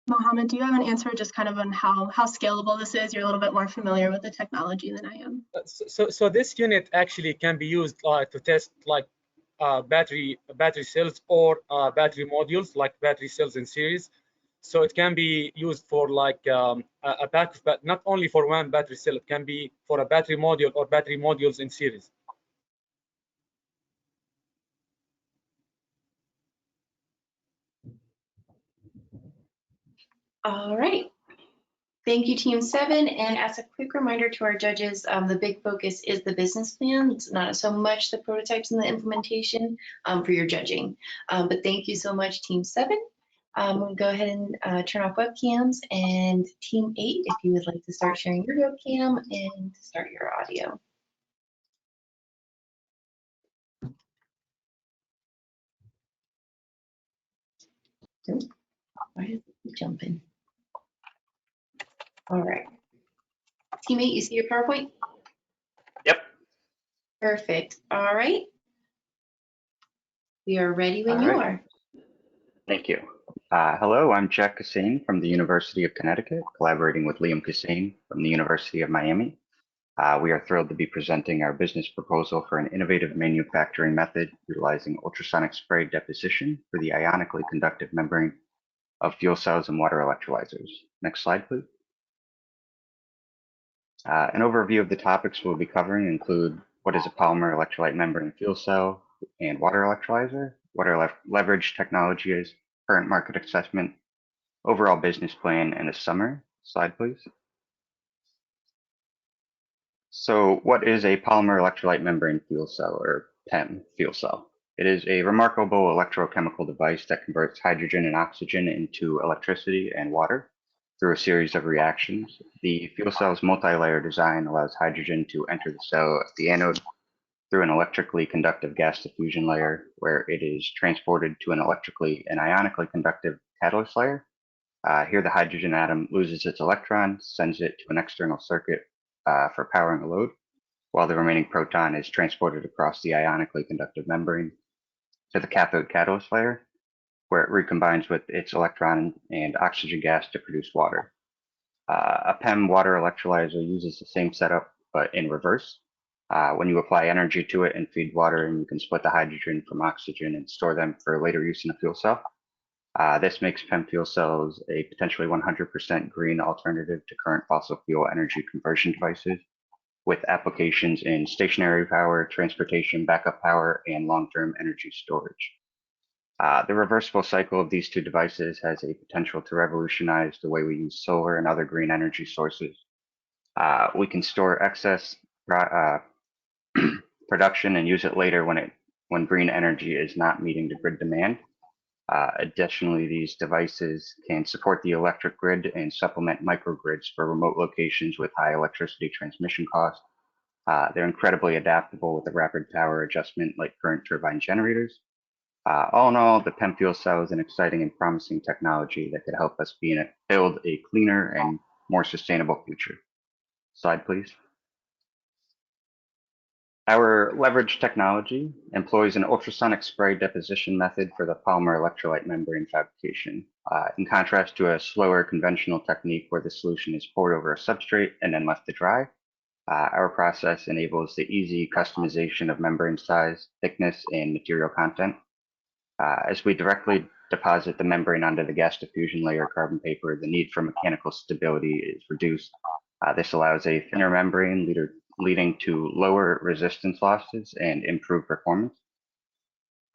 Mohammed, do you have an answer just kind of on how scalable this is? You're a little bit more familiar with the technology than I am. So this unit actually can be used to test like battery cells or battery modules, like battery cells in series. So it can be used for like a pack of, but not only for one battery cell, it can be for a battery module or battery modules in series. All right. Thank you, Team 7. And as a quick reminder to our judges, the big focus is the business plan. It's not so much the prototypes and the implementation for your judging. But thank you so much, Team 7. We'll go ahead and turn off webcams. And Team 8, if you would like to start sharing your webcam and start your audio. Why is it jumping? All right. Team 8, you see your PowerPoint? Yep. Perfect. All right. We are ready when you are. Thank you. Hello, I'm Jack Kassane from the University of Connecticut, collaborating with Liam Kassane from the University of Miami. We are thrilled to be presenting our business proposal for an innovative manufacturing method utilizing ultrasonic spray deposition for the ionically conductive membrane of fuel cells and water electrolyzers. Next slide, please. An overview of the topics we'll be covering include what is a polymer electrolyte membrane fuel cell and water electrolyzer, what our leverage technology is, current market assessment, overall business plan, and a summary. Slide, please. So what is a polymer electrolyte membrane fuel cell, or PEM fuel cell? It is a remarkable electrochemical device that converts hydrogen and oxygen into electricity and water through a series of reactions. The fuel cell's multi-layer design allows hydrogen to enter the cell at the anode through an electrically conductive gas diffusion layer, where it is transported to an electrically and ionically conductive catalyst layer. Here the hydrogen atom loses its electron, sends it to an external circuit for powering a load, while the remaining proton is transported across the ionically conductive membrane to the cathode catalyst layer, where it recombines with its electron and oxygen gas to produce water. A PEM water electrolyzer uses the same setup, but in reverse. When you apply energy to it and feed water, and you can split the hydrogen from oxygen and store them for later use in a fuel cell. This makes PEM fuel cells a potentially 100% green alternative to current fossil fuel energy conversion devices, with applications in stationary power, transportation, backup power, and long-term energy storage. The reversible cycle of these two devices has a potential to revolutionize the way we use solar and other green energy sources. We can store excess production and use it later when green energy is not meeting the grid demand. Additionally, these devices can support the electric grid and supplement microgrids for remote locations with high electricity transmission costs. They're incredibly adaptable with a rapid power adjustment like current turbine generators. All in all, the PEM fuel cell is an exciting and promising technology that could help us build a cleaner and more sustainable future. Slide, please. Our leverage technology employs an ultrasonic spray deposition method for the polymer electrolyte membrane fabrication. In contrast to a slower conventional technique where the solution is poured over a substrate and then left to dry, our process enables the easy customization of membrane size, thickness, and material content. As we directly deposit the membrane onto the gas diffusion layer carbon paper, the need for mechanical stability is reduced. This allows a thinner membrane leading to lower resistance losses and improved performance.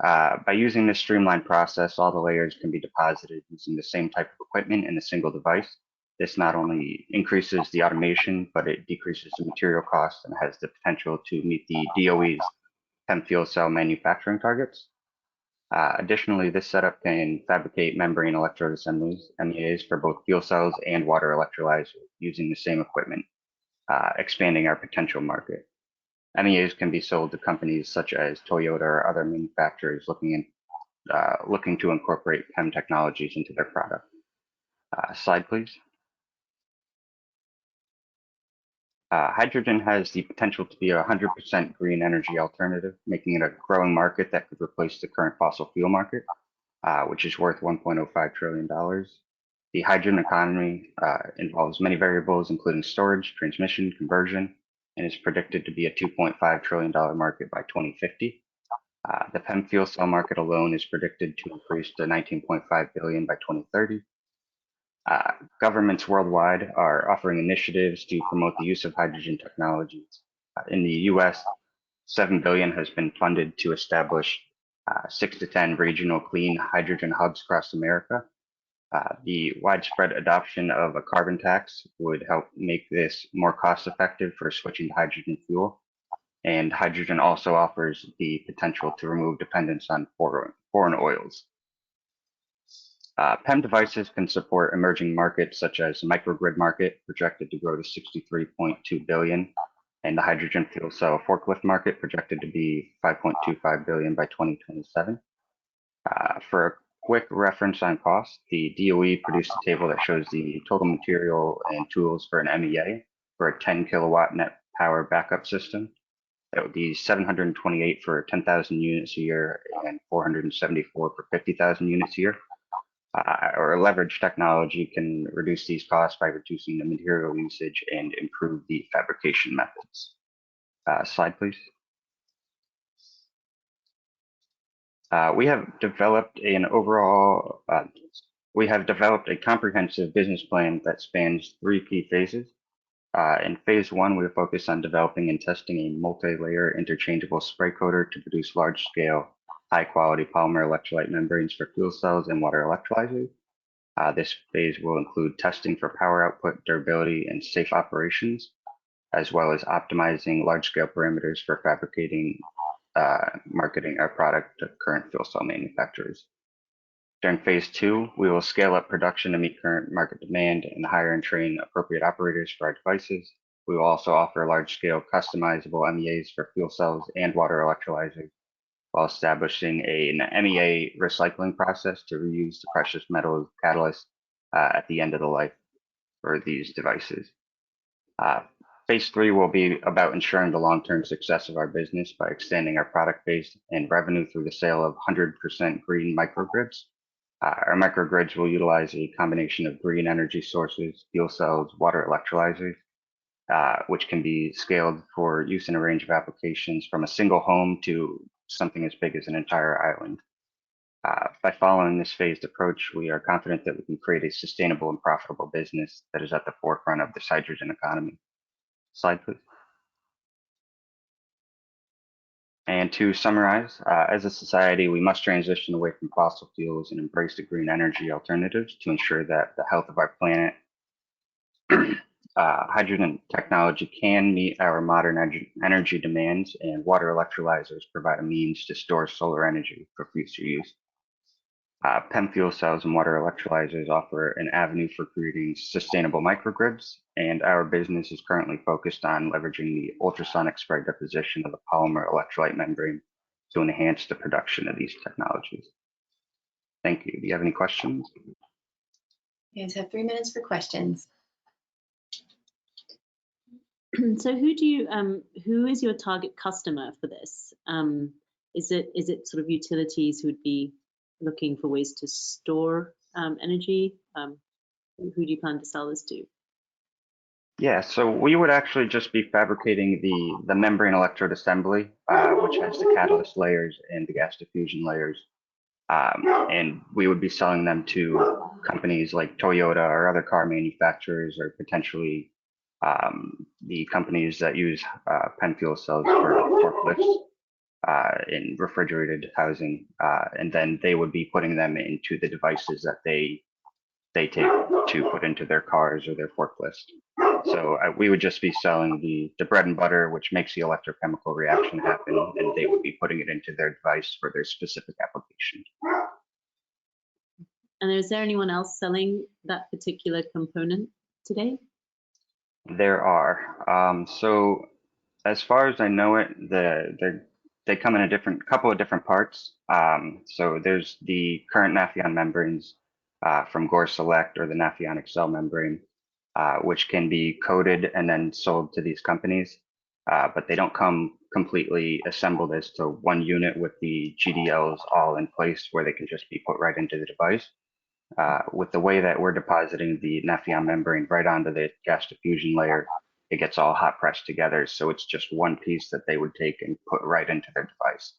By using this streamlined process, all the layers can be deposited using the same type of equipment in a single device. This not only increases the automation, but it decreases the material cost and has the potential to meet the DOE's PEM fuel cell manufacturing targets. Additionally, this setup can fabricate membrane electrode assemblies, MEAs, for both fuel cells and water electrolyzers using the same equipment, expanding our potential market. MEAs can be sold to companies such as Toyota or other manufacturers looking to incorporate PEM technologies into their product. Slide, please. Hydrogen has the potential to be a 100% green energy alternative, making it a growing market that could replace the current fossil fuel market, which is worth $1.05 trillion. The hydrogen economy involves many variables, including storage, transmission, conversion, and is predicted to be a $2.5 trillion market by 2050. The PEM fuel cell market alone is predicted to increase to $19.5 billion by 2030. Governments worldwide are offering initiatives to promote the use of hydrogen technologies. In the US, $7 billion has been funded to establish 6 to 10 regional clean hydrogen hubs across America. The widespread adoption of a carbon tax would help make this more cost effective for switching to hydrogen fuel. And hydrogen also offers the potential to remove dependence on foreign oils. PEM devices can support emerging markets such as the microgrid market, projected to grow to $63.2 billion, and the hydrogen fuel cell forklift market, projected to be $5.25 billion by 2027. For a quick reference on cost, the DOE produced a table that shows the total material and tools for an MEA for a 10 kilowatt net power backup system. That would be $728 for 10,000 units a year and $474 for 50,000 units a year. Or leverage technology can reduce these costs by reducing the material usage and improve the fabrication methods. Slide, please. We have developed a comprehensive business plan that spans 3 key phases. In phase 1, we focus on developing and testing a multi-layer interchangeable spray coater to produce large-scale, high-quality polymer electrolyte membranes for fuel cells and water electrolyzers. This phase will include testing for power output, durability, and safe operations, as well as optimizing large-scale parameters for fabricating, marketing our product to current fuel cell manufacturers. During phase 2, we will scale up production to meet current market demand and hire and train appropriate operators for our devices. We will also offer large-scale customizable MEAs for fuel cells and water electrolyzers, while establishing an MEA recycling process to reuse the precious metals catalyst at the end of the life for these devices. Phase 3 will be about ensuring the long-term success of our business by extending our product base and revenue through the sale of 100% green microgrids. Our microgrids will utilize a combination of green energy sources, fuel cells, water electrolyzers, which can be scaled for use in a range of applications from a single home to something as big as an entire island. By following this phased approach, we are confident that we can create a sustainable and profitable business that is at the forefront of this hydrogen economy. Slide, please. And to summarize, as a society, we must transition away from fossil fuels and embrace the green energy alternatives to ensure that the health of our planet. Hydrogen technology can meet our modern energy demands, and water electrolyzers provide a means to store solar energy for future use. PEM fuel cells and water electrolyzers offer an avenue for creating sustainable microgrids, and our business is currently focused on leveraging the ultrasonic spray deposition of the polymer electrolyte membrane to enhance the production of these technologies. Thank you. Do you have any questions? You guys have 3 minutes for questions. So who is your target customer for this? Is it sort of utilities who would be looking for ways to store energy? Who do you plan to sell this to? Yeah, so we would actually just be fabricating the membrane electrode assembly, which has the catalyst layers and the gas diffusion layers. And we would be selling them to companies like Toyota or other car manufacturers, or potentially the companies that use PEM fuel cells for forklifts in refrigerated housing. And then they would be putting them into the devices that they take to put into their cars or their forklifts. So we would just be selling the bread and butter, which makes the electrochemical reaction happen, and they would be putting it into their device for their specific application. And is there anyone else selling that particular component today? There are. So as far as I know it, they come in a couple of different parts. So there's the current Nafion membranes from Gore Select, or the Nafionic cell membrane, which can be coated and then sold to these companies. But they don't come completely assembled as to one unit with the GDLs all in place where they can just be put right into the device. With the way that we're depositing the Nafion membrane right onto the gas diffusion layer, it gets all hot pressed together. So it's just one piece that they would take and put right into their device,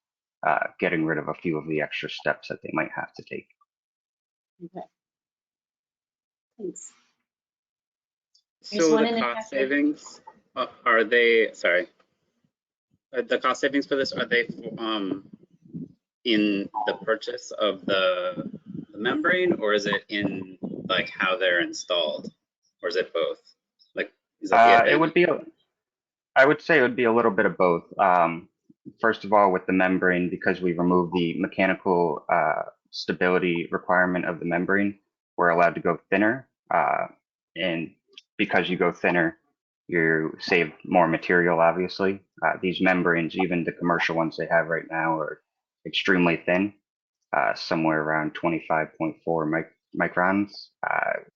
getting rid of a few of the extra steps that they might have to take. Okay. Thanks. So the cost savings, are they, sorry, the cost savings for this, are they in the purchase of the membrane, or is it in like how they're installed, or is it both? Like, is that the It would be, I would say it would be a little bit of both. First of all, with the membrane, because we remove the mechanical stability requirement of the membrane, we're allowed to go thinner. And because you go thinner, you save more material, obviously. These membranes, even the commercial ones they have right now, are extremely thin, somewhere around 25.4 microns.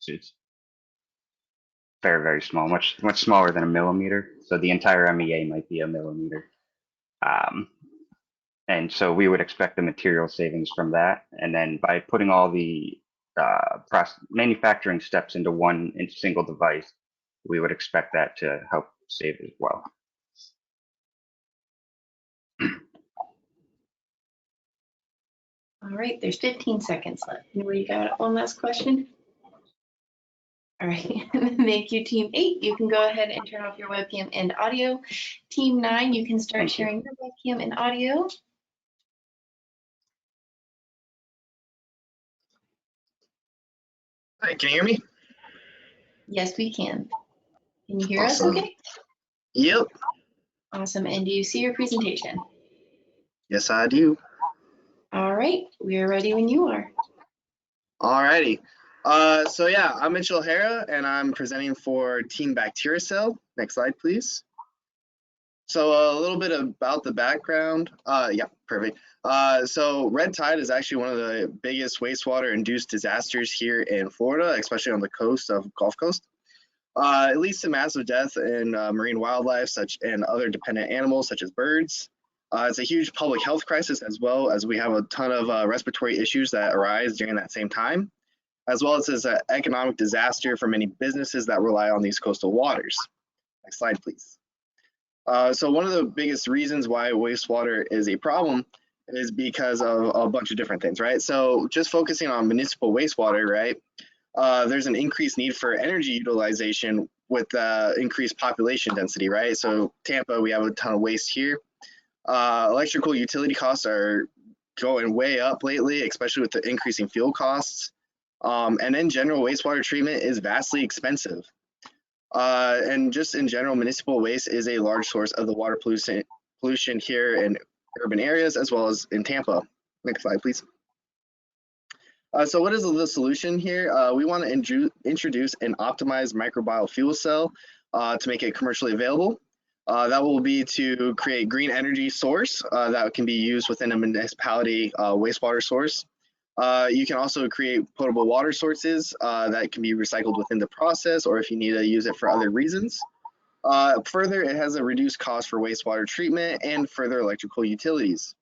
It's very, very small, much smaller than a millimeter. So the entire MEA might be a millimeter. And so we would expect the material savings from that. And then by putting all the manufacturing steps into one single device, we would expect that to help save as well. All right, there's 15 seconds left. Anybody got one last question? All right, thank you, Team 8. You can go ahead and turn off your webcam and audio. Team 9, you can start sharing your webcam and audio. Hi, can you hear me? Yes, we can. Can you hear Awesome. us okay? Yep. Awesome, and do you see your presentation? Yes, I do. All right, we are ready when you are. Alrighty. So yeah, I'm Mitchell O'Hara, and I'm presenting for Team Bactericell. Next slide, please. So a little bit about the background. Yeah, perfect. So red tide is actually one of the biggest wastewater-induced disasters here in Florida, especially on the coast of Gulf Coast. It leads to massive death in marine wildlife and other dependent animals such as birds. It's a huge public health crisis, as well as we have a ton of respiratory issues that arise during that same time, as well as it's an economic disaster for many businesses that rely on these coastal waters. Next slide, please. So one of the biggest reasons why wastewater is a problem is because of a bunch of different things, right? So just focusing on municipal wastewater, right? There's an increased need for energy utilization with increased population density, right? So Tampa, we have a ton of waste here. Electrical utility costs are going way up lately, especially with the increasing fuel costs. And in general, wastewater treatment is vastly expensive. And just in general, municipal waste is a large source of the water pollution here in urban areas, as well as in Tampa. Next slide, please. So what is the solution here? We want to introduce an optimized microbial fuel cell to make it commercially available. That will be to create green energy source that can be used within a municipality wastewater source. You can also create potable water sources that can be recycled within the process, or if you need to use it for other reasons. Further, it has a reduced cost for wastewater treatment and further electrical utilities.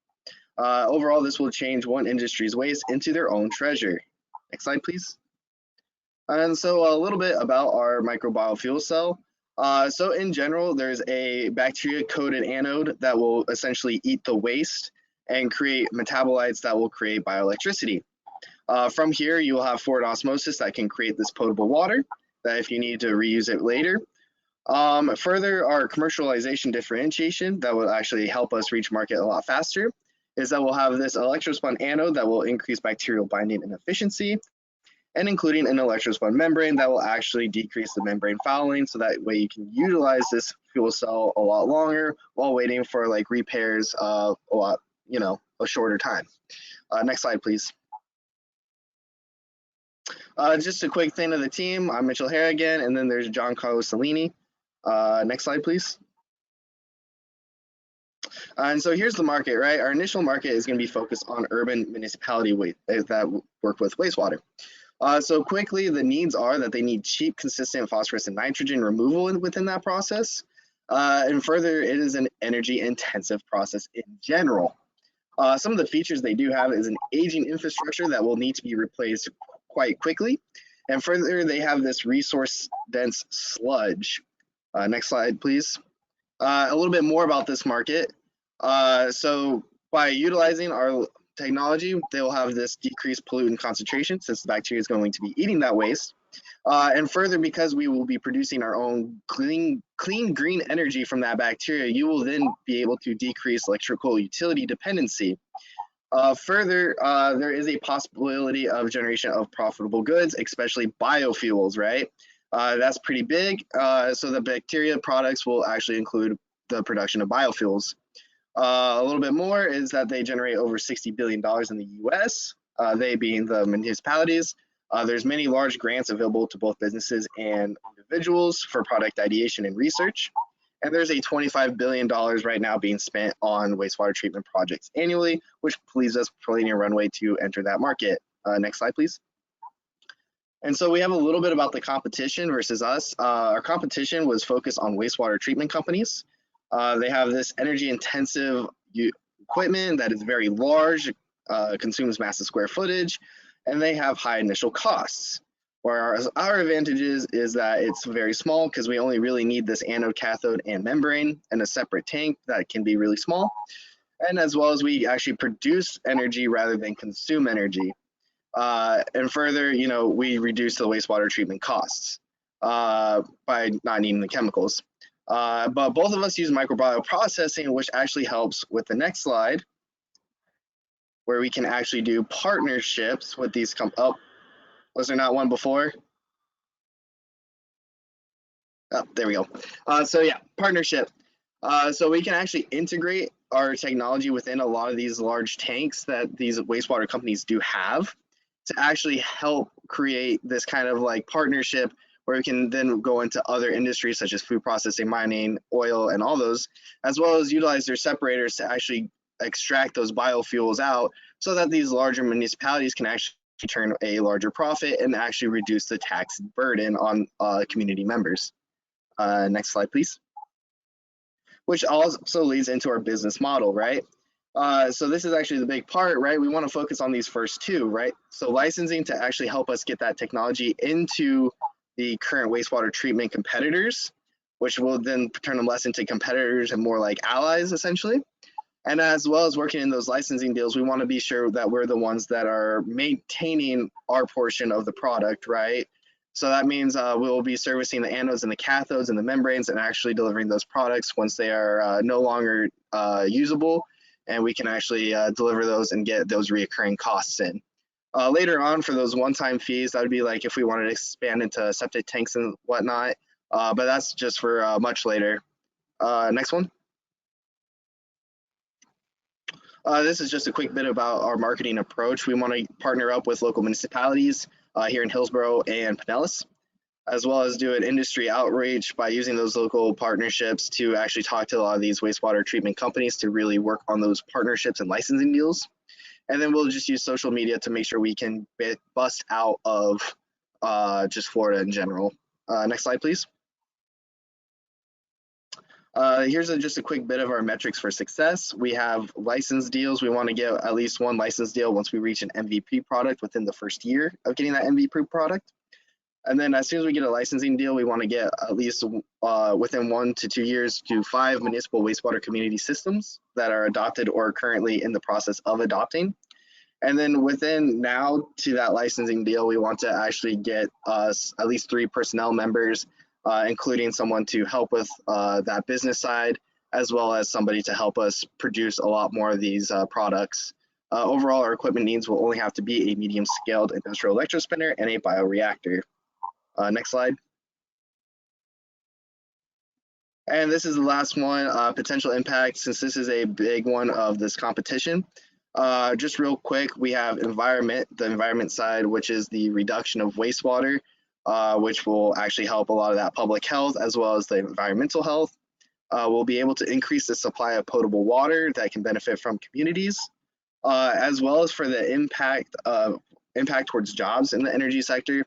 Overall, this will change one industry's waste into their own treasure. Next slide, please. And so a little bit about our microbial fuel cell. So in general, there's a bacteria-coated anode that will essentially eat the waste and create metabolites that will create bioelectricity. From here, you will have forward osmosis that can create this potable water that if you need to reuse it later. Further, our commercialization differentiation that will actually help us reach market a lot faster is that we'll have this electrospun anode that will increase bacterial binding and efficiency. and including an electrosponge membrane that will actually decrease the membrane fouling, so that way you can utilize this fuel cell a lot longer while waiting for like repairs a lot, a shorter time. Next slide, please. Just a quick thing to the team. I'm Mitchell Hare again, and then there's John Carlos Salini. Next slide, please. And so here's the market, right? Our initial market is going to be focused on urban municipality that work with wastewater. So quickly, the needs are that they need cheap, consistent phosphorus and nitrogen removal within that process. And further, it is an energy intensive process in general. Some of the features they do have is an aging infrastructure that will need to be replaced quite quickly. And further, they have this resource dense sludge. Next slide, please. A little bit more about this market. So by utilizing our technology, they'll have this decreased pollutant concentration since the bacteria is going to be eating that waste. And further, because we will be producing our own clean green energy from that bacteria, you will then be able to decrease electrical utility dependency. Further, there is a possibility of generation of profitable goods, especially biofuels, right? That's pretty big. So the bacteria products will actually include the production of biofuels. A little bit more is that they generate over $60 billion in the US, they being the municipalities. There's many large grants available to both businesses and individuals for product ideation and research. And there's a $25 billion right now being spent on wastewater treatment projects annually, which leaves us plenty of runway to enter that market. Next slide, please. And so we have a little bit about the competition versus us. Our competition was focused on wastewater treatment companies. They have this energy intensive equipment that is very large, consumes massive square footage, and they have high initial costs. Whereas our advantages is that it's very small because we only really need this anode, cathode, and membrane and a separate tank that can be really small. And as well as we actually produce energy rather than consume energy. And further, we reduce the wastewater treatment costs by not needing the chemicals. But both of us use microbial processing, which actually helps with the next slide, where we can actually do partnerships with these was there not one before? Oh, there we go. So yeah, partnership. So we can actually integrate our technology within a lot of these large tanks that these wastewater companies do have to actually help create this kind of like partnership where we can then go into other industries such as food processing, mining, oil, and all those, as well as utilize their separators to actually extract those biofuels out so that these larger municipalities can actually turn a larger profit and actually reduce the tax burden on community members. Next slide, please. Which also leads into our business model, right? So this is actually the big part, right? We want to focus on these first two, right? So licensing to actually help us get that technology into the current wastewater treatment competitors, which will then turn them less into competitors and more like allies, essentially. And as well as working in those licensing deals, we want to be sure that we're the ones that are maintaining our portion of the product, right? So that means we'll be servicing the anodes and the cathodes and the membranes and actually delivering those products once they are no longer usable, and we can actually deliver those and get those reoccurring costs in. Later on, for those one-time fees, that would be like if we wanted to expand into septic tanks and whatnot, but that's just for much later. Next one. This is just a quick bit about our marketing approach. We want to partner up with local municipalities here in Hillsborough and Pinellas, as well as do an industry outreach by using those local partnerships to actually talk to a lot of these wastewater treatment companies to really work on those partnerships and licensing deals. And then we'll just use social media to make sure we can bust out of just Florida in general. Next slide, please. Here's just a quick bit of our metrics for success. We have license deals. We want to get at least one license deal once we reach an MVP product within the first year of getting that MVP product. And then as soon as we get a licensing deal, we want to get at least within 1 to 2 years to 5 municipal wastewater community systems that are adopted or currently in the process of adopting. And then within now to that licensing deal, we want to actually get us at least 3 personnel members, including someone to help with that business side, as well as somebody to help us produce a lot more of these products Overall, our equipment needs will only have to be a medium-scaled industrial electrospinner and a bioreactor. Next slide. And this is the last one, potential impact, since this is a big one of this competition. Just real quick, we have the environment side, which is the reduction of wastewater, which will actually help a lot of that public health as well as the environmental health. We'll be able to increase the supply of potable water that can benefit from communities, as well as for the impact towards jobs in the energy sector.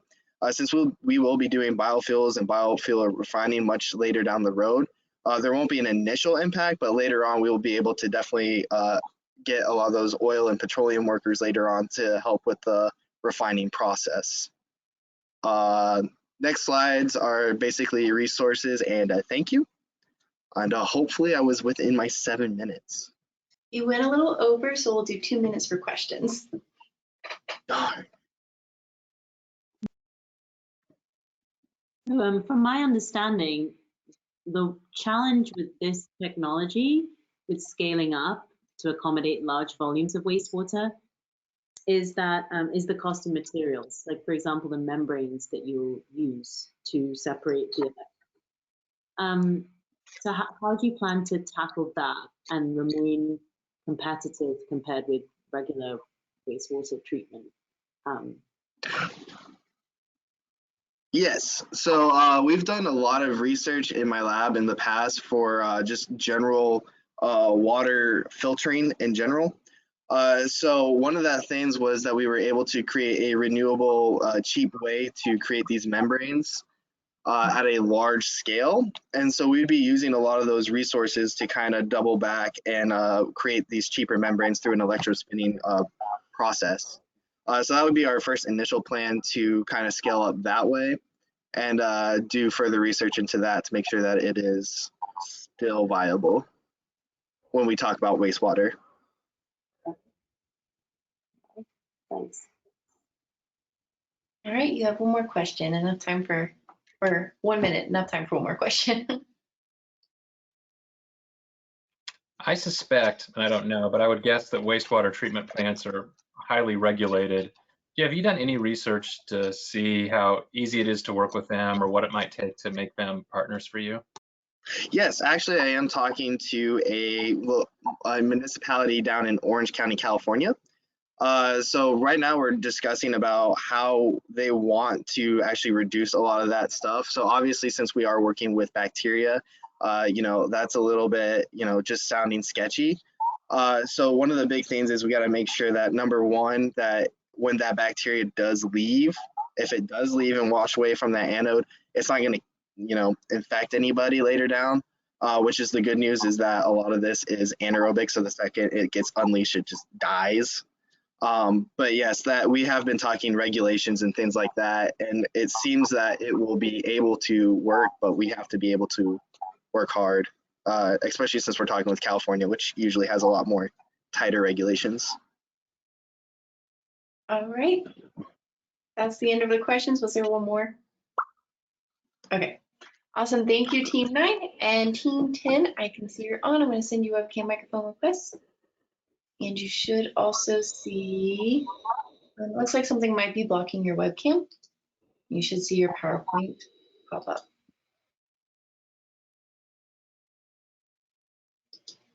Since we will be doing biofuels and biofuel refining much later down the road, there won't be an initial impact, but later on we will be able to definitely get a lot of those oil and petroleum workers later on to help with the refining process. Next slides are basically resources and thank you. And hopefully I was within my 7 minutes. You went a little over, so we'll do 2 minutes for questions. Darn. From my understanding, the challenge with this technology, with scaling up to accommodate large volumes of wastewater, is the cost of materials. Like, for example, the membranes that you use to separate the effect. So how do you plan to tackle that and remain competitive compared with regular wastewater treatment? Yes, so we've done a lot of research in my lab in the past for just general water filtering in general. So one of the things was that we were able to create a renewable, cheap way to create these membranes at a large scale. And so we'd be using a lot of those resources to kind of double back and create these cheaper membranes through an electrospinning process. So that would be our first initial plan, to kind of scale up that way and do further research into that to make sure that it is still viable when we talk about wastewater. Thanks. All right, you have one more question. Enough time for 1 minute. Enough time for one more question. I suspect, and I don't know, but I would guess that wastewater treatment plants are highly regulated. Yeah, have you done any research to see how easy it is to work with them or what it might take to make them partners for you? Yes, actually, I am talking to a municipality down in Orange County, California. So right now we're discussing about how they want to actually reduce a lot of that stuff. So obviously, since we are working with bacteria, that's a little bit, just sounding sketchy. So one of the big things is we got to make sure that, number one, that when that bacteria does leave, if it does leave and wash away from that anode, it's not going to, infect anybody later down. Which is the good news, is that a lot of this is anaerobic. So the second it gets unleashed, it just dies. But yes, that we have been talking regulations and things like that, and it seems that it will be able to work, but we have to be able to work hard, especially since we're talking with California, which usually has a lot more tighter regulations. All right, that's the end of the questions. Was there one more? Okay, awesome. Thank you, Team 9 and Team 10. I can see you're on. I'm going to send you a webcam microphone request. And you should also see, it looks like something might be blocking your webcam. You should see your PowerPoint pop up.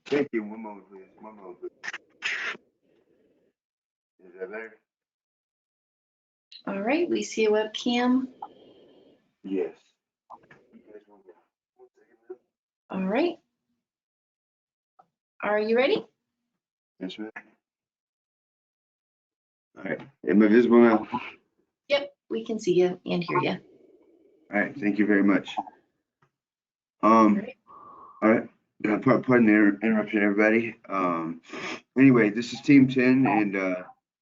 Thank you. One moment, please. One moment, please. Is that better? All right, we see a webcam. Yes. All right. Are you ready? Yes, ma'am. All right. Am I visible now? Yep, we can see you and hear you. All right. Thank you very much. All right. Pardon the interruption, everybody. Anyway, this is Team 10, and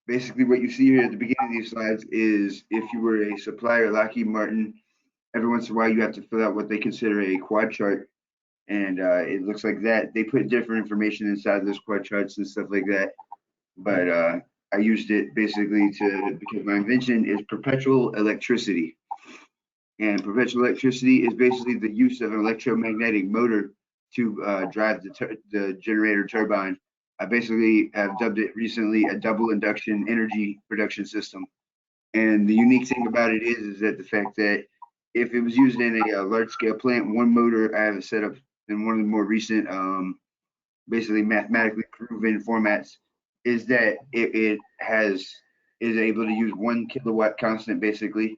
basically what you see here at the beginning of these slides is if you were a supplier, Lockheed Martin, every once in a while you have to fill out what they consider a quad chart, and it looks like that. They put different information inside those quad charts and stuff like that, but I used it basically because my invention is perpetual electricity. And perpetual electricity is basically the use of an electromagnetic motor to drive the generator turbine I basically have dubbed it recently a double induction energy production system. And the unique thing about it is that the fact that if it was used in a large scale plant, one motor, I have it set up in one of the more recent, basically mathematically proven formats, is that it is able to use 1 kilowatt constant basically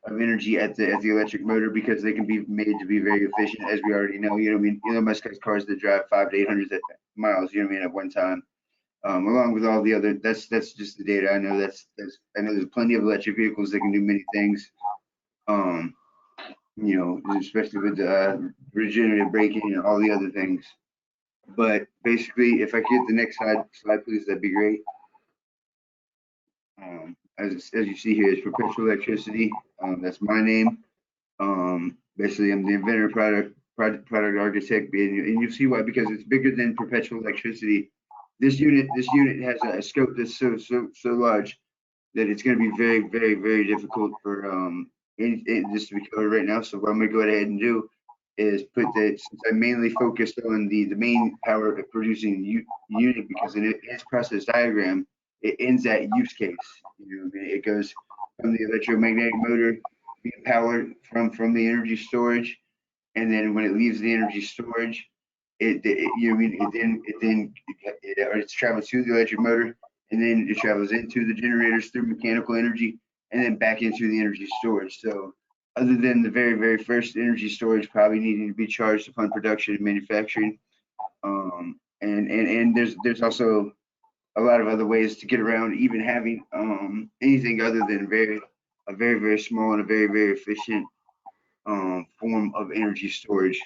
of energy at the electric motor, because they can be made to be very efficient, as we already know. You know what I mean? Elon Musk has cars that drive 500 to 800 miles, you know what I mean, at one time. Along with all the other, that's just the data. I know I know there's plenty of electric vehicles that can do many things. You know, especially with regenerative braking and all the other things. But basically, if I could get the next slide, please, that'd be great. As you see here, it's perpetual electricity. That's my name. Basically, I'm the inventor, product architect, and you see why, because it's bigger than perpetual electricity. This unit has a scope that's so large that it's going to be very, very, very difficult for this to be covered right now. So what I'm going to go ahead and do is put that, since I mainly focused on the main power producing unit, because in its process diagram, it ends at use case. You know, it goes from the electromagnetic motor being powered from the energy storage, and then when it leaves the energy storage, it travels to the electric motor, and then it travels into the generators through mechanical energy, and then back into the energy storage. So other than the very, very first energy storage probably needing to be charged upon production and manufacturing, and there's also a lot of other ways to get around even having anything other than a very, very small and a very, very efficient form of energy storage,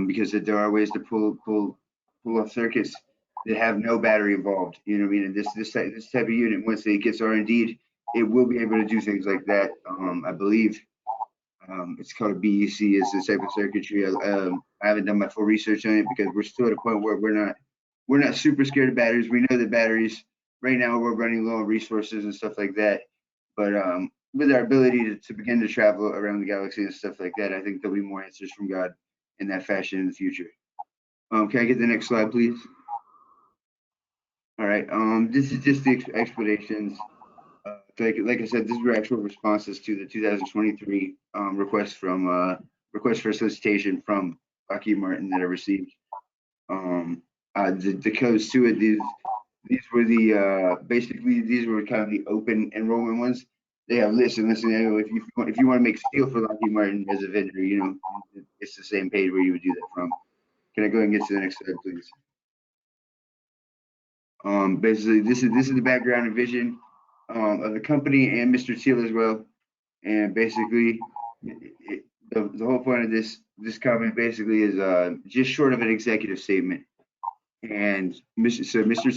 because there are ways to pull off circuits that have no battery involved. You know what I mean? And this type of unit, once it gets R&D'd, it will be able to do things like that. I believe it's called a BEC, is the type of circuitry. I haven't done my full research on it, because we're still at a point where we're not super scared of batteries. We know that batteries right now, we're running low on resources and stuff like that. But with our ability to begin to travel around the galaxy and stuff like that, I think there'll be more answers from God in that fashion in the future. Can I get the next slide, please? All right. This is just the explanations. Like I said, these were actual responses to the 2023 request for solicitation from Lockheed Martin that I received. The codes to it, these were the basically these were kind of the open enrollment ones. They have lists, and listen, if you want to make steel for Lockheed Martin as a vendor, you know, it's the same page where you would do that from. Can I go and get to the next slide, please? Basically, this is the background and vision of the company and Mr. Thiel as well. And basically, the whole point of this comment basically is just short of an executive statement. And Mr.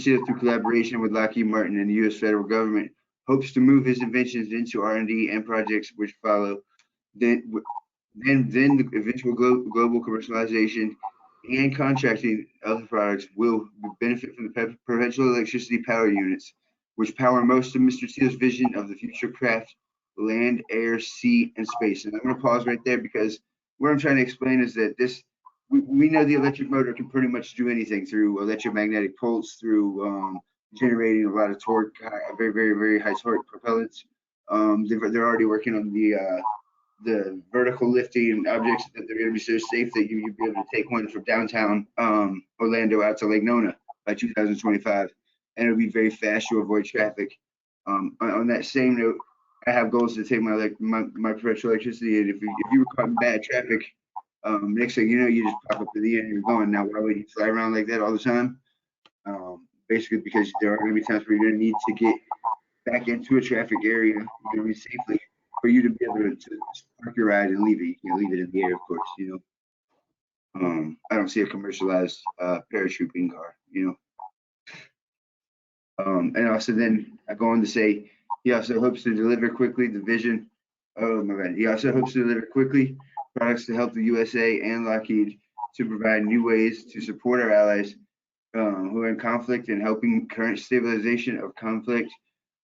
Thiel, through collaboration with Lockheed Martin and the U.S. federal government, hopes to move his inventions into R&D and projects which follow. Then the eventual global commercialization and contracting of the products will benefit from the perpetual electricity power units, which power most of Mr. Thiel's vision of the future craft, land, air, sea, and space. And I'm going to pause right there, because what I'm trying to explain is that we know the electric motor can pretty much do anything through electromagnetic pulse, through generating a lot of torque, very, very, very high torque propellants. They're already working on the vertical lifting objects that they're going to be so safe that you'll be able to take one from downtown Orlando out to Lake Nona by 2025, and it'll be very fast to avoid traffic. On that same note, I have goals to take my perpetual electricity, and if you were caught in bad traffic, next thing you know, you just pop up to the end and you're going. Now, why would you fly around like that all the time? Basically, because there are going to be times where you're going to need to get back into a traffic area, you know, safely, for you to be able to park your ride and leave it. You can't leave it in the air, of course, you know. I don't see a commercialized parachuting car, you know. And also then I go on to say, he also hopes to deliver quickly the vision. Oh my God. He also hopes to deliver quickly products to help the USA and Lockheed to provide new ways to support our allies who are in conflict, and helping current stabilization of conflict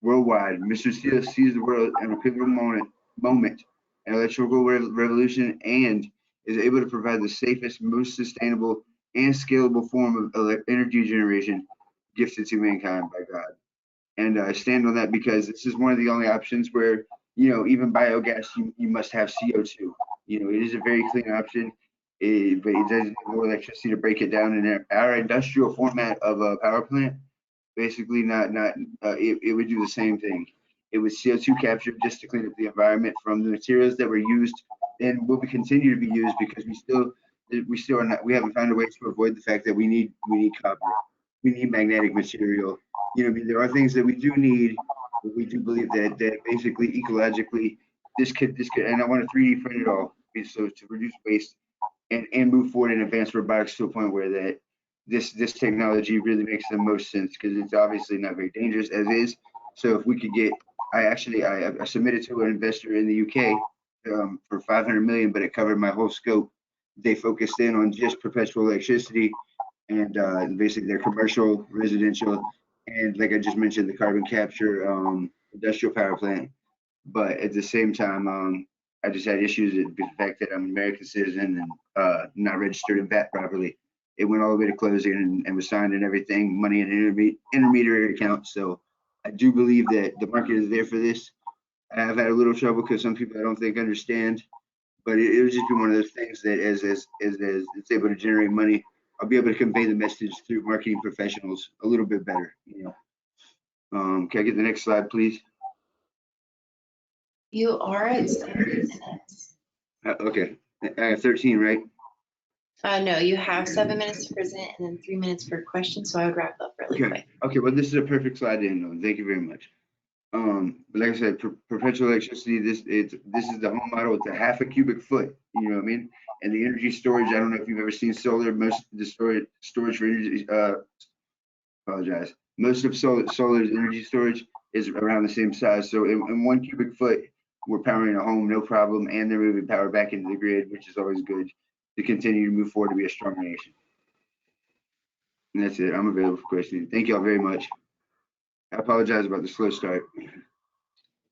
worldwide. Mr. Thiel sees the world in a pivotal moment, an electrical revolution, and is able to provide the safest, most sustainable, and scalable form of energy generation gifted to mankind by God. And I stand on that because this is one of the only options where, you know, even biogas, you must have CO2. You know, it is a very clean option, but it does need more electricity to break it down. And our industrial format of a power plant, basically it would do the same thing. It was CO2 captured just to clean up the environment from the materials that were used and will continue to be used, because we haven't found a way to avoid the fact that we need copper, we need magnetic material. You know, I mean, there are things that we do need, but we do believe that basically ecologically this could, and I want to 3D print it all, so to reduce waste and move forward and advance robotics to a point where that this technology really makes the most sense, because it's obviously not very dangerous as is. So if we could get, I submitted to an investor in the UK for 500 million, but it covered my whole scope. They focused in on just perpetual electricity and basically their commercial, residential, and like I just mentioned, the carbon capture industrial power plant. But at the same time, I just had issues with the fact that I'm an American citizen and not registered in VAT properly. It went all the way to closing and was signed and everything, money in intermediary accounts. So I do believe that the market is there for this. I've had a little trouble because some people I don't think understand, but it would just be one of those things that as it's able to generate money, I'll be able to convey the message through marketing professionals a little bit better, you know. Can I get the next slide, please? You are at 7 minutes. Okay, I have 13, right? No, you have 7 minutes to present and then 3 minutes for questions, so I would wrap up really quick. Okay, well, this is a perfect slide to end on. Thank you very much. But like I said, perpetual electricity, this is the home model. It's a half a cubic foot, you know what I mean? And the energy storage, I don't know if you've ever seen solar, most of the storage for energy, apologize. Most of solar's energy storage is around the same size. So in 1 cubic foot, we're powering a home, no problem, and they're moving power back into the grid, which is always good to continue to move forward to be a strong nation. And that's it. I'm available for questions. Thank you all very much. I apologize about the slow start.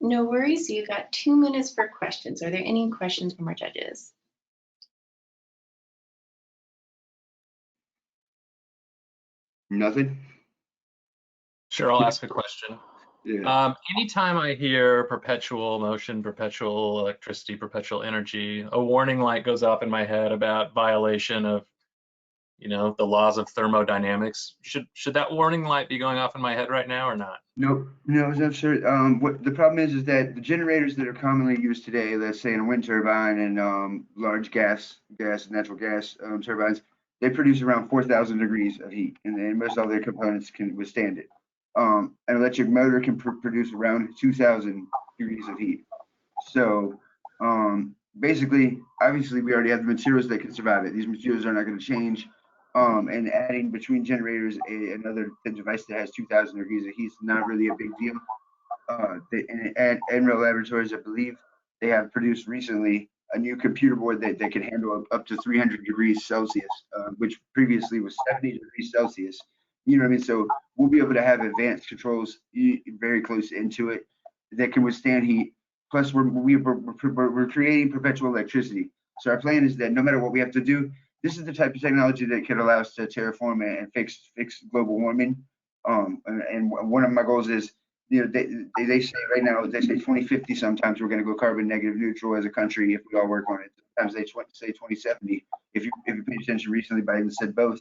No worries. You've got 2 minutes for questions. Are there any questions from our judges? Nothing? Sure, I'll ask a question. Yeah. Anytime I hear perpetual motion, perpetual electricity, perpetual energy, a warning light goes off in my head about violation of, you know, the laws of thermodynamics. Should that warning light be going off in my head right now or not? Nope, no, it's not sure. What the problem is that the generators that are commonly used today, let's say in a wind turbine and large natural gas turbines, they produce around 4,000 degrees of heat, and most of their components can withstand it. An electric motor can produce around 2,000 degrees of heat. So basically, obviously, we already have the materials that can survive it. These materials are not going to change. And adding between generators another device that has 2,000 degrees of heat is not really a big deal. At Enro Laboratories, I believe they have produced recently a new computer board that can handle up to 300 degrees Celsius, which previously was 70 degrees Celsius. You know what I mean? So we'll be able to have advanced controls very close into it that can withstand heat. Plus, we're creating perpetual electricity. So our plan is that no matter what we have to do, this is the type of technology that could allow us to terraform and fix global warming. And one of my goals is, you know, they say right now, they say 2050, sometimes we're going to go carbon negative neutral as a country if we all work on it. Sometimes they say 2070. If you paid attention recently, Biden said both.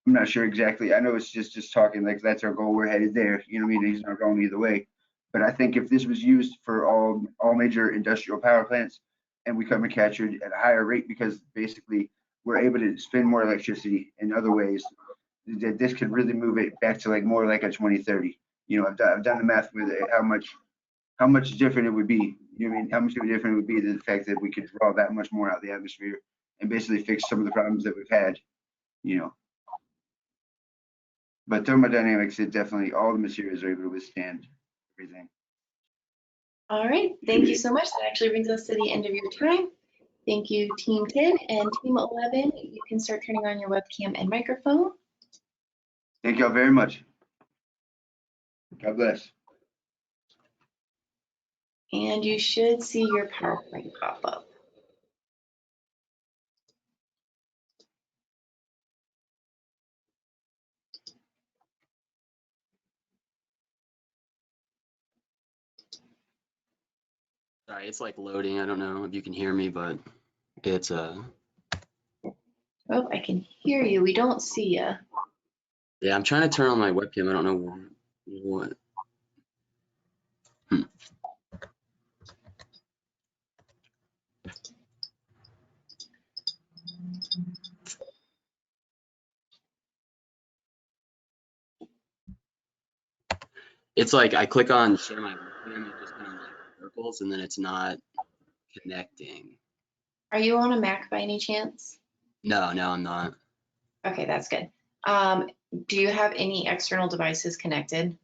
I'm not sure exactly. I know it's just talking like that's our goal. We're headed there. You know what I mean? He's not going either way. But I think if this was used for all major industrial power plants and we come and capture it at a higher rate, because basically we're able to spend more electricity in other ways, that this could really move it back to like more like a 2030. You know, I've done the math with it, how much different it would be. You know what I mean? How much different it would be the fact that we could draw that much more out of the atmosphere and basically fix some of the problems that we've had, you know. But thermodynamics, it definitely, all the materials are able to withstand everything. All right, thank you so much. That actually brings us to the end of your time. Thank you, Team 10 and Team 11. You can start turning on your webcam and microphone. Thank y'all very much. God bless. And you should see your PowerPoint pop up. Sorry, it's like loading. I don't know if you can hear me, but it's Oh, I can hear you. We don't see you. yeah, I'm trying to turn on my webcam. I don't know what. It's like I click on share my webcam, it just kind of like circles, and then it's not connecting. Are you on a Mac by any chance? No, I'm not. Okay, that's good. Do you have any external devices connected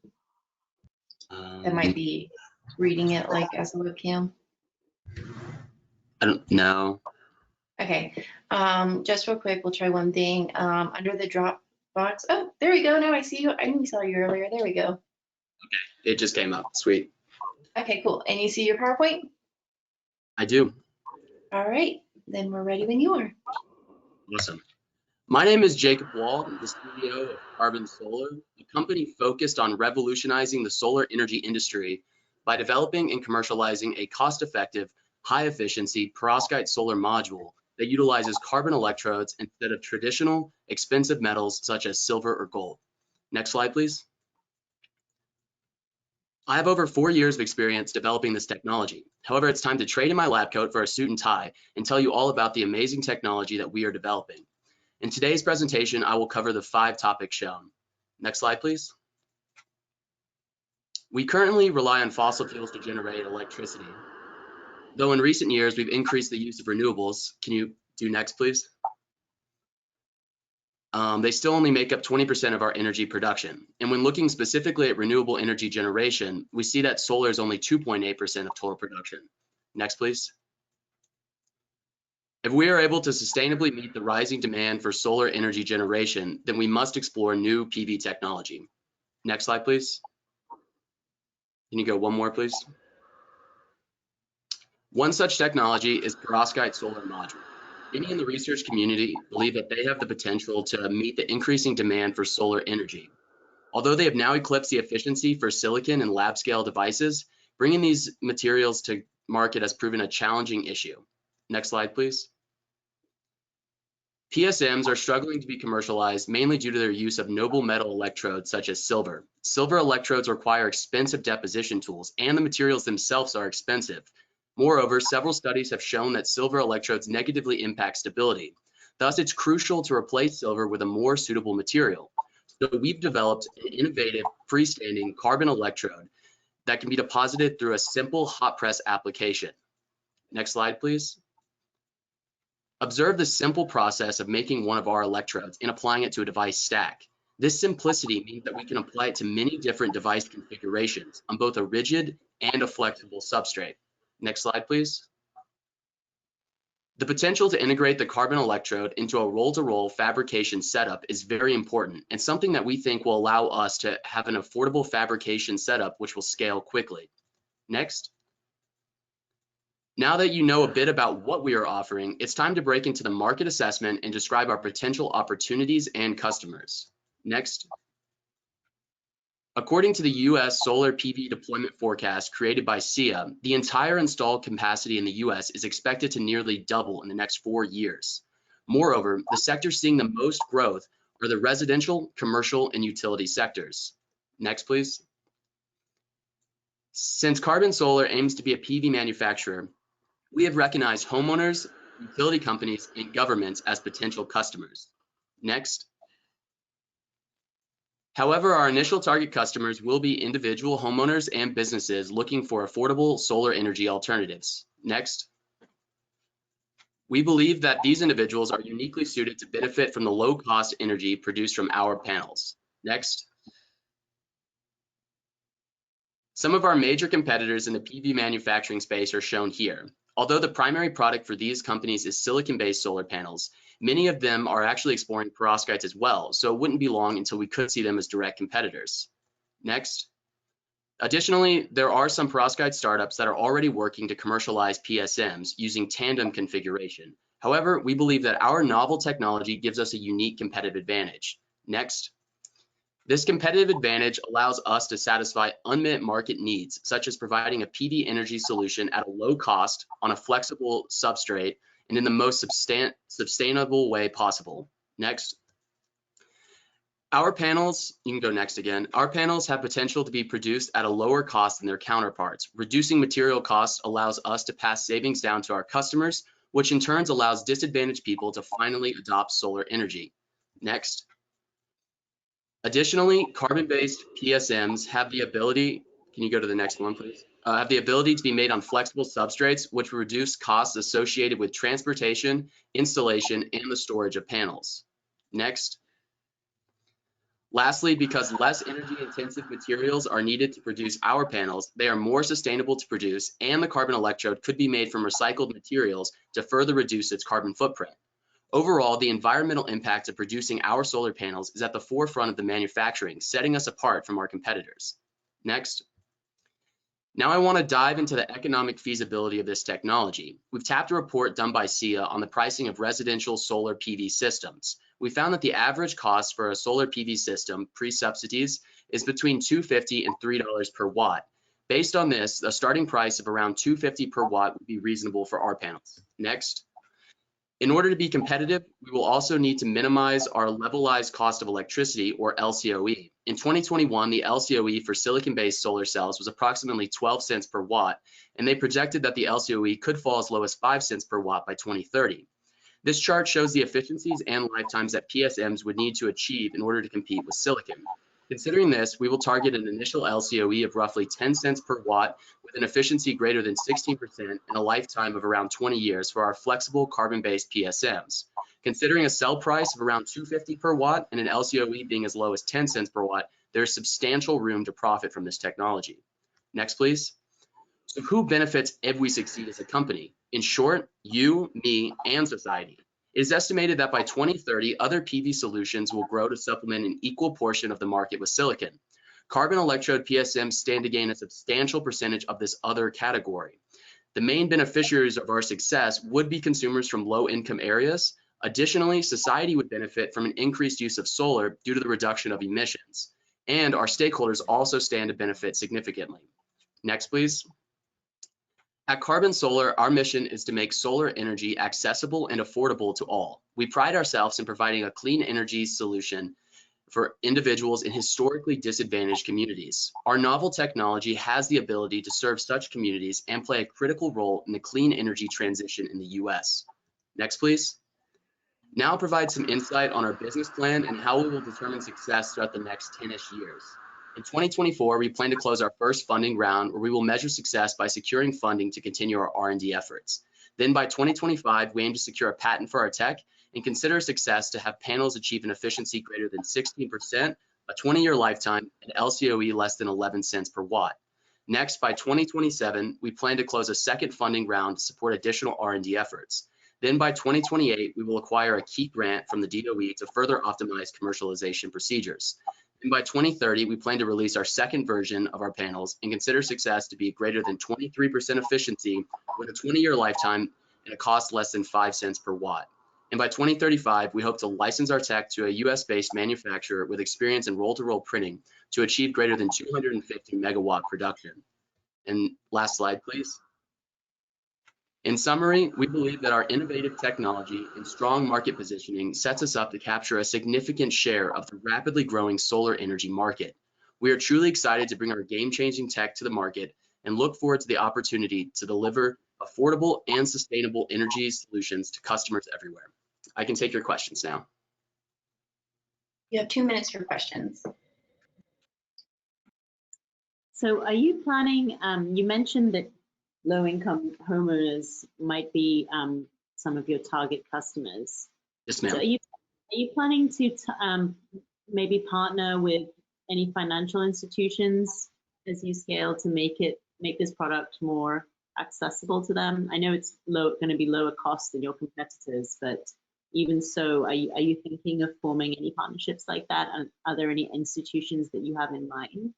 that might be reading it like as a webcam? I don't know. Okay, just real quick, we'll try one thing. Under the Dropbox, oh, there we go. Now I see you. I didn't saw you earlier. There we go. It just came up. Sweet. Okay, cool. And you see your PowerPoint? I do. All right, then we're ready when you are. Awesome. My name is Jacob Wall. I'm the CEO of Carbon Solar, a company focused on revolutionizing the solar energy industry by developing and commercializing a cost-effective, high-efficiency perovskite solar module that utilizes carbon electrodes instead of traditional, expensive metals such as silver or gold. Next slide, please. I have over 4 years of experience developing this technology. However, it's time to trade in my lab coat for a suit and tie and tell you all about the amazing technology that we are developing. In today's presentation, I will cover the 5 topics shown. Next slide, please. We currently rely on fossil fuels to generate electricity. Though in recent years, we've increased the use of renewables. Can you do next, please? They still only make up 20% of our energy production. And when looking specifically at renewable energy generation, we see that solar is only 2.8% of total production. Next, please. If we are able to sustainably meet the rising demand for solar energy generation, then we must explore new PV technology. Next slide, please. Can you go one more, please? One such technology is perovskite solar module. Many in the research community believe that they have the potential to meet the increasing demand for solar energy. Although they have now eclipsed the efficiency for silicon and lab scale devices, bringing these materials to market has proven a challenging issue. Next slide, please. PSMs are struggling to be commercialized mainly due to their use of noble metal electrodes such as silver. Silver electrodes require expensive deposition tools, and the materials themselves are expensive. Moreover, several studies have shown that silver electrodes negatively impact stability. Thus, it's crucial to replace silver with a more suitable material. So we've developed an innovative freestanding carbon electrode that can be deposited through a simple hot press application. Next slide, please. Observe the simple process of making one of our electrodes and applying it to a device stack. This simplicity means that we can apply it to many different device configurations on both a rigid and a flexible substrate. Next slide, please. The potential to integrate the carbon electrode into a roll-to-roll fabrication setup is very important and something that we think will allow us to have an affordable fabrication setup which will scale quickly. Next. Now that you know a bit about what we are offering, it's time to break into the market assessment and describe our potential opportunities and customers. Next. According to the US solar PV deployment forecast created by SEIA, the entire installed capacity in the US is expected to nearly double in the next 4 years. Moreover, the sectors seeing the most growth are the residential, commercial, and utility sectors. Next, please. Since Carbon Solar aims to be a PV manufacturer, we have recognized homeowners, utility companies, and governments as potential customers. Next. However, our initial target customers will be individual homeowners and businesses looking for affordable solar energy alternatives. Next. We believe that these individuals are uniquely suited to benefit from the low-cost energy produced from our panels. Next. Some of our major competitors in the PV manufacturing space are shown here. Although the primary product for these companies is silicon-based solar panels, many of them are actually exploring perovskites as well, so it wouldn't be long until we could see them as direct competitors. Next. Additionally, there are some perovskite startups that are already working to commercialize PSMs using tandem configuration. However, we believe that our novel technology gives us a unique competitive advantage. Next. This competitive advantage allows us to satisfy unmet market needs, such as providing a PV energy solution at a low cost on a flexible substrate and in the most sustainable way possible. Next. Our panels, you can go next again. Our panels have potential to be produced at a lower cost than their counterparts. Reducing material costs allows us to pass savings down to our customers, which in turn allows disadvantaged people to finally adopt solar energy. Next. Additionally, carbon-based PSMs have the ability, can you go to the next one, please? Have the ability to be made on flexible substrates, which will reduce costs associated with transportation, installation, and the storage of panels. Next. Lastly, because less energy-intensive materials are needed to produce our panels, they are more sustainable to produce, and the carbon electrode could be made from recycled materials to further reduce its carbon footprint. Overall, the environmental impact of producing our solar panels is at the forefront of the manufacturing, setting us apart from our competitors. Next. Now I want to dive into the economic feasibility of this technology. We've tapped a report done by SIA on the pricing of residential solar PV systems. We found that the average cost for a solar PV system pre-subsidies is between $2.50 and $3 per watt. Based on this, a starting price of around $2.50 per watt would be reasonable for our panels. Next. In order to be competitive, we will also need to minimize our levelized cost of electricity, or LCOE. In 2021, the LCOE for silicon-based solar cells was approximately 12 cents per watt, and they projected that the LCOE could fall as low as 5 cents per watt by 2030. This chart shows the efficiencies and lifetimes that PSMs would need to achieve in order to compete with silicon. Considering this, we will target an initial LCOE of roughly 10 cents per watt with an efficiency greater than 16% and a lifetime of around 20 years for our flexible carbon-based PSMs. Considering a sell price of around $2.50 per watt and an LCOE being as low as 10 cents per watt, there is substantial room to profit from this technology. Next, please. So who benefits if we succeed as a company? In short, you, me, and society. It is estimated that by 2030, other PV solutions will grow to supplement an equal portion of the market with silicon. Carbon electrode PSMs stand to gain a substantial percentage of this other category. The main beneficiaries of our success would be consumers from low-income areas. Additionally, society would benefit from an increased use of solar due to the reduction of emissions. And our stakeholders also stand to benefit significantly. Next, please. At Carbon Solar, our mission is to make solar energy accessible and affordable to all. We pride ourselves in providing a clean energy solution for individuals in historically disadvantaged communities. Our novel technology has the ability to serve such communities and play a critical role in the clean energy transition in the US. Next, please. Now I'll provide some insight on our business plan and how we will determine success throughout the next 10-ish years. In 2024, we plan to close our first funding round where we will measure success by securing funding to continue our R&D efforts. Then by 2025, we aim to secure a patent for our tech and consider success to have panels achieve an efficiency greater than 16%, a 20-year lifetime, and LCOE less than 11 cents per watt. Next, by 2027, we plan to close a second funding round to support additional R&D efforts. Then by 2028, we will acquire a key grant from the DOE to further optimize commercialization procedures. And by 2030, we plan to release our second version of our panels and consider success to be greater than 23% efficiency with a 20-year lifetime and a cost less than 5 cents per watt. And by 2035, we hope to license our tech to a US-based manufacturer with experience in roll-to-roll printing to achieve greater than 250 megawatt production. And last slide, please. In summary, we believe that our innovative technology and strong market positioning sets us up to capture a significant share of the rapidly growing solar energy market. We are truly excited to bring our game-changing tech to the market and look forward to the opportunity to deliver affordable and sustainable energy solutions to customers everywhere. I can take your questions now. You have 2 minutes for questions. So are you planning, you mentioned that low-income homeowners might be some of your target customers. Yes, ma'am. So are you planning to maybe partner with any financial institutions as you scale to make this product more accessible to them? I know it's going to be lower cost than your competitors, but even so, are you thinking of forming any partnerships like that? And are there any institutions that you have in mind?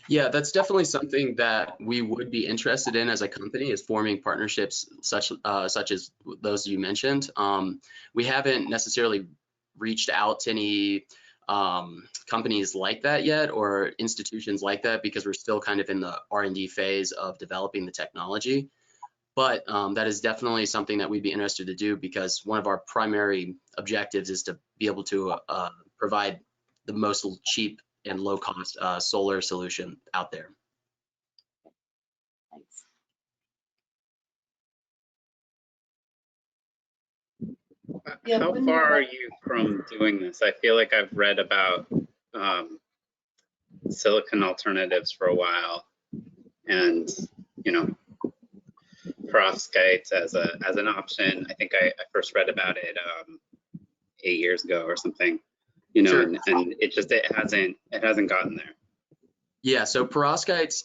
Yeah, that's definitely something that we would be interested in as a company, is forming partnerships such as those you mentioned. We haven't necessarily reached out to any companies like that yet, or institutions like that, because we're still kind of in the R&D phase of developing the technology. But that is definitely something that we'd be interested to do, because one of our primary objectives is to be able to provide the most cheap and low cost solar solution out there. Yeah, How far are you from doing this? I feel like I've read about silicon alternatives for a while, and you know, perovskites as an option. I think I first read about it 8 years ago or something. You know, Sure. and it hasn't gotten there. Yeah, so perovskites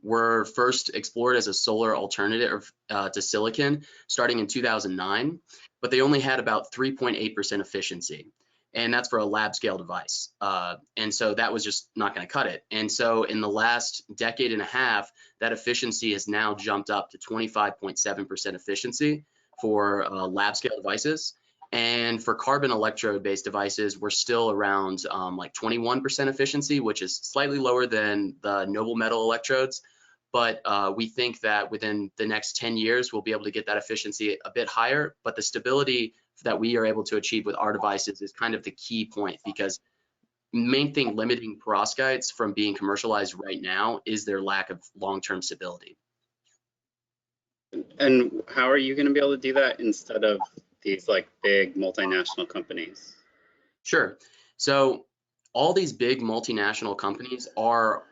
were first explored as a solar alternative to silicon starting in 2009, but they only had about 3.8% efficiency. And that's for a lab scale device. And so that was just not going to cut it. And so in the last decade and a half, that efficiency has now jumped up to 25.7% efficiency for lab scale devices. And for carbon electrode based devices, we're still around like 21% efficiency, which is slightly lower than the noble metal electrodes. But we think that within the next 10 years, we'll be able to get that efficiency a bit higher. But the stability that we are able to achieve with our devices is kind of the key point, because main thing limiting perovskites from being commercialized right now is their lack of long-term stability. And how are you going to be able to do that instead of these like big multinational companies? Sure. So all these big multinational companies are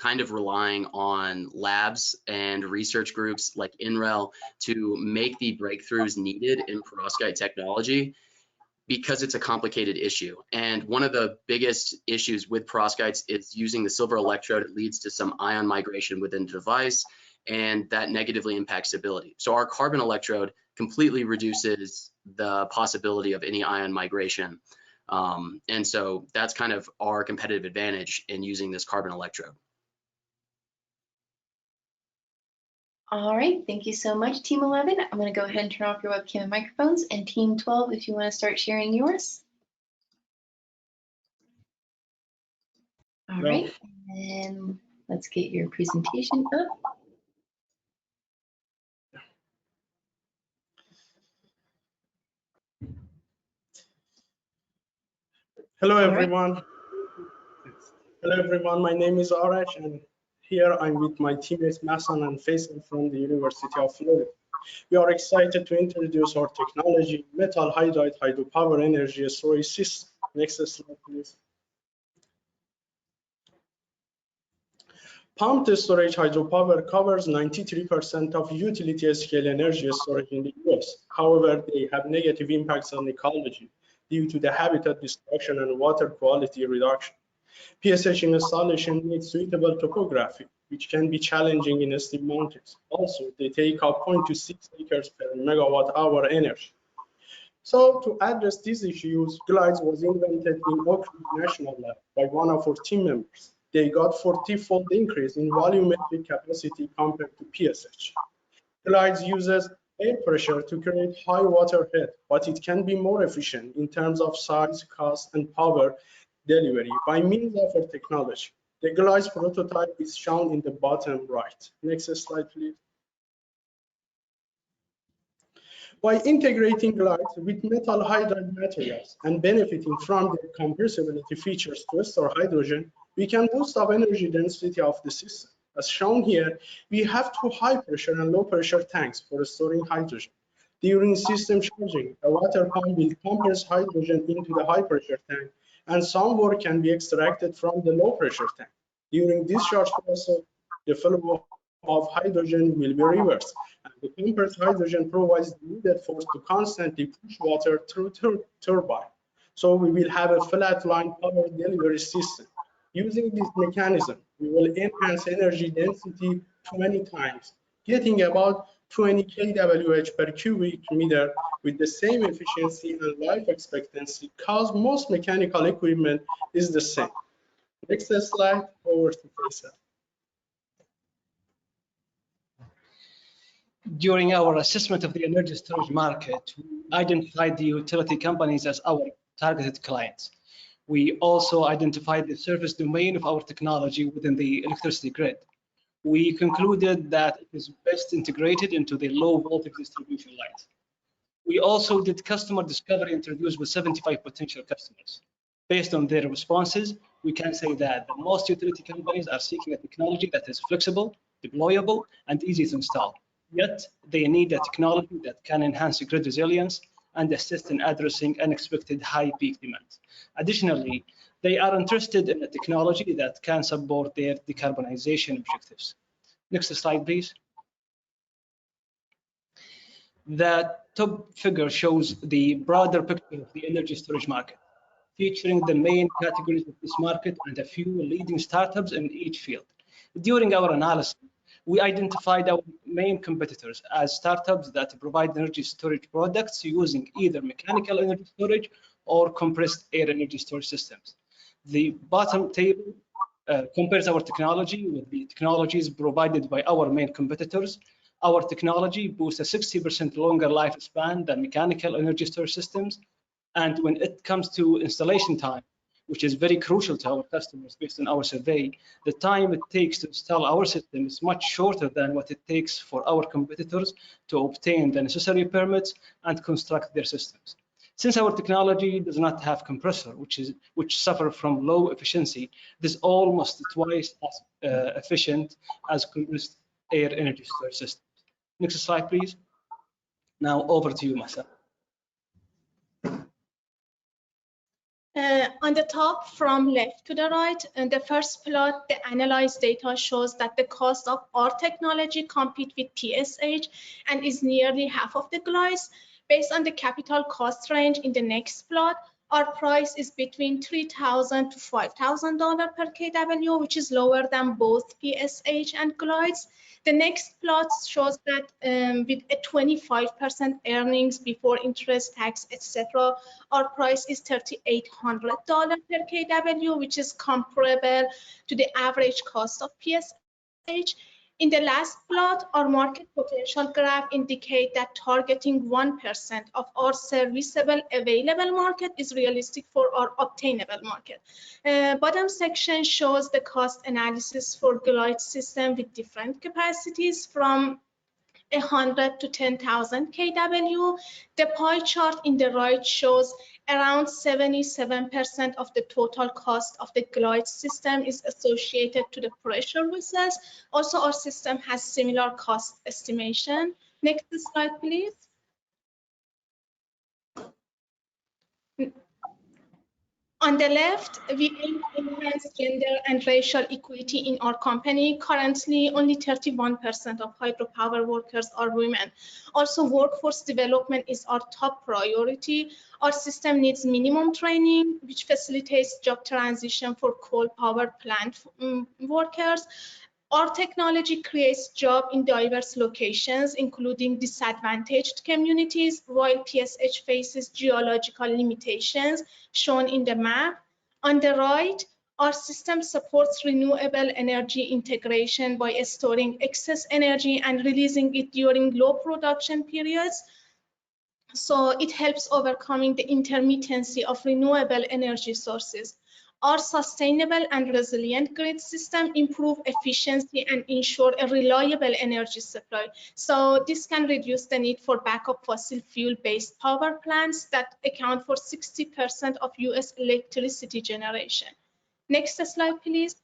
kind of relying on labs and research groups like NREL to make the breakthroughs needed in perovskite technology, because it's a complicated issue. And one of the biggest issues with perovskites is using the silver electrode. It leads to some ion migration within the device, and that negatively impacts stability. So our carbon electrode completely reduces the possibility of any ion migration. And so that's kind of our competitive advantage in using this carbon electrode. All right, thank you so much, Team 11. I'm going to go ahead and turn off your webcam and microphones. And Team 12, if you want to start sharing yours. All right, and let's get your presentation up. Hello, everyone. Hello, everyone. My name is Arash, and here I'm with my teammates Masan and Faisal from the University of Florida. We are excited to introduce our technology, metal hydride hydropower energy storage system. Next slide, please. Pumped storage hydropower covers 93% of utility scale energy storage in the US. However, they have negative impacts on ecology due to the habitat destruction and water quality reduction. PSH installation needs suitable topography, which can be challenging in steep mountains. Also, they take up 0.26 acres per megawatt hour energy. So to address these issues, Glides was invented in Oak Ridge National Lab by one of our team members. They got 40-fold increase in volumetric capacity compared to PSH. Glides uses air pressure to create high water head, but it can be more efficient in terms of size, cost, and power delivery by means of our technology. The Glides prototype is shown in the bottom right. Next slide, please. By integrating glides with metal hydride materials and benefiting from their compressibility features to store hydrogen, we can boost up energy density of the system. As shown here, we have two high pressure and low pressure tanks for storing hydrogen. During system charging, a water pump will compress hydrogen into the high pressure tank, and some work can be extracted from the low pressure tank. During discharge process, the flow of hydrogen will be reversed, and the compressed hydrogen provides the needed force to constantly push water through turbine. So we will have a flat line power delivery system. Using this mechanism, we will enhance energy density 20 times, getting about 20 kWh per cubic meter with the same efficiency and life expectancy, because most mechanical equipment is the same. Next slide, over to Faisal. During our assessment of the energy storage market, we identified the utility companies as our targeted clients. We also identified the service domain of our technology within the electricity grid. We concluded that it is best integrated into the low voltage distribution lines. We also did customer discovery interviews with 75 potential customers. Based on their responses, we can say that the most utility companies are seeking a technology that is flexible, deployable, and easy to install. Yet, they need a technology that can enhance grid resilience and assist in addressing unexpected high peak demand. Additionally, they are interested in a technology that can support their decarbonization objectives. Next slide, please. The top figure shows the broader picture of the energy storage market, featuring the main categories of this market and a few leading startups in each field. During our analysis, we identified our main competitors as startups that provide energy storage products using either mechanical energy storage or compressed air energy storage systems. The bottom table compares our technology with the technologies provided by our main competitors. Our technology boasts a 60% longer lifespan than mechanical energy storage systems. And when it comes to installation time, which is very crucial to our customers based on our survey, the time it takes to install our system is much shorter than what it takes for our competitors to obtain the necessary permits and construct their systems. Since our technology does not have compressor, which suffer from low efficiency, it is almost twice as efficient as compressed air energy storage systems. Next slide, please. Now over to you, Masa. On the top from left to the right, in the first plot, the analyzed data shows that the cost of our technology compete with PSH and is nearly half of the glides. Based on the capital cost range in the next plot, our price is between $3,000 to $5,000 per kW, which is lower than both PSH and glides. The next plot shows that with a 25% earnings before interest, tax, etc., our price is $3,800 per kW, which is comparable to the average cost of PSH. In the last plot, our market potential graph indicates that targeting 1% of our serviceable available market is realistic for our obtainable market. Bottom section shows the cost analysis for glide system with different capacities from 100 to 10,000 kW. The pie chart in the right shows around 77% of the total cost of the glide system is associated to the pressure vessels. Also, our system has similar cost estimation. Next slide, please. On the left, we aim to enhance gender and racial equity in our company. Currently, only 31% of hydropower workers are women. Also, workforce development is our top priority. Our system needs minimum training, which facilitates job transition for coal power plant workers. Our technology creates jobs in diverse locations, including disadvantaged communities, while PSH faces geological limitations shown in the map. On the right, our system supports renewable energy integration by storing excess energy and releasing it during low production periods. So it helps overcoming the intermittency of renewable energy sources. Our sustainable and resilient grid system improve efficiency and ensure a reliable energy supply. So this can reduce the need for backup fossil fuel-based power plants that account for 60% of US electricity generation. Next slide, please.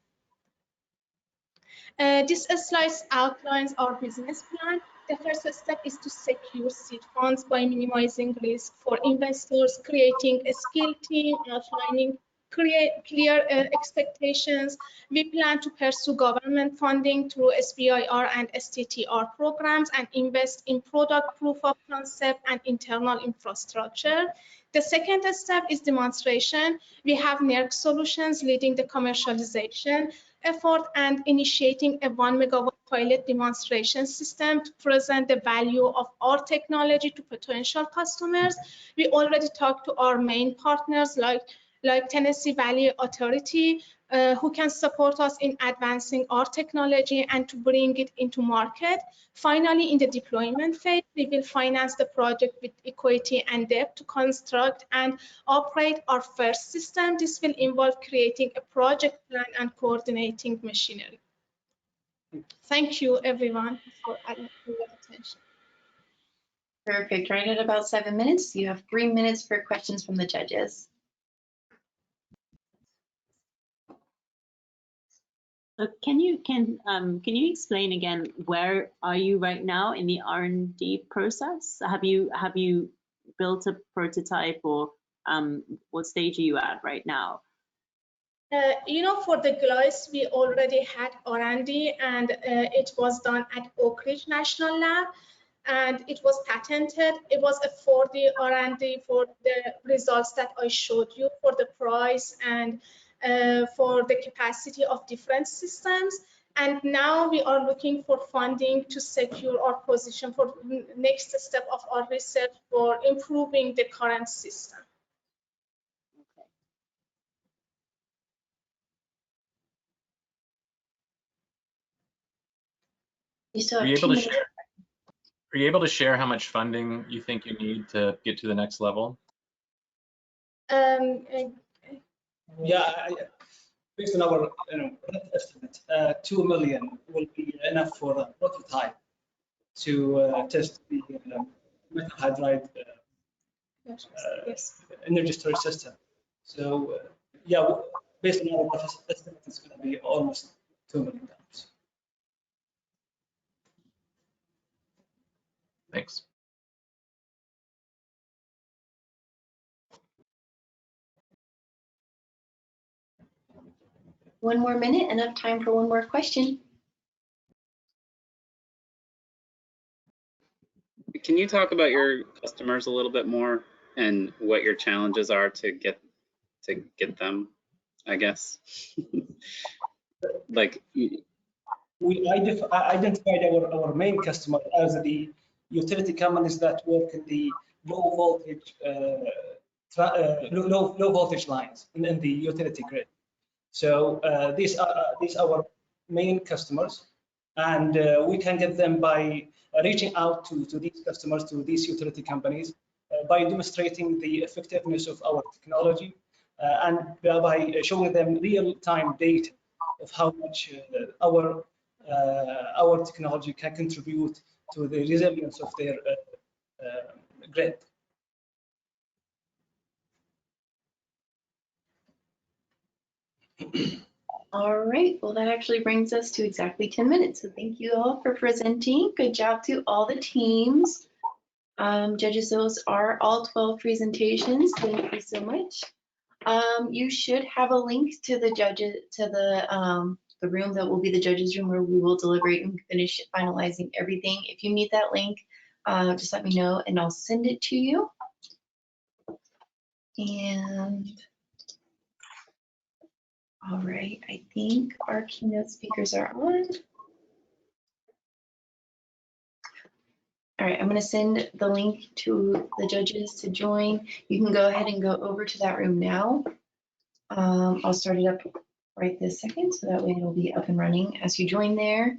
This slide outlines our business plan. The first step is to secure seed funds by minimizing risk for investors, creating a skilled team, outlining clear expectations. We plan to pursue government funding through SBIR and STTR programs and invest in product proof of concept and internal infrastructure. The second step is demonstration. We have NERC solutions leading the commercialization effort and initiating a 1 megawatt pilot demonstration system to present the value of our technology to potential customers. We already talked to our main partners like Tennessee Valley Authority who can support us in advancing our technology and to bring it into market. Finally, in the deployment phase, we will finance the project with equity and debt to construct and operate our first system. This will involve creating a project plan and coordinating machinery. Thank you, everyone, for your attention. Perfect. Right at about 7 minutes. You have 3 minutes for questions from the judges. Can you explain again, where are you right now in the R&D process? Have you built a prototype, or what stage are you at right now? For the glides, we already had R&D, and it was done at Oak Ridge National Lab, and it was patented. It was a 4D R&D for the results that I showed you, for the price and for the capacity of different systems. And now we are looking for funding to secure our position for the next step of our research for improving the current system. Are you able to share how much funding you think you need to get to the next level? Based on our estimate, 2 million will be enough for the prototype to test the metal hydride energy storage system. So based on our estimate, it's going to be almost $2 million. Thanks. One more minute, enough time for one more question. Can you talk about your customers a little bit more and what your challenges are to get them, I guess? Like, we identified our main customer as the utility companies that work in the low voltage lines in the utility grid. So these are our main customers, and we can get them by reaching out to these customers, to these utility companies, by demonstrating the effectiveness of our technology, and by showing them real-time data of how much our technology can contribute to the resilience of their grid. All right, well, that actually brings us to exactly 10 minutes. So thank you all for presenting. Good job to all the teams. Judges, those are all 12 presentations. Thank you so much. You should have a link to the judges, to the room that will be the judges room, where we will deliberate and finish finalizing everything. If you need that link, just let me know and I'll send it to you. And all right, I think our keynote speakers are on. All right, I'm going to send the link to the judges to join. You can go ahead and go over to that room now. I'll start it up right this second, so that way it'll be up and running as you join there.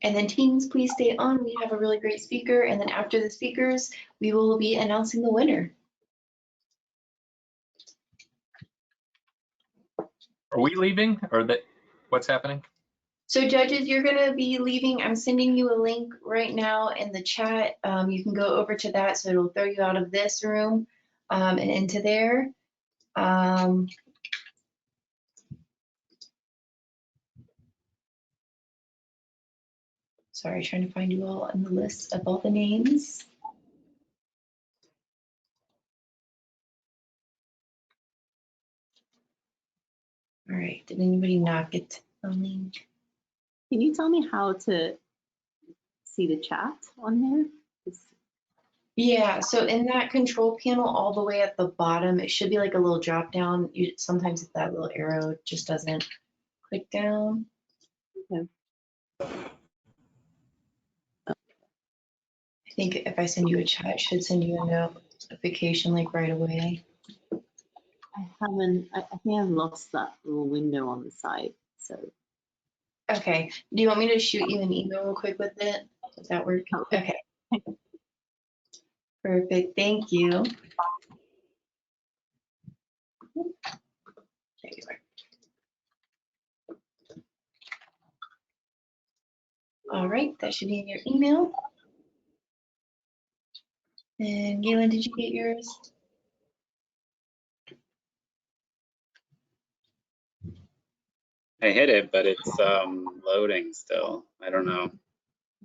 And then teams, please stay on. We have a really great speaker, and then after the speakers, we will be announcing the winner. Are we leaving, or what's happening? So judges, you're gonna be leaving. I'm sending you a link right now in the chat. You can go over to that, so it'll throw you out of this room and into there. Sorry, trying to find you all in the list of all the names. All right, did anybody not get the link? Can you tell me how to see the chat on here? Yeah, so in that control panel all the way at the bottom, it should be like a little drop down. Sometimes that little arrow just doesn't click down. Okay. I think if I send you a chat, it should send you a notification like right away. I think I've lost that little window on the side. So Okay. Do you want me to shoot you an email real quick with it? Does that work? Okay. Perfect. Thank you. There you are. All right, that should be in your email. And Galen, did you get yours? I hit it, but it's loading still. I don't know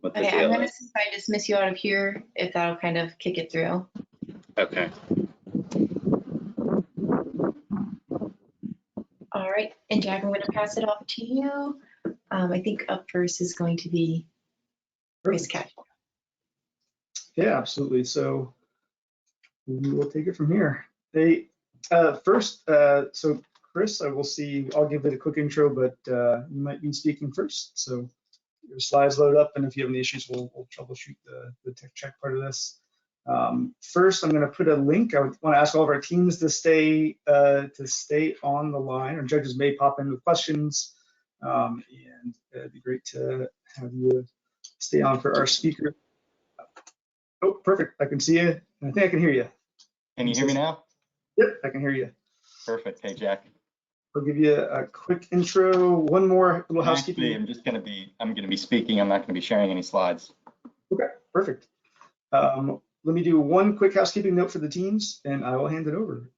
what the Okay, I'm deal gonna is. see if I dismiss you out of here, if that'll kind of kick it through. Okay. All right, and Jack, I'm gonna pass it off to you. I think up first is going to be Chris Castro. Yeah, absolutely. So we will take it from here. First, so Chris, I'll give it a quick intro, but you might be speaking first. So your slides load up, and if you have any issues, we'll troubleshoot the tech check part of this. First, I'm going to put a link. I want to ask all of our teams to stay on the line. Our judges may pop in with questions, and it'd be great to have you stay on for our speaker. Oh, perfect. I can see you. I think I can hear you. Can you hear me now? Yep, I can hear you. Perfect. Hey, Jack. I'll give you a quick intro. One more little housekeeping. Actually, I'm going to be speaking. I'm not going to be sharing any slides. Okay, perfect. Let me do one quick housekeeping note for the teams, and I will hand it over.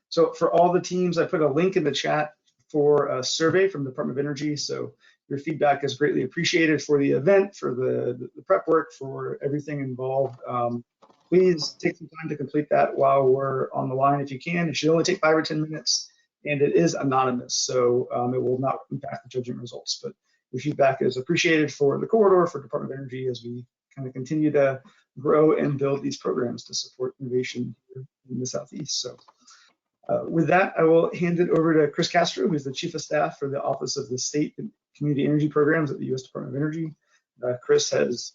So for all the teams, I put a link in the chat for a survey from the Department of Energy. So your feedback is greatly appreciated for the event, for the prep work, for everything involved. Please take some time to complete that while we're on the line if you can. It should only take 5 or 10 minutes, and it is anonymous, so it will not impact the judging results. But your feedback is appreciated for the corridor, for Department of Energy, as we kind of continue to grow and build these programs to support innovation here in the Southeast. So with that, I will hand it over to Chris Castro, who's the Chief of Staff for the Office of the State and Community Energy Programs at the U.S. Department of Energy. Chris has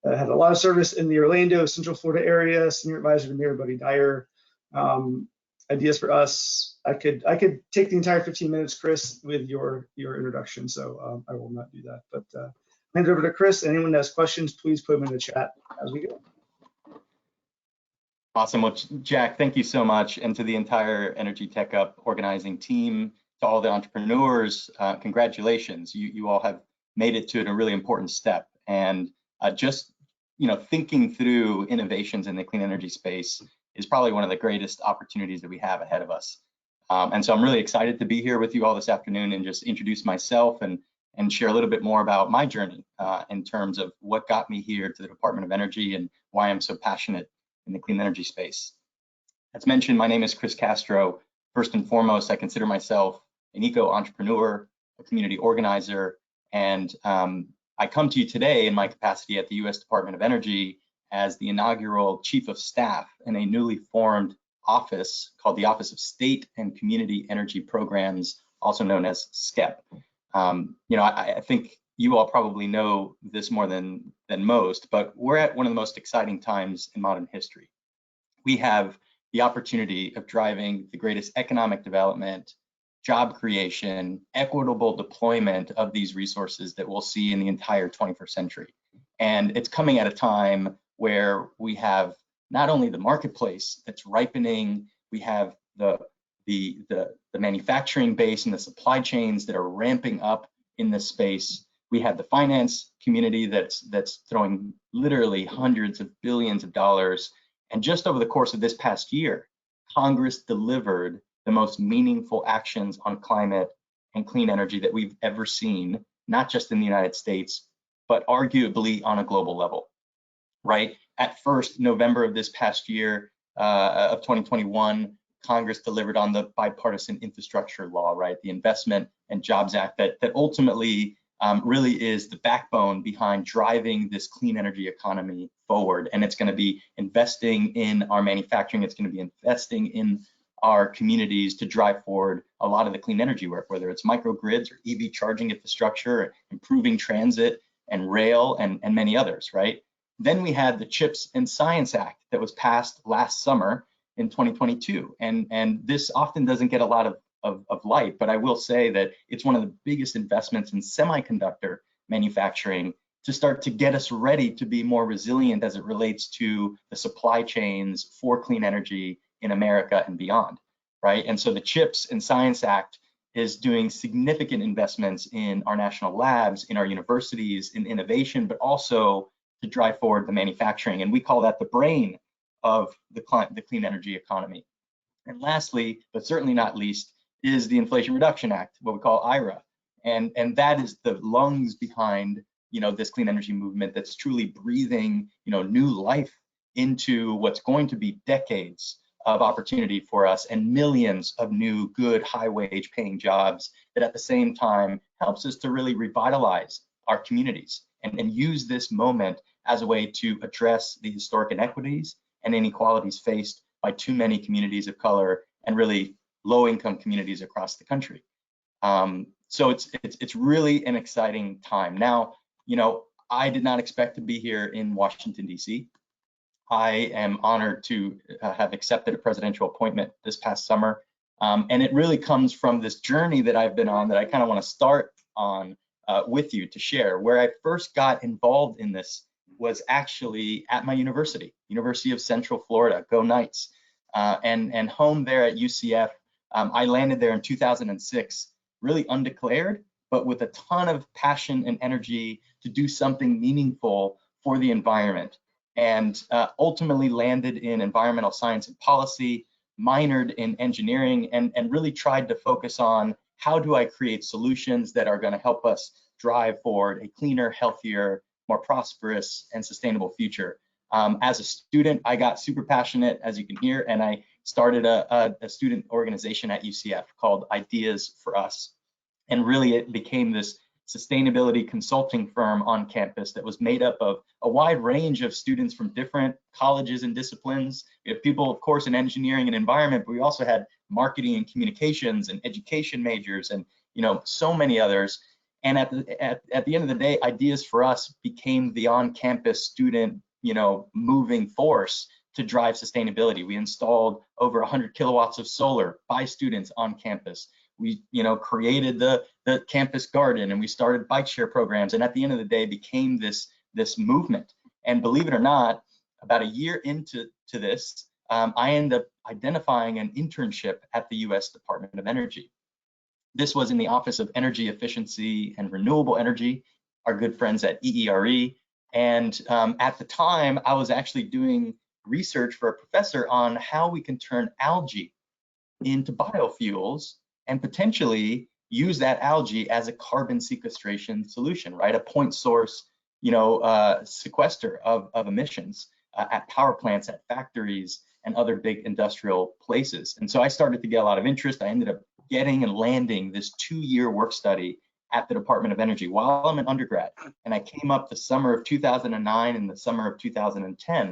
had a lot of service in the Orlando, Central Florida area, Senior Advisor to Mayor Buddy Dyer. Ideas for us, I could take the entire 15 minutes, Chris, with your introduction, so I will not do that. But hand it over to Chris. Anyone that has questions, please put them in the chat as we go. Awesome. Well, Jack, thank you so much. And to the entire Energy TechUp organizing team, to all the entrepreneurs, congratulations. You all have made it to a really important step. And just thinking through innovations in the clean energy space is probably one of the greatest opportunities that we have ahead of us. And so I'm really excited to be here with you all this afternoon and just introduce myself and share a little bit more about my journey in terms of what got me here to the Department of Energy and why I'm so passionate in the clean energy space. As mentioned, my name is Chris Castro. First and foremost, I consider myself an eco-entrepreneur, a community organizer, and I come to you today in my capacity at the U.S. Department of Energy as the inaugural Chief of Staff in a newly formed office called the Office of State and Community Energy Programs, also known as SCEP. I think you all probably know this more than most, but we're at one of the most exciting times in modern history. We have the opportunity of driving the greatest economic development, job creation, equitable deployment of these resources that we'll see in the entire 21st century. And it's coming at a time where we have not only the marketplace that's ripening, we have the manufacturing base and the supply chains that are ramping up in this space. We have the finance community that's throwing literally hundreds of billions of dollars. And just over the course of this past year, Congress delivered the most meaningful actions on climate and clean energy that we've ever seen, not just in the United States, but arguably on a global level, right? At first, November of this past year, of 2021, Congress delivered on the bipartisan infrastructure law, right? The Investment and Jobs Act that ultimately really is the backbone behind driving this clean energy economy forward. And it's going to be investing in our manufacturing. It's going to be investing in our communities to drive forward a lot of the clean energy work, whether it's microgrids or EV charging infrastructure, improving transit and rail and many others, right? Then we had the CHIPS and Science Act that was passed last summer. in 2022. And this often doesn't get a lot of light, but I will say that it's one of the biggest investments in semiconductor manufacturing to start to get us ready to be more resilient as it relates to the supply chains for clean energy in America and beyond, right? And so the CHIPS and Science Act is doing significant investments in our national labs, in our universities, in innovation, but also to drive forward the manufacturing. And we call that the brain of the clean energy economy. And lastly, but certainly not least, is the Inflation Reduction Act, what we call IRA. And that is the lungs behind, you know, this clean energy movement that's truly breathing, you know, new life into what's going to be decades of opportunity for us and millions of new, good, high wage paying jobs that at the same time helps us to really revitalize our communities and use this moment as a way to address the historic inequities and inequalities faced by too many communities of color and really low-income communities across the country. So it's really an exciting time. Now, you know, I did not expect to be here in Washington, D.C. I am honored to have accepted a presidential appointment this past summer. And it really comes from this journey that I've been on that I kind of want to start on with you to share. Where I first got involved in this was actually at my university, University of Central Florida, go Knights, and home there at UCF. I landed there in 2006, really undeclared, but with a ton of passion and energy to do something meaningful for the environment, and ultimately landed in environmental science and policy, minored in engineering, and really tried to focus on how do I create solutions that are going to help us drive forward a cleaner, healthier, more prosperous and sustainable future. As a student, I got super passionate, as you can hear, and I started a student organization at UCF called Ideas for Us. And really it became this sustainability consulting firm on campus that was made up of a wide range of students from different colleges and disciplines. We have people, of course, in engineering and environment, but we also had marketing and communications and education majors and, you know, so many others. And at the end of the day, Ideas for Us became the on-campus student, you know, moving force to drive sustainability. We installed over 100 kilowatts of solar by students on campus. We, you know, created the campus garden, and we started bike share programs. And at the end of the day, became this movement. And believe it or not, about a year into this, I ended up identifying an internship at the U.S. Department of Energy. This was in the Office of Energy Efficiency and Renewable Energy, our good friends at EERE. And at the time, I was actually doing research for a professor on how we can turn algae into biofuels and potentially use that algae as a carbon sequestration solution, right? A point source, you know, sequester of emissions at power plants, at factories, and other big industrial places. And so I started to get a lot of interest. I ended up getting and landing this 2-year work study at the Department of Energy while I'm an undergrad. And I came up the summer of 2009 and the summer of 2010.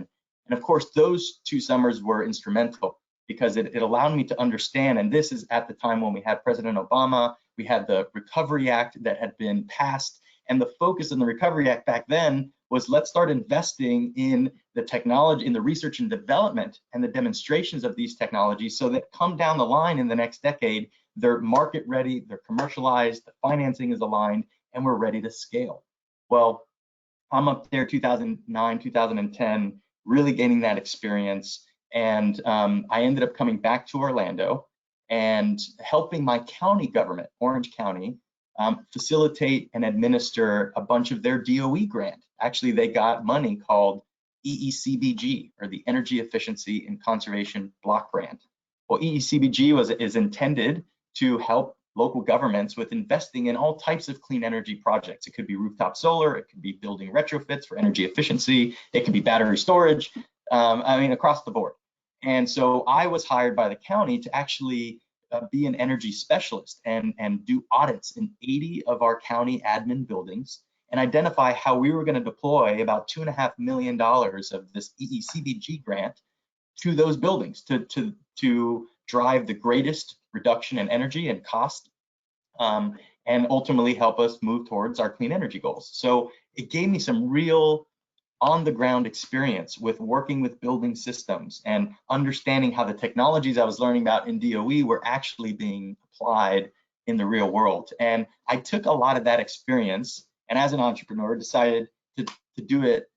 And of course, those 2 summers were instrumental because it allowed me to understand, and this is at the time when we had President Obama, we had the Recovery Act that had been passed, and the focus in the Recovery Act back then was let's start investing in the technology, in the research and development and the demonstrations of these technologies so that come down the line in the next decade, they're market ready, they're commercialized, the financing is aligned, and we're ready to scale. Well, I'm up there 2009, 2010, really gaining that experience. And I ended up coming back to Orlando and helping my county government, Orange County, facilitate and administer a bunch of their DOE grant. Actually, they got money called EECBG, or the Energy Efficiency and Conservation Block Grant. Well, EECBG is intended to help local governments with investing in all types of clean energy projects. It could be rooftop solar, it could be building retrofits for energy efficiency, it could be battery storage, I mean, across the board. And so I was hired by the county to actually be an energy specialist and do audits in 80 of our county admin buildings and identify how we were going to deploy about $2.5 million of this EECBG grant to those buildings to drive the greatest reduction in energy and cost, and ultimately help us move towards our clean energy goals. So it gave me some real on the ground experience with working with building systems and understanding how the technologies I was learning about in DOE were actually being applied in the real world. And I took a lot of that experience, and as an entrepreneur decided to do it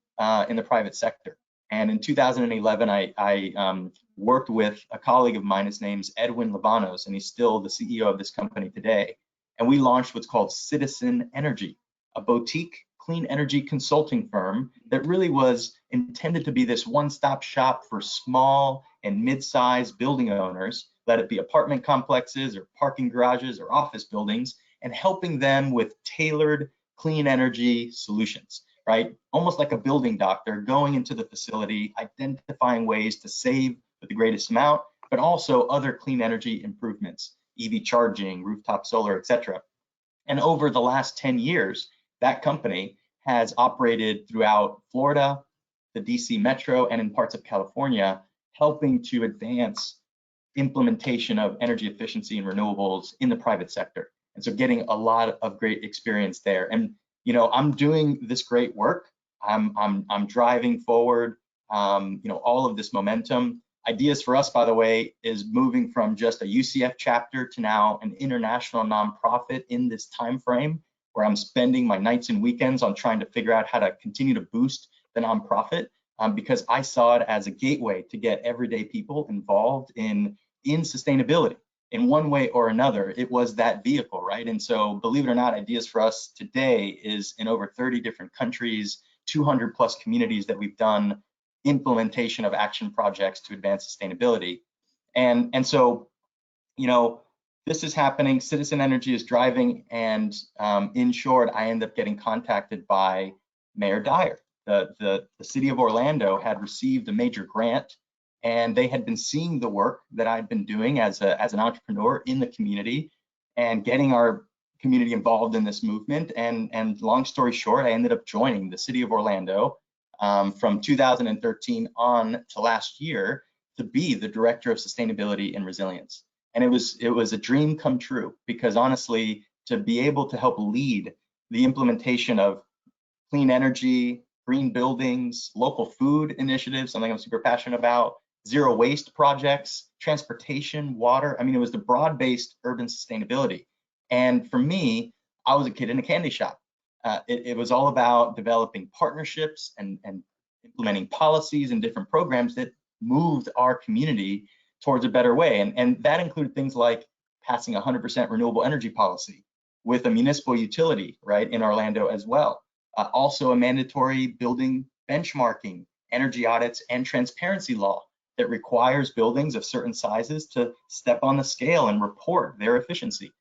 in the private sector. And in 2011, I worked with a colleague of mine. His name's Edwin Libanos, and he's still the CEO of this company today. And we launched what's called Citizen Energy, a boutique clean energy consulting firm that really was intended to be this one-stop shop for small and mid-sized building owners, let it be apartment complexes or parking garages or office buildings, and helping them with tailored clean energy solutions, right? Almost like a building doctor going into the facility, identifying ways to save with the greatest amount, but also other clean energy improvements, EV charging, rooftop solar, etc. And over the last 10 years, that company has operated throughout Florida, the DC Metro, and in parts of California, helping to advance implementation of energy efficiency and renewables in the private sector. And so getting a lot of great experience there. And you know, I'm doing this great work. I'm driving forward, you know, all of this momentum. Ideas for Us, by the way, is moving from just a UCF chapter to now an international nonprofit in this time frame, where I'm spending my nights and weekends on trying to figure out how to continue to boost the nonprofit, because I saw it as a gateway to get everyday people involved in sustainability. In one way or another, it was that vehicle, right? And so, believe it or not, Ideas for Us today is in over 30 different countries, 200 plus communities that we've done implementation of action projects to advance sustainability. And so, you know, this is happening, Citizen Energy is driving, and in short, I end up getting contacted by Mayor Dyer. The city of Orlando had received a major grant, and they had been seeing the work that I'd been doing as an entrepreneur in the community and getting our community involved in this movement. And long story short, I ended up joining the city of Orlando from 2013 on to last year to be the Director of Sustainability and Resilience. And it was a dream come true, because honestly, to be able to help lead the implementation of clean energy, green buildings, local food initiatives, something I'm super passionate about, zero waste projects, transportation, water. I mean, it was the broad-based urban sustainability. And for me, I was a kid in a candy shop. It was all about developing partnerships and implementing policies and different programs that moved our community towards a better way. And that included things like passing 100% renewable energy policy with a municipal utility, right, in Orlando as well. Also a mandatory building benchmarking, energy audits, and transparency law that requires buildings of certain sizes to step on the scale and report their efficiency.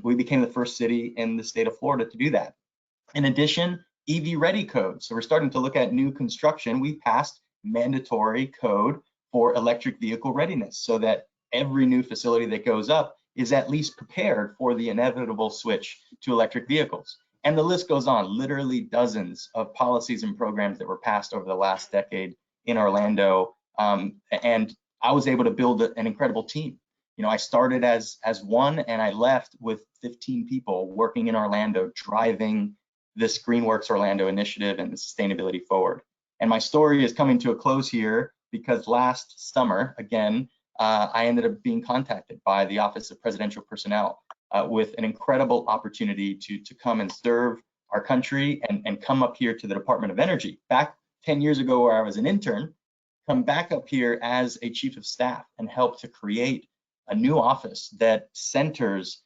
We became the first city in the state of Florida to do that. In addition, EV ready code. So we're starting to look at new construction. We passed mandatory code for electric vehicle readiness so that every new facility that goes up is at least prepared for the inevitable switch to electric vehicles. And the list goes on, literally dozens of policies and programs that were passed over the last decade in Orlando. And I was able to build an incredible team. You know, I started as one, and I left with 15 people working in Orlando, driving this Greenworks Orlando initiative and the sustainability forward. And my story is coming to a close here because last summer, again, I ended up being contacted by the Office of Presidential Personnel with an incredible opportunity to come and serve our country and come up here to the Department of Energy. Back 10 years ago, where I was an intern, come back up here as a chief of staff and help to create a new office that centers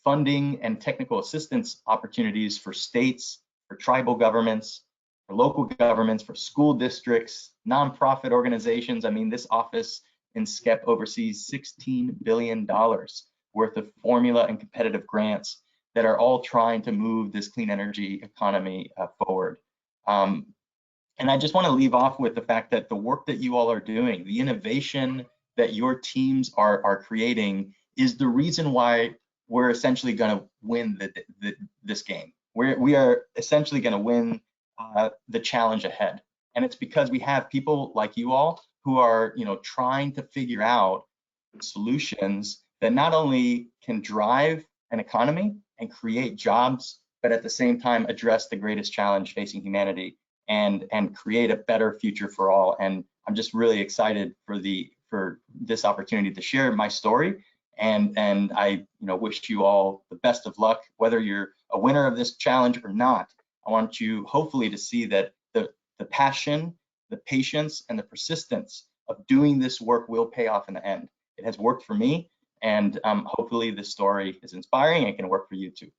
funding and technical assistance opportunities for states, for tribal governments, for local governments, for school districts, nonprofit organizations. I mean, this office in SCEP oversees $16 billion worth of formula and competitive grants that are all trying to move this clean energy economy forward. And I just want to leave off with the fact that the work that you all are doing, the innovation that your teams are creating, is the reason why we're essentially going to win this game. We are essentially going to win the challenge ahead. And it's because we have people like you all who are, you know, trying to figure out solutions that not only can drive an economy and create jobs, but at the same time address the greatest challenge facing humanity. and create a better future for all. And I'm just really excited for this opportunity to share my story. And I wish you all the best of luck, whether you're a winner of this challenge or not. I want you hopefully to see that the passion, the patience, and the persistence of doing this work will pay off in the end. It has worked for me, and hopefully this story is inspiring and can work for you too.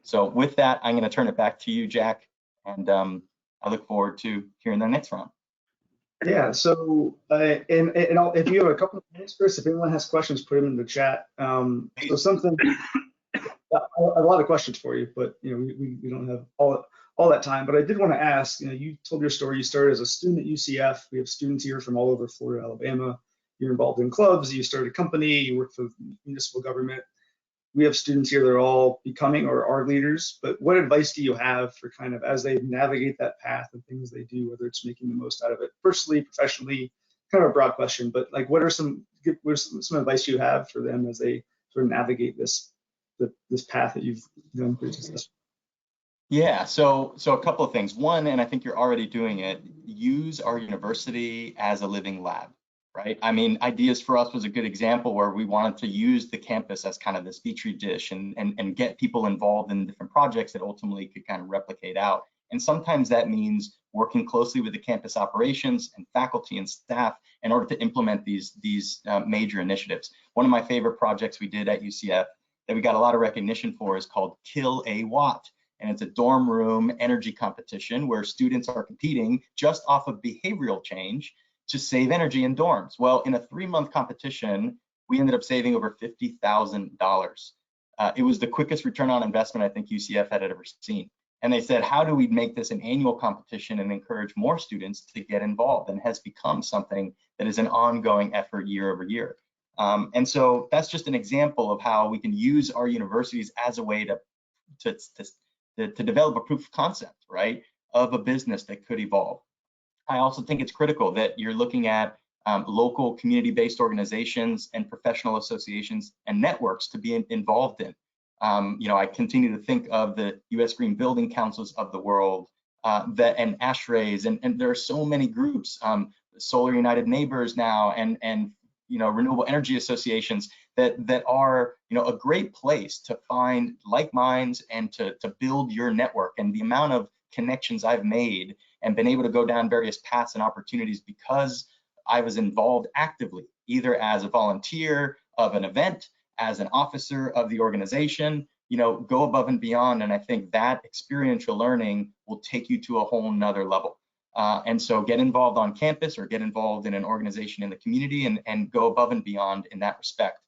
So with that, I'm going to turn it back to you, Jack, and I look forward to hearing the next round. Yeah, so if you have a couple of minutes, Chris, if anyone has questions, put them in the chat. So something, a lot of questions for you, but we don't have all that time. But I did want to ask, you told your story. You started as a student at UCF. We have students here from all over Florida, Alabama. You're involved in clubs. You started a company. You work for municipal government. We have students here that are all becoming or are leaders, but what advice do you have for kind of as they navigate that path and things they do, whether it's making the most out of it personally, professionally, kind of a broad question, but like what are some advice you have for them as they sort of navigate this path that you've done pretty successfully? Yeah, so a couple of things. One, and I think you're already doing it, use our university as a living lab. Right? I mean, Ideas for Us was a good example where we wanted to use the campus as kind of this petri dish and get people involved in different projects that ultimately could kind of replicate out. And sometimes that means working closely with the campus operations and faculty and staff in order to implement these major initiatives. One of my favorite projects we did at UCF that we got a lot of recognition for is called Kill a Watt. And it's a dorm room energy competition where students are competing just off of behavioral change to save energy in dorms. Well, in a 3-month competition, we ended up saving over $50,000. It was the quickest return on investment I think UCF had ever seen. And they said, how do we make this an annual competition and encourage more students to get involved? And has become something that is an ongoing effort year over year. And so that's just an example of how we can use our universities as a way to develop a proof of concept, right, of a business that could evolve. I also think it's critical that you're looking at local community-based organizations and professional associations and networks to be involved in. I continue to think of the U.S. Green Building Councils of the world and ASHRAEs, and there are so many groups, Solar United Neighbors now, and renewable energy associations that are a great place to find like minds and to build your network. And the amount of connections I've made and been able to go down various paths and opportunities because I was involved actively, either as a volunteer of an event, as an officer of the organization, go above and beyond. And I think that experiential learning will take you to a whole nother level. And so get involved on campus or get involved in an organization in the community and go above and beyond in that respect.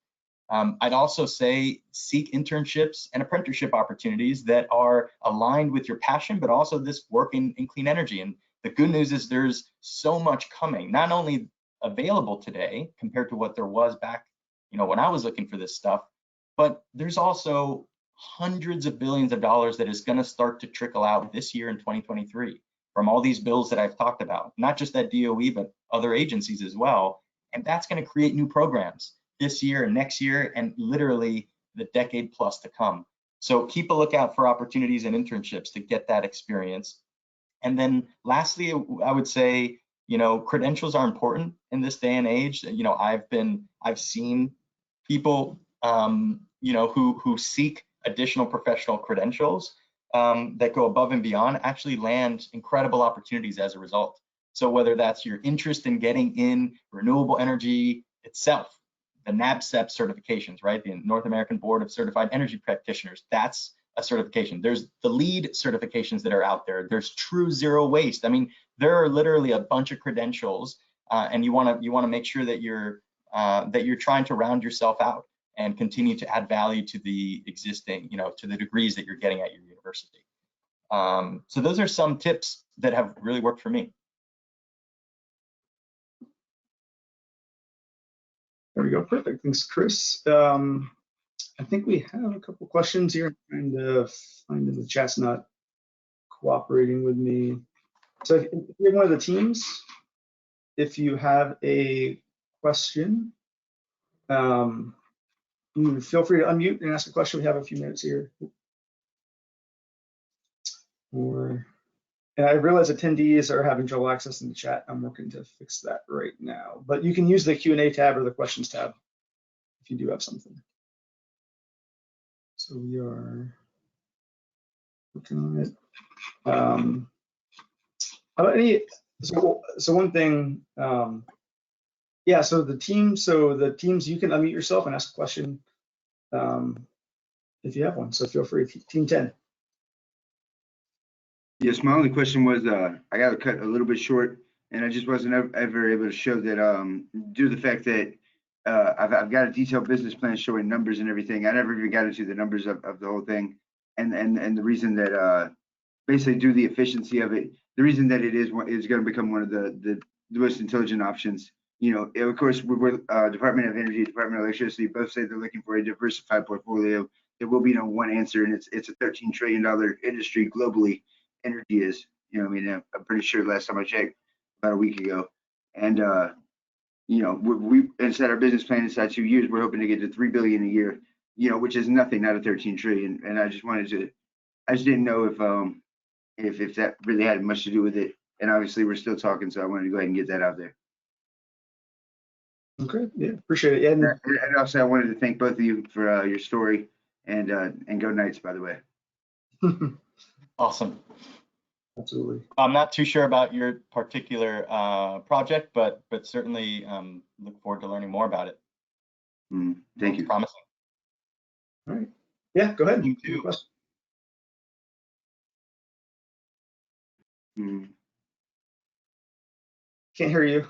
I'd also say seek internships and apprenticeship opportunities that are aligned with your passion, but also this work in clean energy. And the good news is there's so much coming, not only available today compared to what there was back, when I was looking for this stuff, but there's also hundreds of billions of dollars that is going to start to trickle out this year in 2023 from all these bills that I've talked about, not just at DOE, but other agencies as well. And that's going to create new programs this year and next year and literally the decade plus to come. So keep a lookout for opportunities and internships to get that experience. And then lastly, I would say, credentials are important in this day and age. I've seen people, who seek additional professional credentials that go above and beyond actually land incredible opportunities as a result. So whether that's your interest in getting in renewable energy itself, the NABCEP certifications, right? The North American Board of Certified Energy Practitioners, that's a certification. There's the LEED certifications that are out there. There's True Zero Waste. I mean, there are literally a bunch of credentials, and you want to make sure that you're trying to round yourself out and continue to add value to the existing, to the degrees that you're getting at your university. So those are some tips that have really worked for me. There we go. Perfect. Thanks, Chris. I think we have a couple questions here. I'm trying to find in the chat's not cooperating with me. So if you're one of the teams, if you have a question, feel free to unmute and ask a question. We have a few minutes here. Or And I realize attendees are having trouble accessing the chat. I'm working to fix that right now. But you can use the Q&A tab or the questions tab if you do have something. So we are working on it. How about so one thing, yeah, so the teams, you can unmute yourself and ask a question if you have one. So feel free, Team 10. Yes, my only question was, I got to cut a little bit short, and I just wasn't ever able to show that due to the fact that I've got a detailed business plan showing numbers and everything. I never even got into the numbers of the whole thing, and the reason that basically due to the efficiency of it, the reason that it is going to become one of the most intelligent options. You know, of course, we're Department of Energy, Department of Electricity, both say they're looking for a diversified portfolio. There will be no one answer, and it's a $13 trillion industry globally. Energy is, you know, I mean, I'm pretty sure last time I checked, about a week ago, and you know, we inside our business plan inside 2 years, we're hoping to get to 3 billion a year, you know, which is nothing, not a 13 trillion. And I just didn't know if that really had much to do with it. And obviously, we're still talking, so I wanted to go ahead and get that out there. Okay, yeah, appreciate it. Yeah, and also, I wanted to thank both of you for your story, and go Knights, by the way. Awesome. Absolutely. I'm not too sure about your particular project, but certainly look forward to learning more about it. Thank you. Promising. All right. Yeah, go ahead. You too. Can't hear you.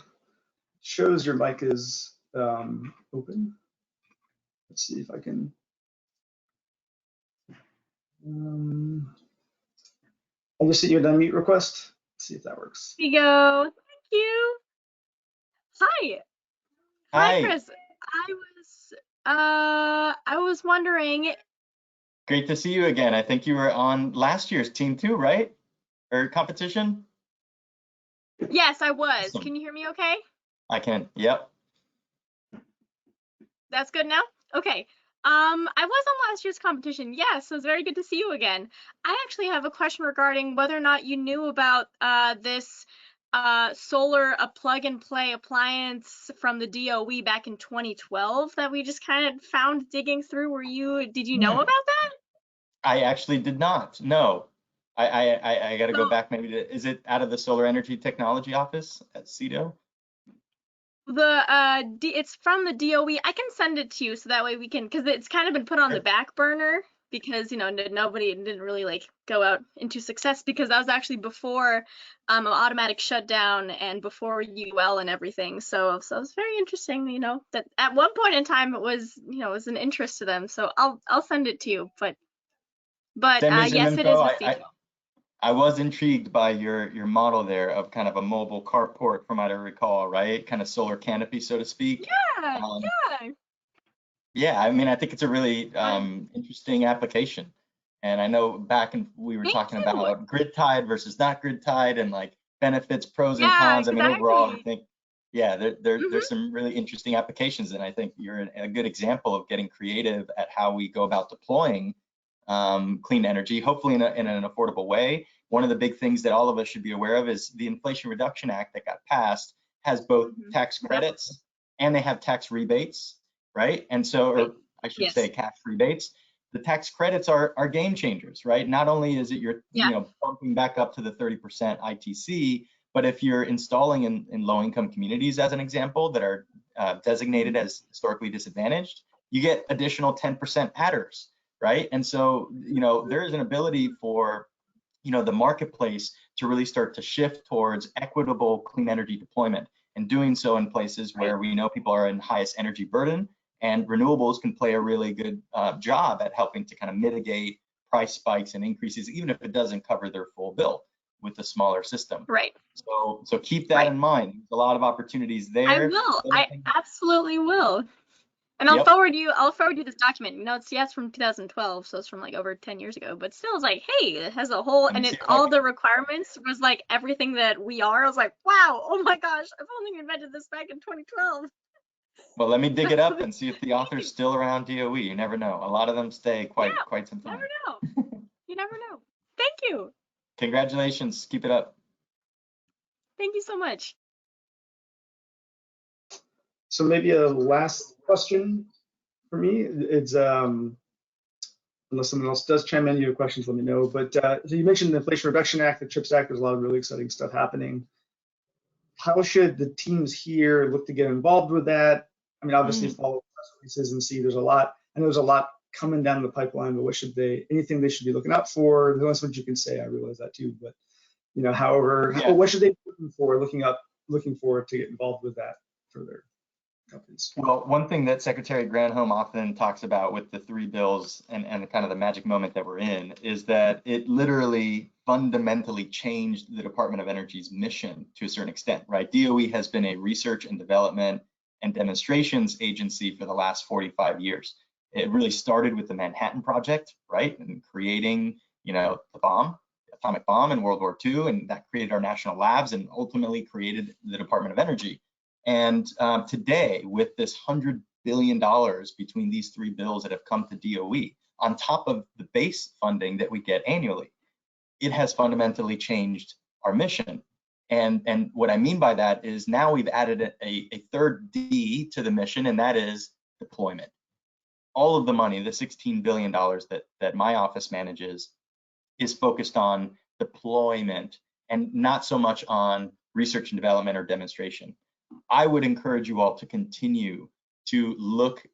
Shows your mic is open. Let's see if I can. I'll just send you an unmute request. Let's see if that works. Here you go. Thank you. Hi. Hi, Chris. I was wondering. Great to see you again. I think you were on last year's Team 2, right? Or competition? Yes, I was. Awesome. Can you hear me okay? I can. Yep. That's good now? Okay. I was on last year's competition. Yes, so it's very good to see you again. I actually have a question regarding whether or not you knew about this solar plug-and-play appliance from the DOE back in 2012 that we just kind of found digging through. Did you know about that? I actually did not. No. I got to go back maybe to, is it out of the Solar Energy Technology Office at CEDO? It's from the DOE. I can send it to you so that way we can, because it's kind of been put on the back burner because, you know, nobody didn't really like go out into success because that was actually before an automatic shutdown and before UL and everything. So it's very interesting, you know, that at one point in time it was, you know, it was an interest to them. So I'll send it to you, but yes, it is with CEDO. I was intrigued by your model there of kind of a mobile carport, from what I recall, right? Kind of solar canopy, so to speak. Yeah, yeah. Yeah, I mean, I think it's a really interesting application. And I know back in we were talking about grid tied versus not grid tied and like benefits, pros and cons. Exactly. I mean, overall, I think, yeah, there's some really interesting applications. And I think you're a good example of getting creative at how we go about deploying clean energy, hopefully in an affordable way. One of the big things that all of us should be aware of is the Inflation Reduction Act that got passed has both tax credits and they have tax rebates, right? And so, or I should say cash rebates. The tax credits are game changers, right? Not only is it you know, bumping back up to the 30% ITC, but if you're installing in low-income communities, as an example, that are designated as historically disadvantaged, you get additional 10% adders, right? And so, you know, there is an ability for, you know, the marketplace to really start to shift towards equitable clean energy deployment, and doing so in places where we know people are in highest energy burden, and renewables can play a really good job at helping to kind of mitigate price spikes and increases, even if it doesn't cover their full bill with a smaller system. Right. So keep that in mind. There's a lot of opportunities there. I will. I absolutely will. And I'll forward you this document. You know, it's from 2012, so it's from like over 10 years ago. But still, it's like, hey, it has a whole, and all the requirements was like everything that we are. I was like, wow, oh my gosh, I've only invented this back in 2012. Well, let me dig it up and see if the author's still around DOE. You never know. A lot of them stay quite some time. You never know. You never know. Thank you. Congratulations. Keep it up. Thank you so much. So maybe a last question for me. It's unless someone else does chime in, you have questions, let me know. But so you mentioned the Inflation Reduction Act, the CHIPS Act. There's a lot of really exciting stuff happening. How should the teams here look to get involved with that? I mean, obviously follow press releases and see there's a lot. I know there's a lot coming down the pipeline, but what should they? Anything they should be looking out for? The only what you can say, I realize that too. But you know, however, what should they be looking for to get involved with that for their companies? Well, one thing that Secretary Granholm often talks about with the 3 bills and kind of the magic moment that we're in is that it literally fundamentally changed the Department of Energy's mission to a certain extent, right? DOE has been a research and development and demonstrations agency for the last 45 years. It really started with the Manhattan Project, right? And creating, you know, the bomb, the atomic bomb in World War II, and that created our national labs and ultimately created the Department of Energy. And today, with this $100 billion between these 3 bills that have come to DOE, on top of the base funding that we get annually, it has fundamentally changed our mission. And what I mean by that is now we've added a third D to the mission, and that is deployment. All of the money, the $16 billion that my office manages, is focused on deployment and not so much on research and development or demonstration. I would encourage you all to continue to look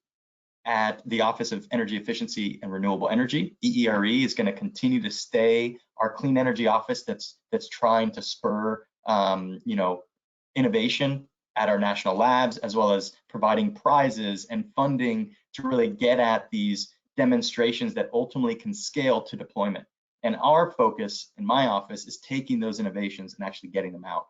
at the Office of Energy Efficiency and Renewable Energy. EERE is going to continue to stay our clean energy office that's trying to spur you know, innovation at our national labs, as well as providing prizes and funding to really get at these demonstrations that ultimately can scale to deployment. And our focus in my office is taking those innovations and actually getting them out.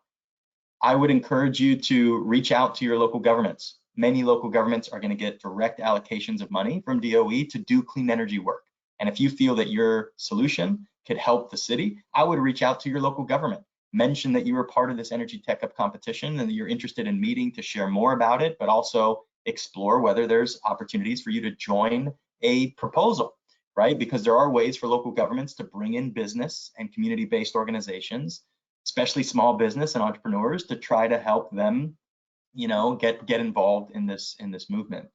I would encourage you to reach out to your local governments. Many local governments are going to get direct allocations of money from DOE to do clean energy work. And if you feel that your solution could help the city, I would reach out to your local government. Mention that you were part of this Energy TechUp competition and that you're interested in meeting to share more about it, but also explore whether there's opportunities for you to join a proposal, right? Because there are ways for local governments to bring in business and community-based organizations, especially small business and entrepreneurs, to try to help them, you know, get involved in this movement.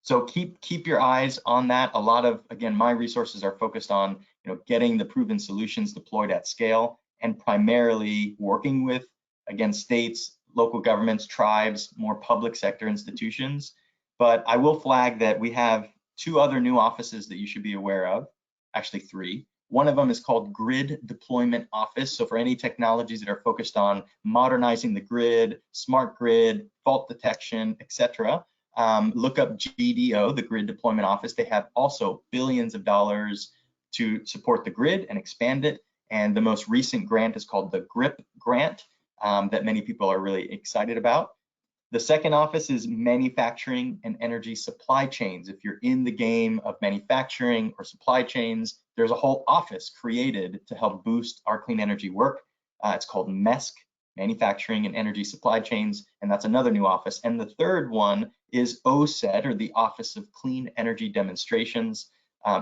So keep your eyes on that. A lot of, again, my resources are focused on, you know, getting the proven solutions deployed at scale and primarily working with, again, states, local governments, tribes, more public sector institutions. But I will flag that we have 2 other new offices that you should be aware of, actually 3. One of them is called Grid Deployment Office. So for any technologies that are focused on modernizing the grid, smart grid, fault detection, etc., look up GDO, the Grid Deployment Office. They have also billions of dollars to support the grid and expand it. And the most recent grant is called the GRIP grant that many people are really excited about. The second office is manufacturing and energy supply chains. If you're in the game of manufacturing or supply chains, there's a whole office created to help boost our clean energy work. It's called MESC, Manufacturing and Energy Supply Chains, and that's another new office. And the third one is OSED, or the Office of Clean Energy Demonstrations.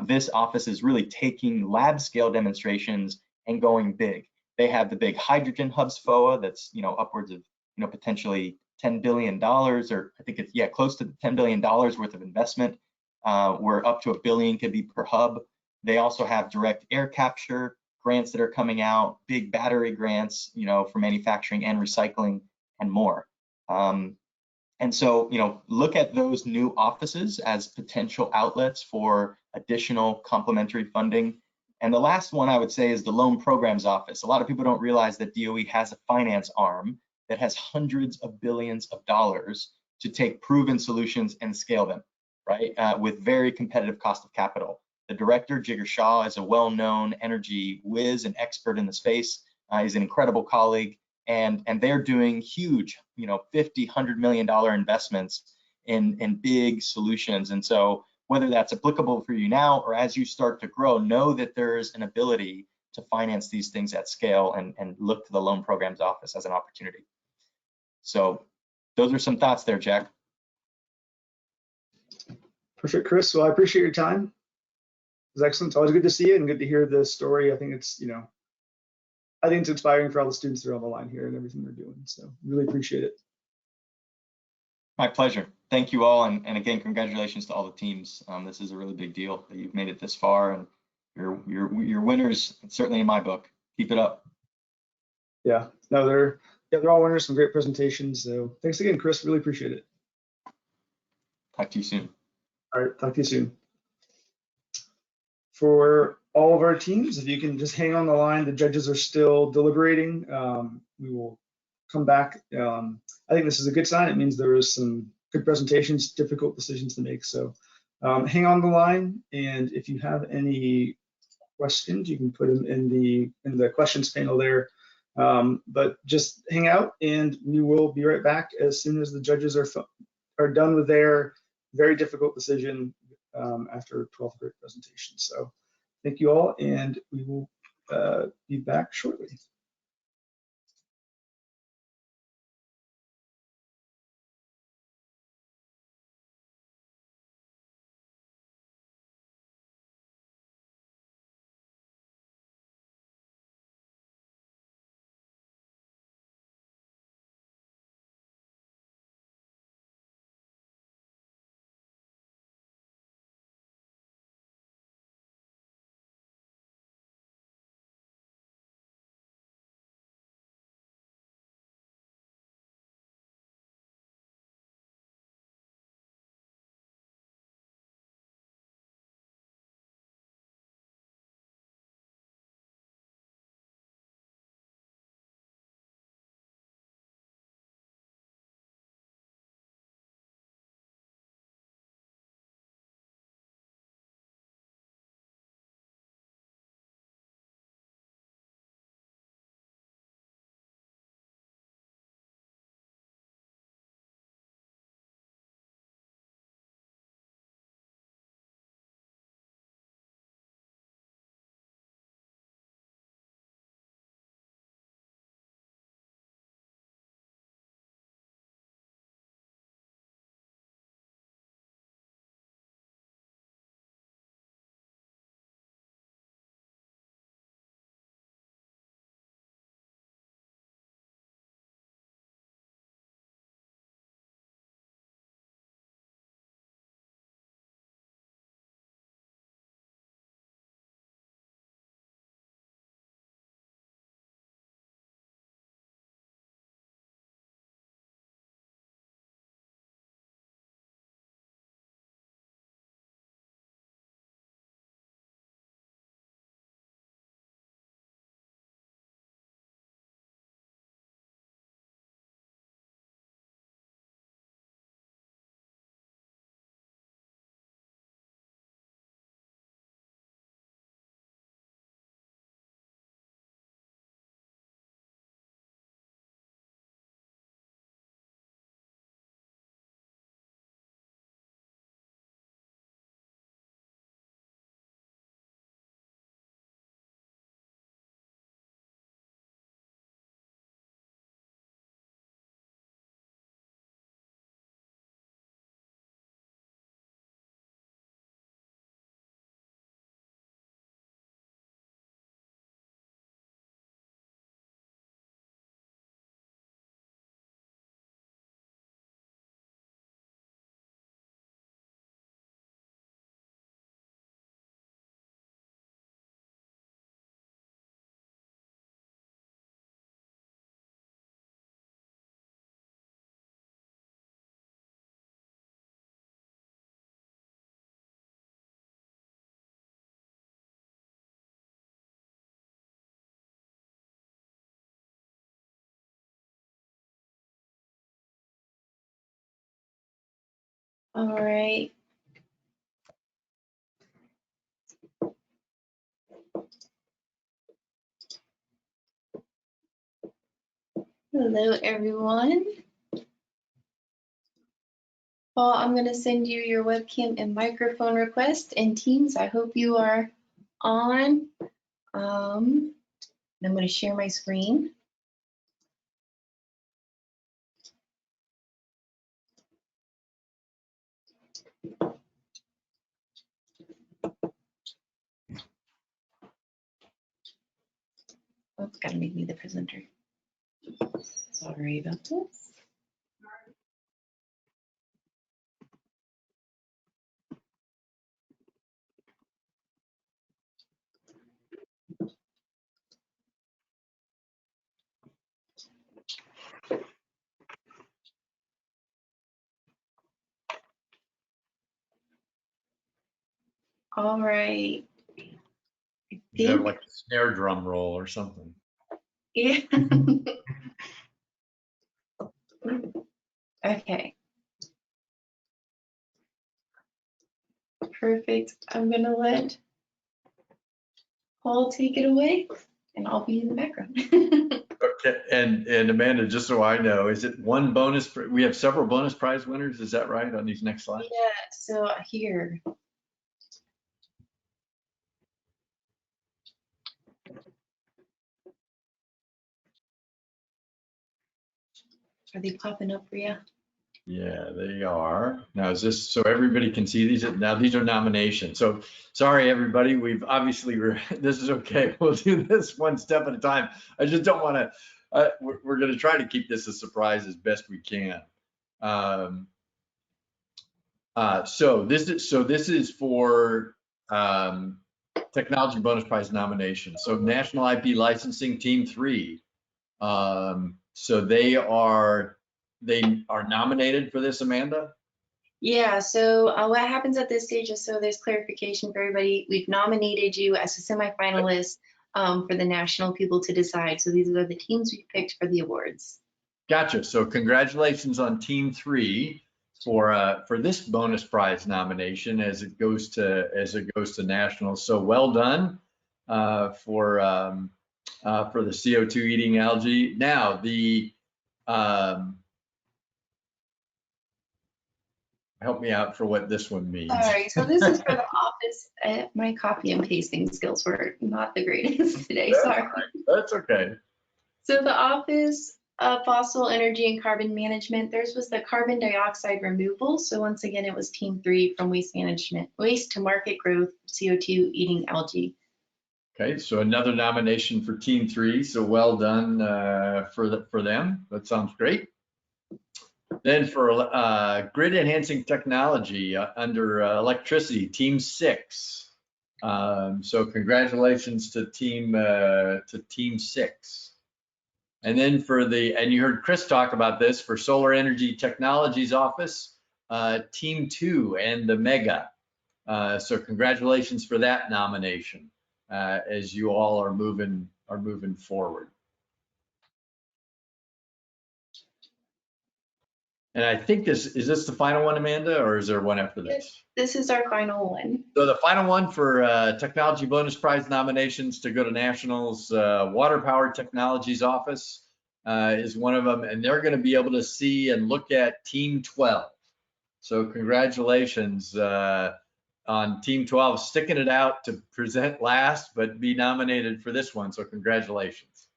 This office is really taking lab scale demonstrations and going big. They have the big hydrogen hubs FOA that's, you know, upwards of, you know, potentially $10 billion, or I think it's, yeah, close to $10 billion worth of investment, where up to $1 billion could be per hub. They also have direct air capture grants that are coming out, big battery grants, you know, for manufacturing and recycling and more. And so, you know, look at those new offices as potential outlets for additional complementary funding. And the last one I would say is the Loan Programs Office. A lot of people don't realize that DOE has a finance arm that has hundreds of billions of dollars to take proven solutions and scale them, right? With very competitive cost of capital. The director, Jigar Shah, is a well-known energy whiz and expert in the space. He's an incredible colleague, and they're doing huge, you know, $50, $100 million investments in big solutions. And so whether that's applicable for you now or as you start to grow, know that there's an ability to finance these things at scale, and look to the Loan Programs Office as an opportunity. So those are some thoughts there, Jack. Perfect, Chris. Well, I appreciate your time. was excellent. It's always good to see you and good to hear the story. I think it's, I think it's inspiring for all the students that are on the line here and everything they're doing. So really appreciate it. My pleasure. Thank you all, and again, congratulations to all the teams. This is a really big deal that you've made it this far, and you're winners, certainly in my book. Keep it up. Yeah, no, they're all winners. Some great presentations. So thanks again, Chris. Really appreciate it. Talk to you soon. All right, talk to you soon. For all of our teams, if you can just hang on the line, the judges are still deliberating. We will come back. I think this is a good sign. It means there was some good presentations, difficult decisions to make. So hang on the line, and if you have any questions, you can put them in the questions panel there. But just hang out, and we will be right back as soon as the judges are done with their very difficult decision after 12 great presentations. So thank you all, and we will be back shortly. All right. Hello, everyone. Well, I'm going to send you your webcam and microphone request, and Teams, I hope you are on. I'm going to share my screen. it's gotta make me the presenter. Sorry about this. All right. You have like a snare drum roll or something. Yeah. Okay. Perfect. I'm gonna let Paul take it away and I'll be in the background. Okay, and Amanda, just so I know, is it one bonus? We have several bonus prize winners, is that right, on these next slides? Yeah, so here. Are they popping up for you? Yeah, they are. Now, is this so everybody can see these? Now, these are nominations. So sorry, everybody. We've obviously, this is okay. We'll do this one step at a time. I just don't want to, we're going to try to keep this a surprise as best we can. So this is for technology bonus prize nomination. So National IP Licensing Team 3. So they are nominated for this, Amanda? Yeah, so what happens at this stage is, so there's clarification for everybody. We've nominated you as a semifinalist for the national people to decide. So these are the teams we picked for the awards. Gotcha. So congratulations on Team 3 for this bonus prize nomination as it goes to nationals. So well done for the CO2 eating algae. Now the help me out for what this one means. Sorry, so this is for the office. My copy and pasting skills were not the greatest today, sorry. That's okay. So the Office of Fossil Energy and Carbon Management, theirs was the carbon dioxide removal. So once again, it was Team 3 from waste management, waste to market growth, CO2 eating algae. Okay, so another nomination for Team 3. So well done for them. That sounds great. Then for grid enhancing technology under electricity, Team 6. So congratulations to Team 6. And then and you heard Chris talk about this for Solar Energy Technologies Office, Team 2 and the Mega. So congratulations for that nomination as you all are moving forward. And I think is this the final one, Amanda, or is there one after this? This is our final one. So the final one for Technology Bonus Prize nominations to go to Nationals, Water Power Technologies Office is one of them, and they're going to be able to see and look at Team 12. So congratulations on Team 12 sticking it out to present last, but be nominated for this one. So congratulations.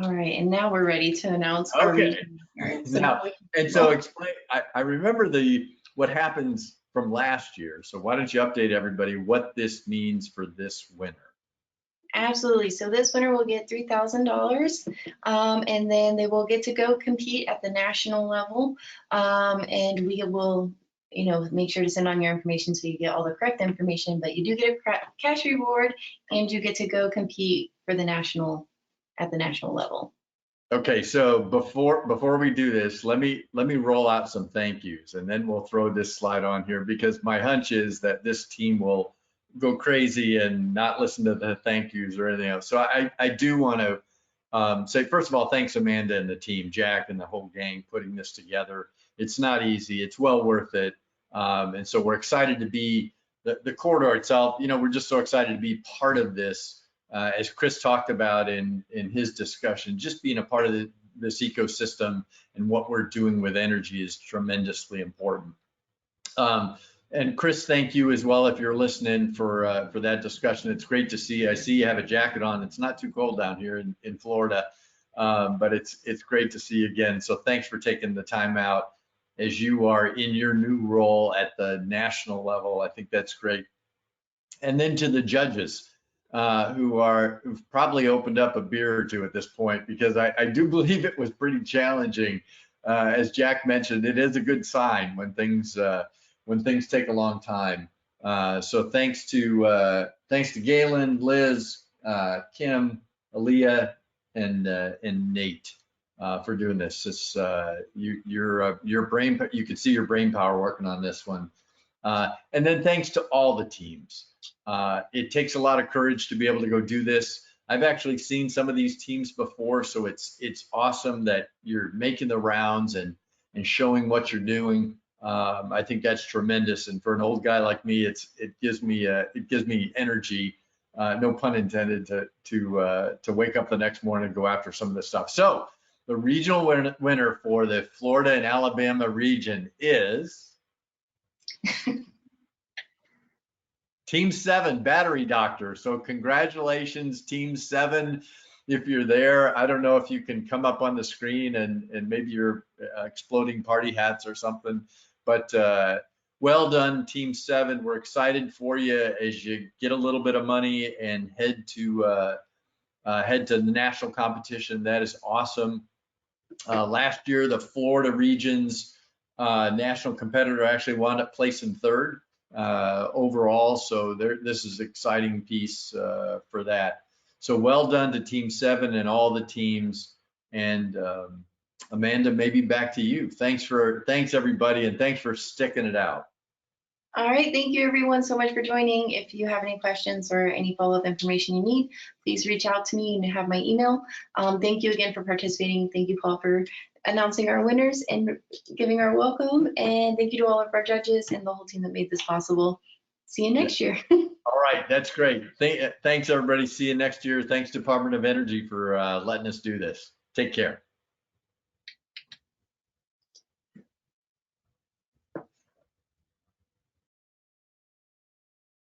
All right, and now we're ready to announce our region. Now, and so explain, I remember what happens from last year. So why don't you update everybody what this means for this winner? Absolutely. So this winner will get $3,000, and then they will get to go compete at the national level. And we will, make sure to send on your information so you get all the correct information. But you do get a cash reward, and you get to go compete for the national at the national level. Okay, so before we do this, let me roll out some thank yous, and then we'll throw this slide on here because my hunch is that this team will go crazy and not listen to the thank yous or anything else. So I do want to say, first of all, thanks Amanda and the team, Jack and the whole gang putting this together. It's not easy, it's well worth it. And so we're excited to be the corridor itself. We're just so excited to be part of this. As Chris talked about in his discussion, just being a part of this ecosystem and what we're doing with energy is tremendously important. And Chris, thank you as well if you're listening for that discussion. It's great to see. I see you have a jacket on. It's not too cold down here in Florida, but it's great to see you again. So thanks for taking the time out as you are in your new role at the national level. I think that's great. And then to the judges, who've probably opened up a beer or two at this point, because I do believe it was pretty challenging. As Jack mentioned, it is a good sign when things take a long time. So thanks to Galen, Liz, Kim, Aaliyah, and Nate for doing this. It's your brain. You can see your brain power working on this one. And then thanks to all the teams. It takes a lot of courage to be able to go do this. I've actually seen some of these teams before, so it's awesome that you're making the rounds and showing what you're doing. I think that's tremendous, and for an old guy like me, it gives me energy, no pun intended, to wake up the next morning and go after some of this stuff. So the regional winner for the Florida and Alabama region is Team 7, Battery Doctor. So congratulations, Team 7. If you're there, I don't know if you can come up on the screen and maybe you're exploding party hats or something, but well done, Team 7. We're excited for you as you get a little bit of money and head to the national competition. That is awesome. Last year, the Florida region's national competitor actually wound up placing 3rd overall. So this is an exciting piece for that. So well done to Team 7 and all the teams. And Amanda, maybe back to you. Thanks everybody, and thanks for sticking it out. All right, thank you everyone so much for joining. If you have any questions or any follow-up information you need, please reach out to me. You have my email. Thank you again for participating. Thank you, Paul, for announcing our winners and giving our welcome. And thank you to all of our judges and the whole team that made this possible. See you next year. All right, that's great. Thanks everybody. See you next year. Thanks Department of Energy for letting us do this. Take care.